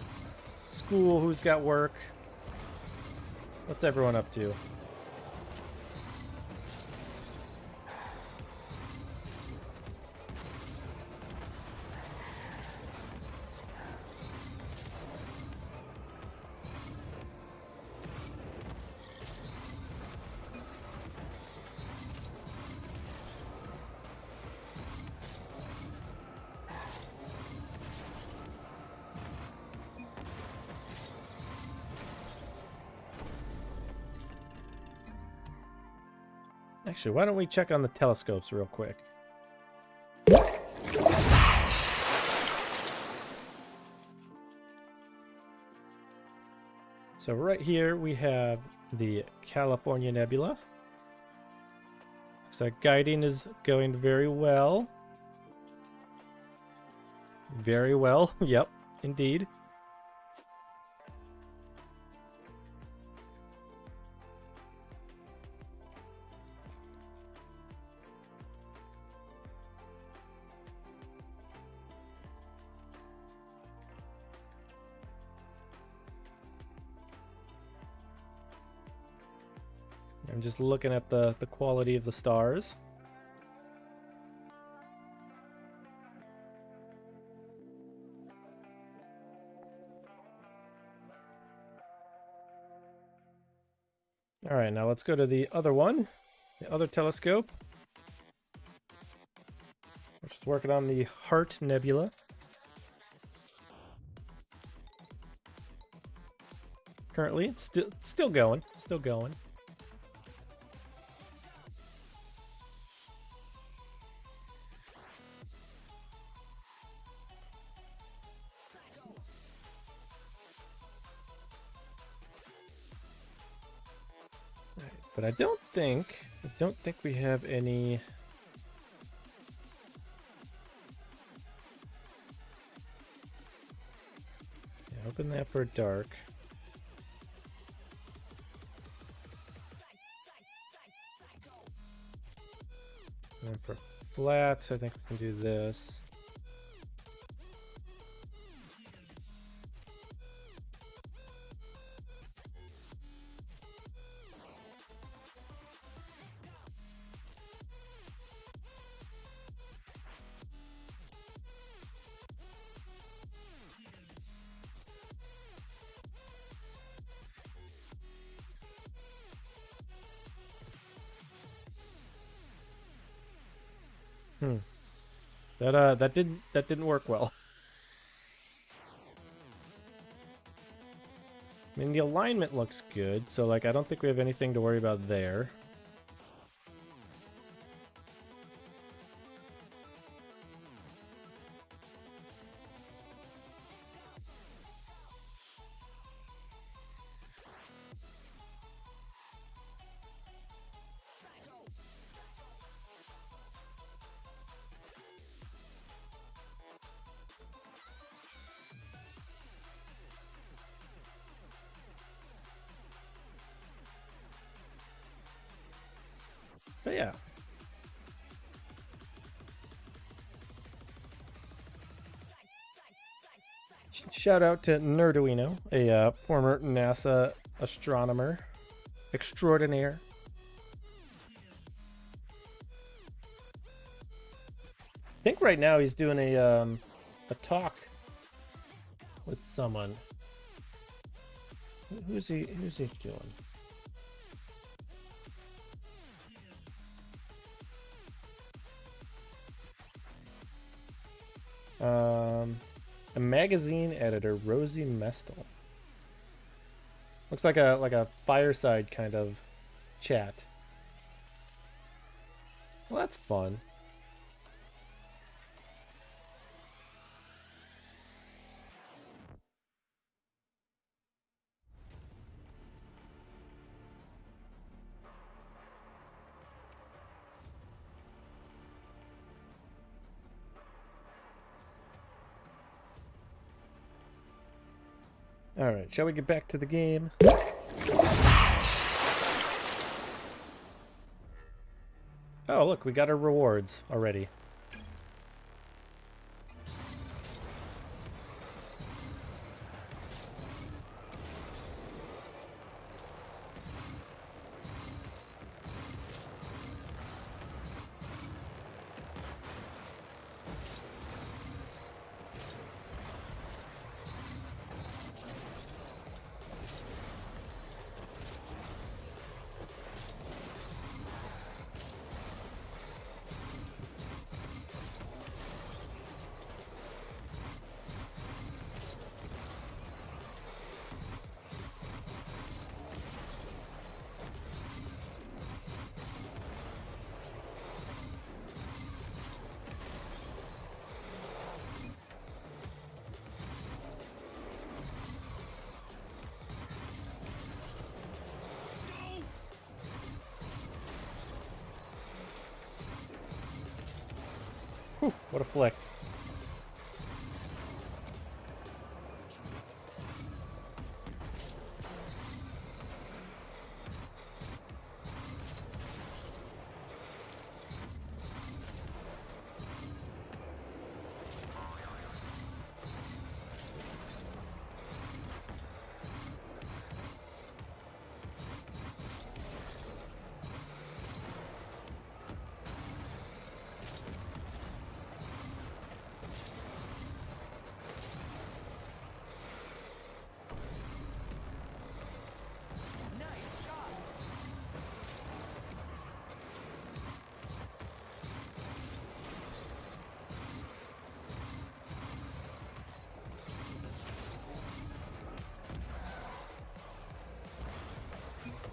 school? Who's got work? What's everyone up to? Actually, why don't we check on the telescopes real quick? So right here we have the California Nebula. Looks like guiding is going very well. Very well, yep, indeed. I'm just looking at the quality of the stars. All right, now let's go to the other one, the other telescope. We're just working on the Heart Nebula. Currently, it's still going, still going. But I don't think we have any. Yeah, open that for dark. And then for flat, I think we can do this. That didn't work well. I mean, the alignment looks good, so like I don't think we have anything to worry about there. But yeah. Shout out to Nerduino, a former NASA astronomer extraordinaire. I think right now he's doing a talk with someone. Who's he doing? A magazine editor, Rosie Mestel. Looks like a fireside kind of chat. Well, that's fun. All right, shall we get back to the game? Oh, look, we got our rewards already. Whew, what a flick. Nice shot.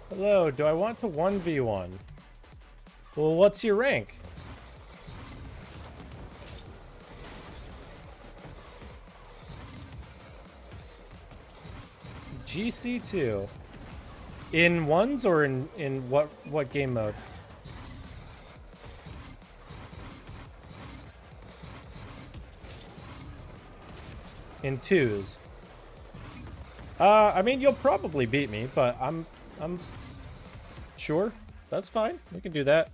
Hello, do I want to 1v1? Well, what's your rank? GC2. In ones or in what game mode? In twos. I mean, you'll probably beat me, but I'm sure. That's fine. We can do that.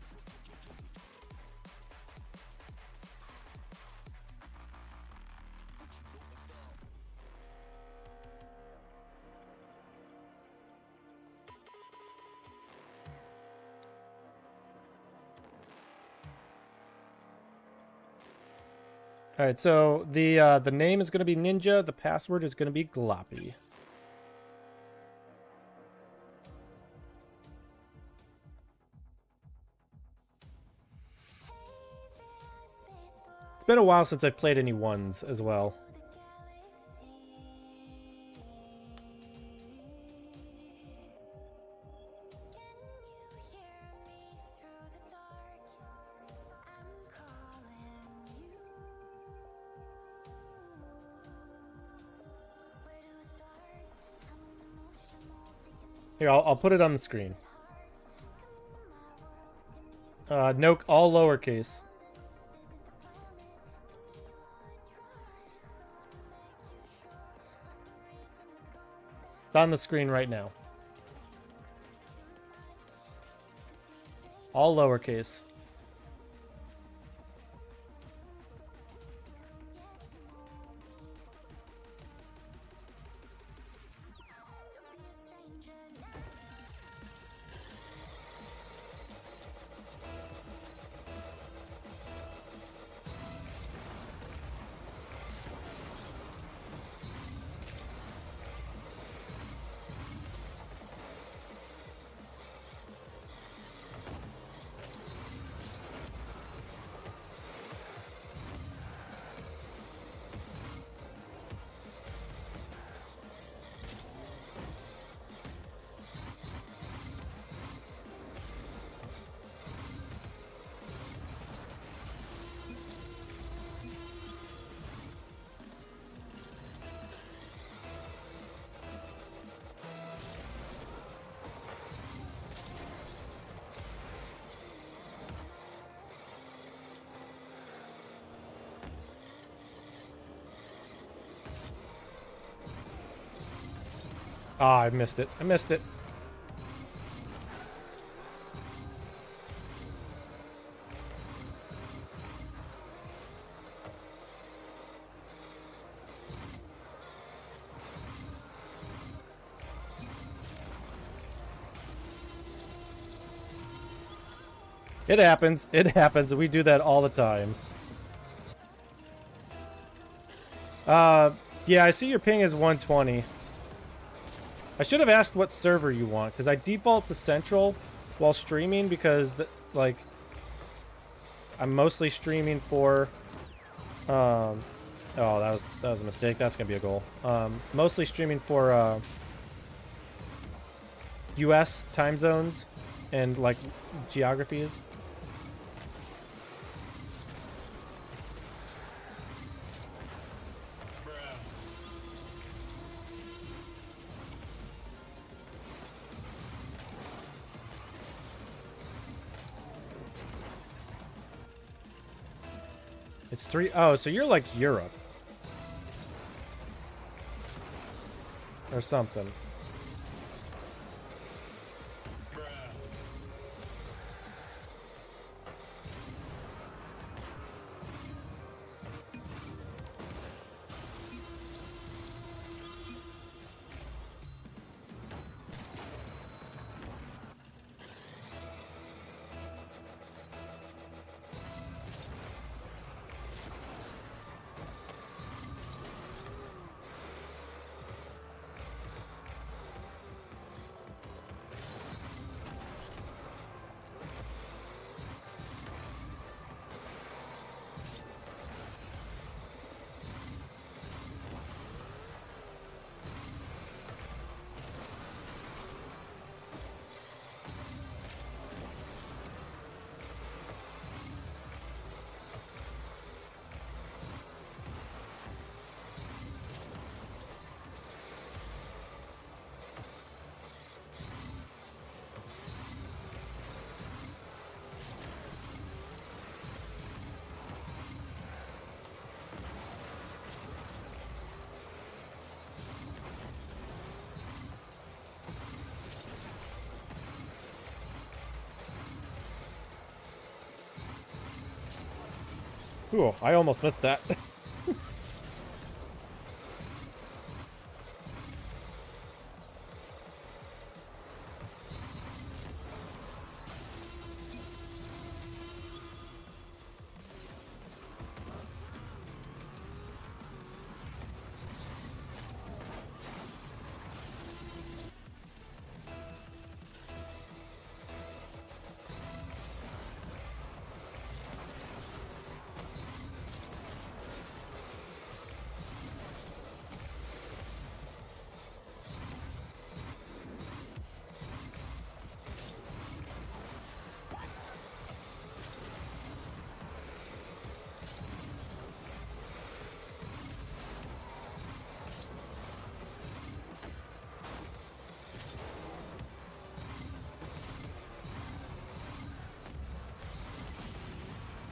All right, so the name is going to be Ninja. The password is going to be Gloppy. It's been a while since I've played any ones as well. Here, I'll put it on the screen. No, all lowercase. It's on the screen right now. All lowercase. Ah, I missed it. I missed it. It happens. It happens. We do that all the time. Yeah, I see your ping is 120. I should have asked what server you want, because I default to Central while streaming because, like, I'm mostly streaming for, oh, that was a mistake. That's gonna be a goal. Mostly streaming for, US time zones and, like, geographies. It's 3. Oh, so you're like Europe. Or something. Ooh, I almost missed that.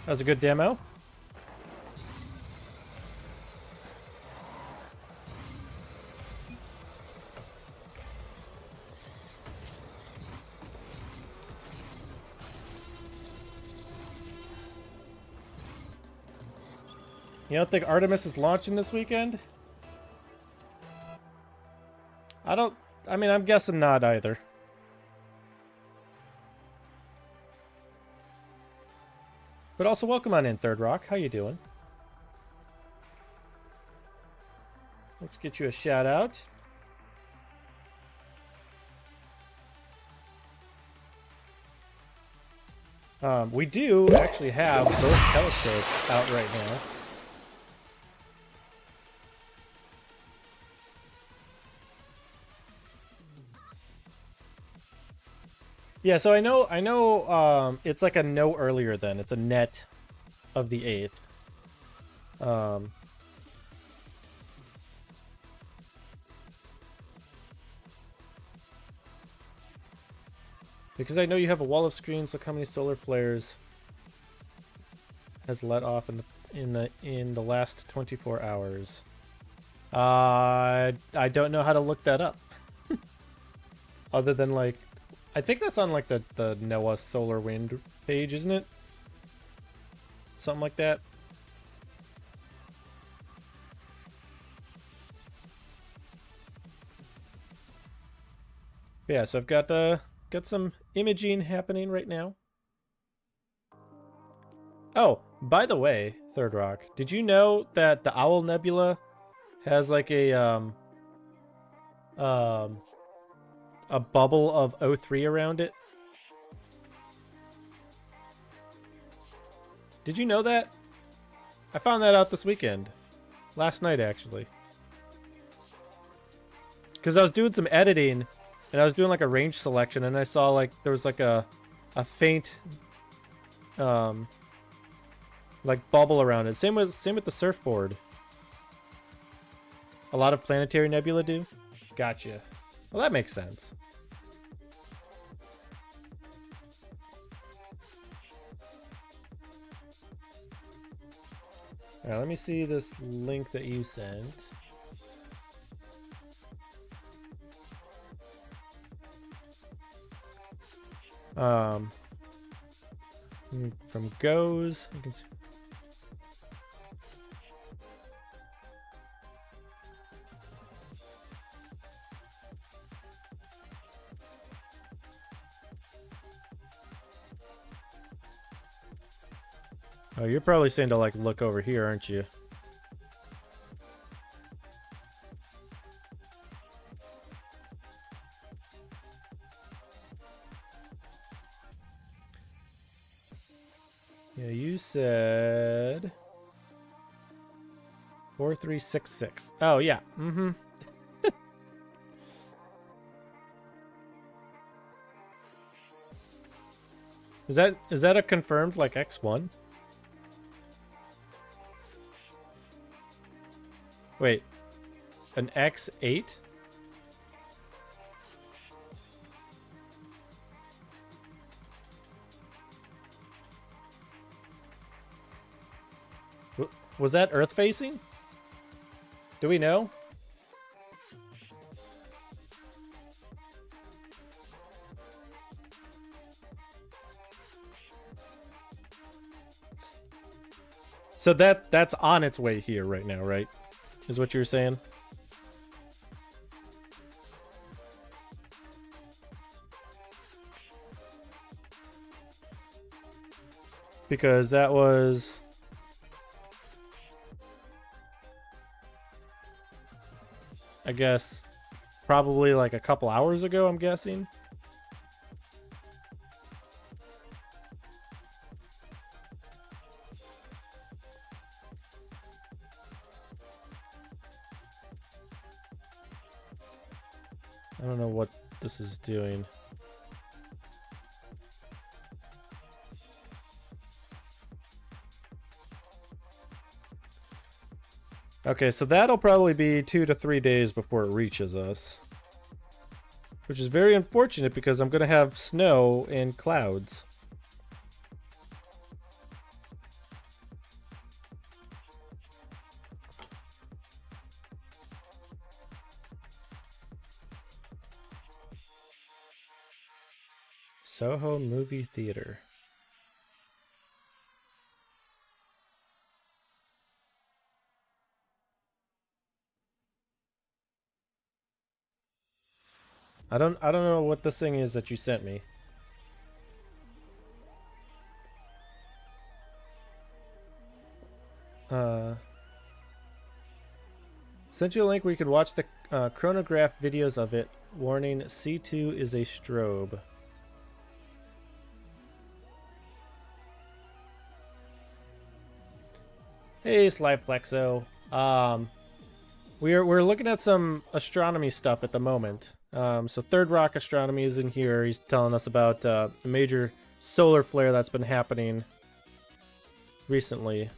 That was a good demo. You don't think Artemis is launching this weekend? I mean, I'm guessing not either. But also, welcome on in, Third Rock. How you doing? Let's get you a shout out. We do actually have both telescopes out right now. Yeah, so I know, it's like a no earlier than. It's a net of the 8th. Because I know you have a wall of screens, look how many solar players has let off in the last 24 hours. I don't know how to look that up. Other than like, I think that's on like the NOAA Solar Wind page, isn't it? Something like that. Yeah, so I've got some imaging happening right now. Oh, by the way, Third Rock, did you know that the Owl Nebula has like a bubble of O3 around it? Did you know that? I found that out this weekend. Last night, actually. Because I was doing some editing, and I was doing like a range selection, and I saw like there was like a faint like bubble around it. Same with the surfboard. A lot of planetary nebula do. Gotcha. Well, that makes sense. All right, let me see this link that you sent. From Goes. You can see. Oh, you're probably saying to like look over here, aren't you? Yeah, you said 4366. Oh yeah. Mm-hmm. Is that a confirmed like X1? Wait, an X8? Was that Earth facing? Do we know? So that's on its way here right now, right? Is what you're saying? Because that was... I guess probably like a couple hours ago, I'm guessing. I don't know what this is doing. Okay, so that'll probably be 2 to 3 days before it reaches us. Which is very unfortunate because I'm going to have snow and clouds. Soho Movie Theater. I don't know what this thing is that you sent me. Sent you a link where you could watch the chronograph videos of it. Warning, C2 is a strobe. Hey, Sly Flexo. We're looking at some astronomy stuff at the moment. So Third Rock Astronomy is in here. He's telling us about a major solar flare that's been happening recently.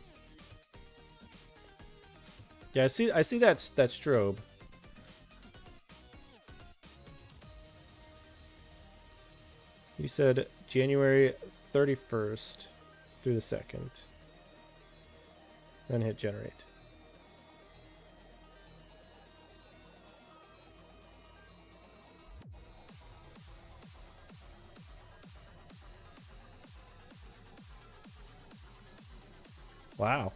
Yeah, I see that strobe. You said January 31st through the 2nd. Then hit generate. Wow.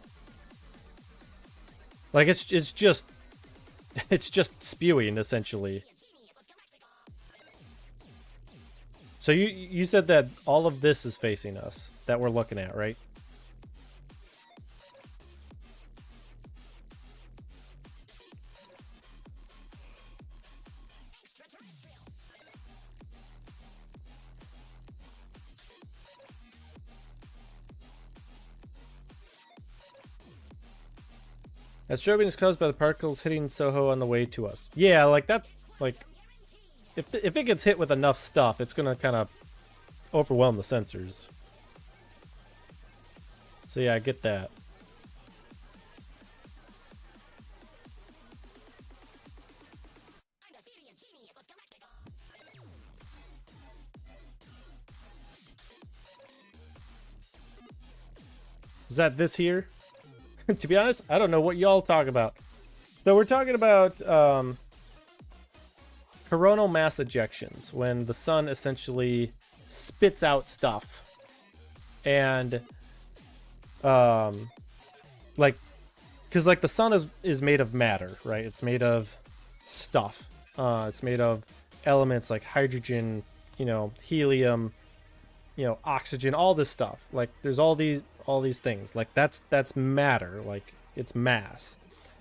Like it's just it's just spewing essentially. So you said that all of this is facing us that we're looking at, right? That strobing is caused by the particles hitting Soho on the way to us. Yeah, like that's like if it gets hit with enough stuff, it's gonna kind of overwhelm the sensors. So yeah, I get that. Is that this here? To be honest, I don't know what y'all talk about. So we're talking about coronal mass ejections, when the sun essentially spits out stuff. And like, because like the sun is made of matter, right? It's made of stuff. It's made of elements like hydrogen, helium, oxygen, all this stuff. Like there's all these things. Like that's matter. Like it's mass.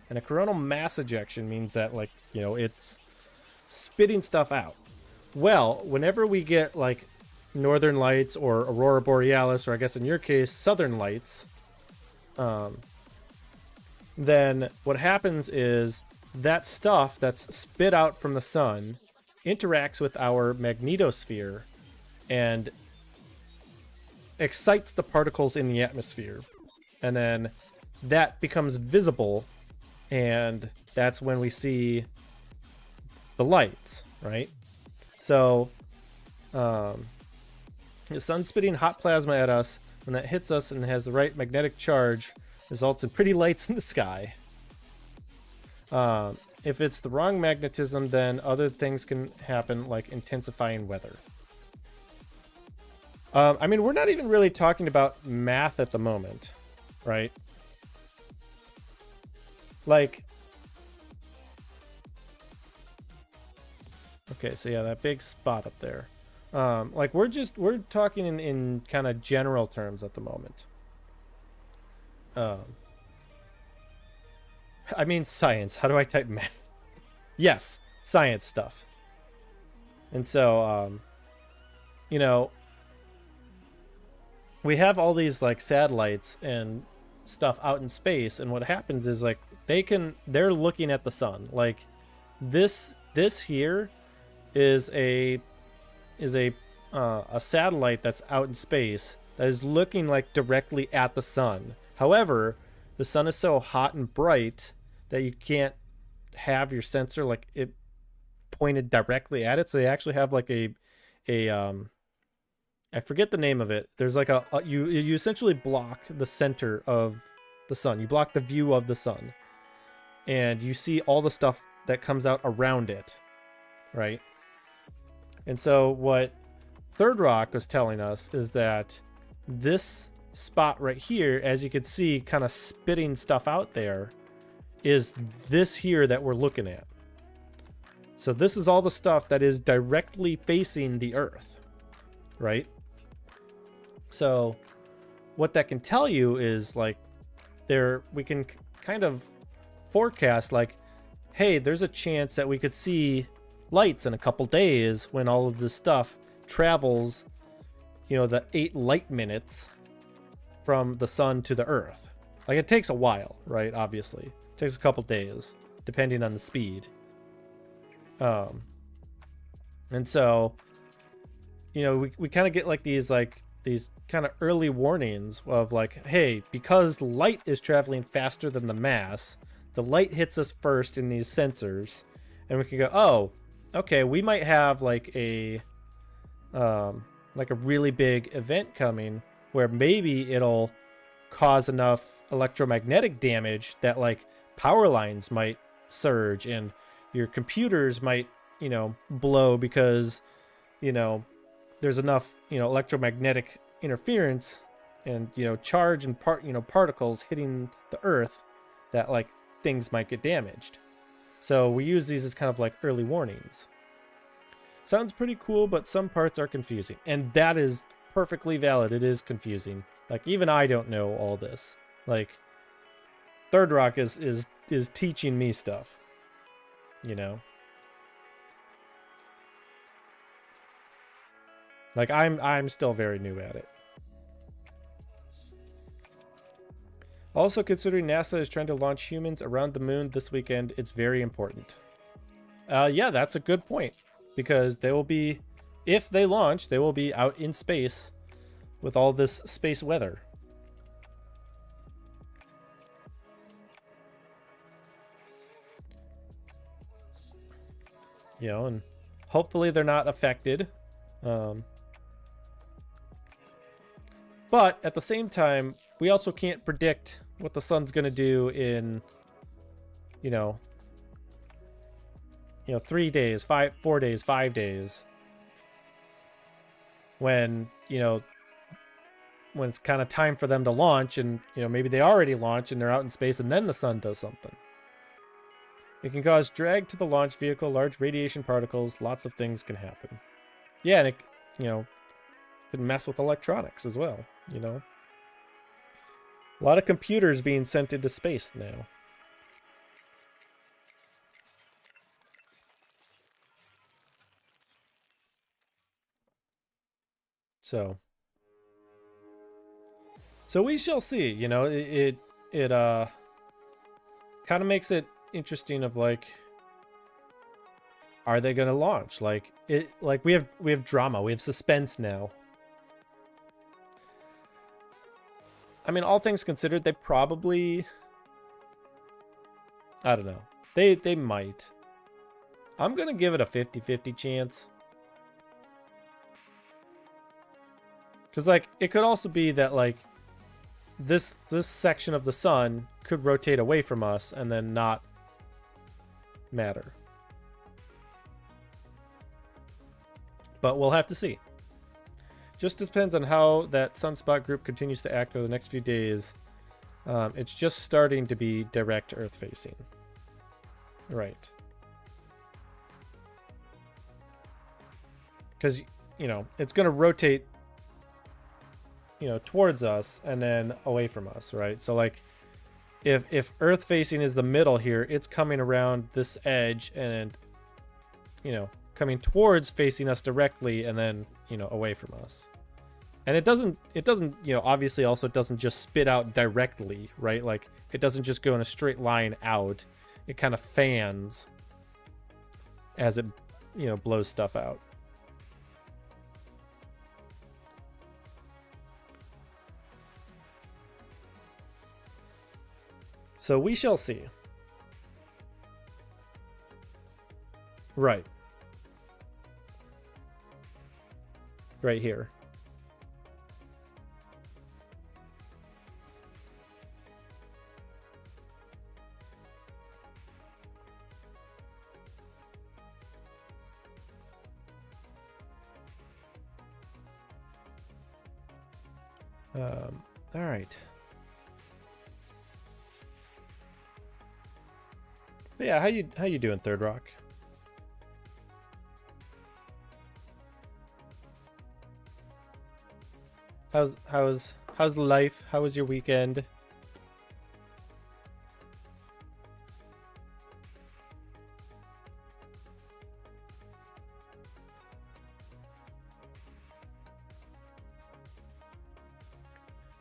And a coronal mass ejection means that like, it's spitting stuff out. Well, whenever we get like northern lights or aurora borealis, or I guess in your case southern lights, then what happens is that stuff that's spit out from the sun interacts with our magnetosphere and excites the particles in the atmosphere, and then that becomes visible, and that's when we see the lights, right? So the sun spitting hot plasma at us, when that hits us and has the right magnetic charge, results in pretty lights in the sky. If it's the wrong magnetism, then other things can happen, like intensifying weather. I mean, we're not even really talking about math at the moment, right? Like, okay, so yeah, that big spot up there. Like we're talking in kind of general terms at the moment. I mean science. How do I type math? Yes, science stuff. And so, we have all these like satellites and stuff out in space, and what happens is like they're looking at the sun. Like this here is a satellite that's out in space that is looking like directly at the sun. However, the sun is so hot and bright that you can't have your sensor like it pointed directly at it. So they actually have like a I forget the name of it. There's like you essentially block the center of the sun. You block the view of the sun, and you see all the stuff that comes out around it, right? And so what Third Rock was telling us is that this spot right here, as you can see, kind of spitting stuff out there, is this here that we're looking at. So this is all the stuff that is directly facing the Earth, right? So what that can tell you is like we can kind of forecast like, hey, there's a chance that we could see lights in a couple days when all of this stuff travels, the 8 light minutes from the sun to the Earth. Like it takes a while, right? Obviously, it takes a couple days depending on the speed. And so, we kind of get like these kind of early warnings of like, hey, because light is traveling faster than the mass, the light hits us first in these sensors, and we can go, oh, okay, we might have like a really big event coming where maybe it'll cause enough electromagnetic damage that like power lines might surge and your computers might, blow because, there's enough, electromagnetic interference you know, charge and particles hitting the Earth, that like things might get damaged. So we use these as kind of like early warnings. Sounds pretty cool, but some parts are confusing, and that is perfectly valid. It is confusing. Like even I don't know all this. Like Third Rock is teaching me stuff, you know. Like I'm still very new at it. Also, considering NASA is trying to launch humans around the moon this weekend, it's very important. Yeah, that's a good point, because they will be, if they launch, they will be out in space with all this space weather. You know, and hopefully they're not affected. But at the same time, we also can't predict what the sun's going to do in, you know, 3 days, 4 days, 5 days. When, you know, when it's kind of time for them to launch, and, you know, maybe they already launched and they're out in space and then the sun does something. It can cause drag to the launch vehicle, large radiation particles, lots of things can happen. Yeah, and it, you know, can mess with electronics as well, you know. A lot of computers being sent into space now. So we shall see, you know. It kind of makes it interesting of like, are they going to launch? Like we have drama, we have suspense now. I mean, all things considered, they probably, I don't know. They might. I'm going to give it a 50-50 chance. Cuz like it could also be that like this section of the sun could rotate away from us and then not matter. But we'll have to see. Just depends on how that sunspot group continues to act over the next few days. It's just starting to be direct Earth facing. Right. Because, you know, it's going to rotate, you know, towards us and then away from us, right? So, like, if Earth facing is the middle here, it's coming around this edge and, you know, coming towards facing us directly and then, you know, away from us. And it doesn't, you know, obviously also it doesn't just spit out directly, right? Like it doesn't just go in a straight line out. It kind of fans as it, you know, blows stuff out. So we shall see. Right. Right here. All right. But yeah, how you doing, Third Rock? How's life? How was your weekend?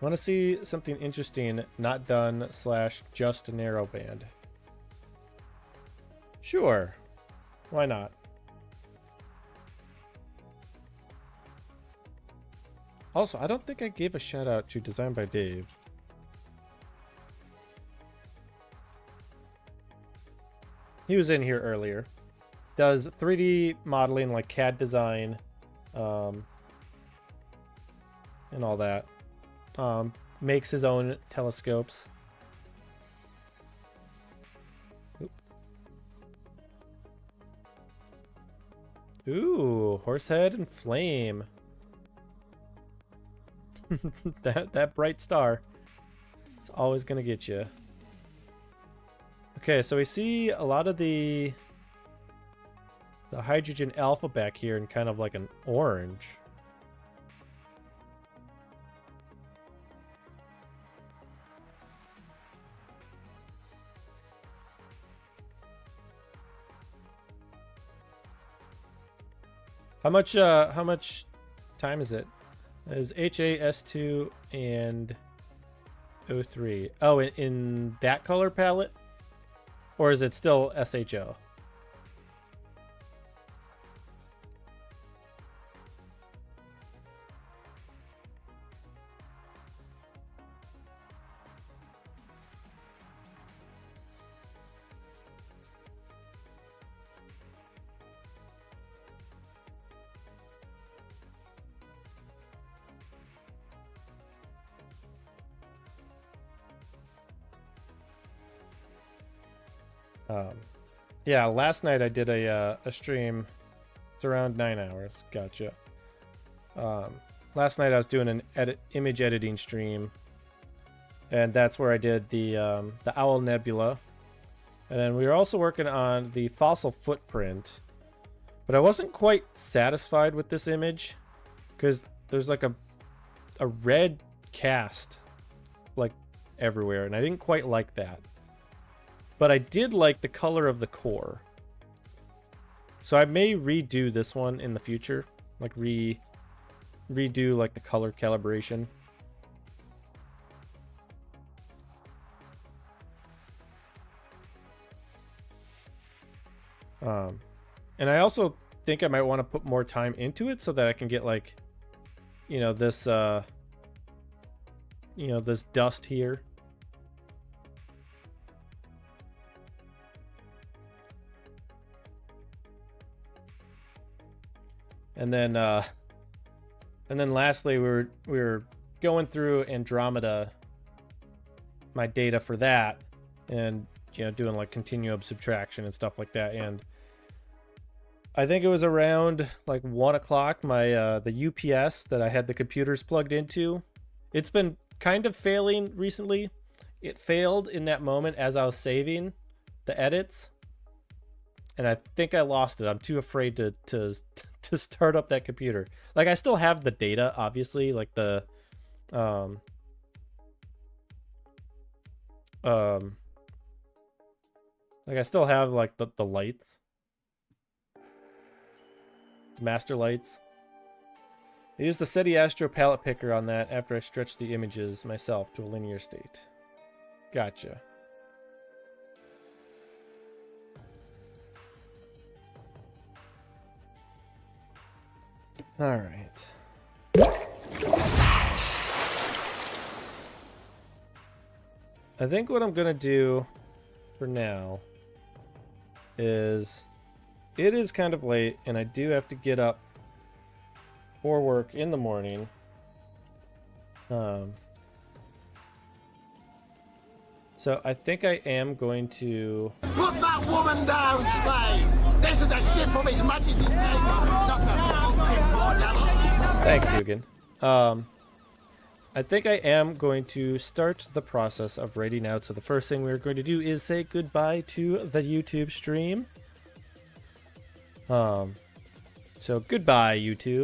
Want to see something interesting not done / just a narrow band? Sure. Why not? Also, I don't think I gave a shout out to Design by Dave. He was in here earlier. Does 3D modeling like CAD design and all that. Makes his own telescopes. Oop. Ooh, Horsehead and Flame. that bright star. It's always gonna get you. Okay, so we see a lot of the hydrogen alpha back here in kind of like an orange. How much time is it? Is HAS2 and O3. Oh, in that color palette? Or is it still SHO? Yeah, last night I did a stream. It's around 9 hours. Gotcha. Last night I was doing an image editing stream, and that's where I did the Owl Nebula, and then we were also working on the fossil footprint. But I wasn't quite satisfied with this image because there's like a red cast like everywhere, and I didn't quite like that. But I did like the color of the core. So I may redo this one in the future. Like redo like the color calibration. And I also think I might want to put more time into it so that I can get like, you know, this dust here. And then lastly, we were going through Andromeda, my data for that, and doing like continuum subtraction and stuff like that. And I think it was around like 1 o'clock. My the UPS that I had the computers plugged into, it's been kind of failing recently. It failed in that moment as I was saving the edits, and I think I lost it. I'm too afraid to start up that computer. Like, I still have the data, obviously, like the like I still have like the lights, master lights. I used the SETI Astro palette picker on that after I stretched the images myself to a linear state. Gotcha. All right. I think what I'm gonna do for now is, it is kind of late and I do have to get up for work in the morning. So I think I am going to Put that woman down, slave! This is a ship of His Majesty's Navy, not a bullshit bordello! Thanks, Hugin. I think I am going to start the process of raiding out. So the first thing we're going to do is say goodbye to the YouTube stream. So goodbye, YouTube.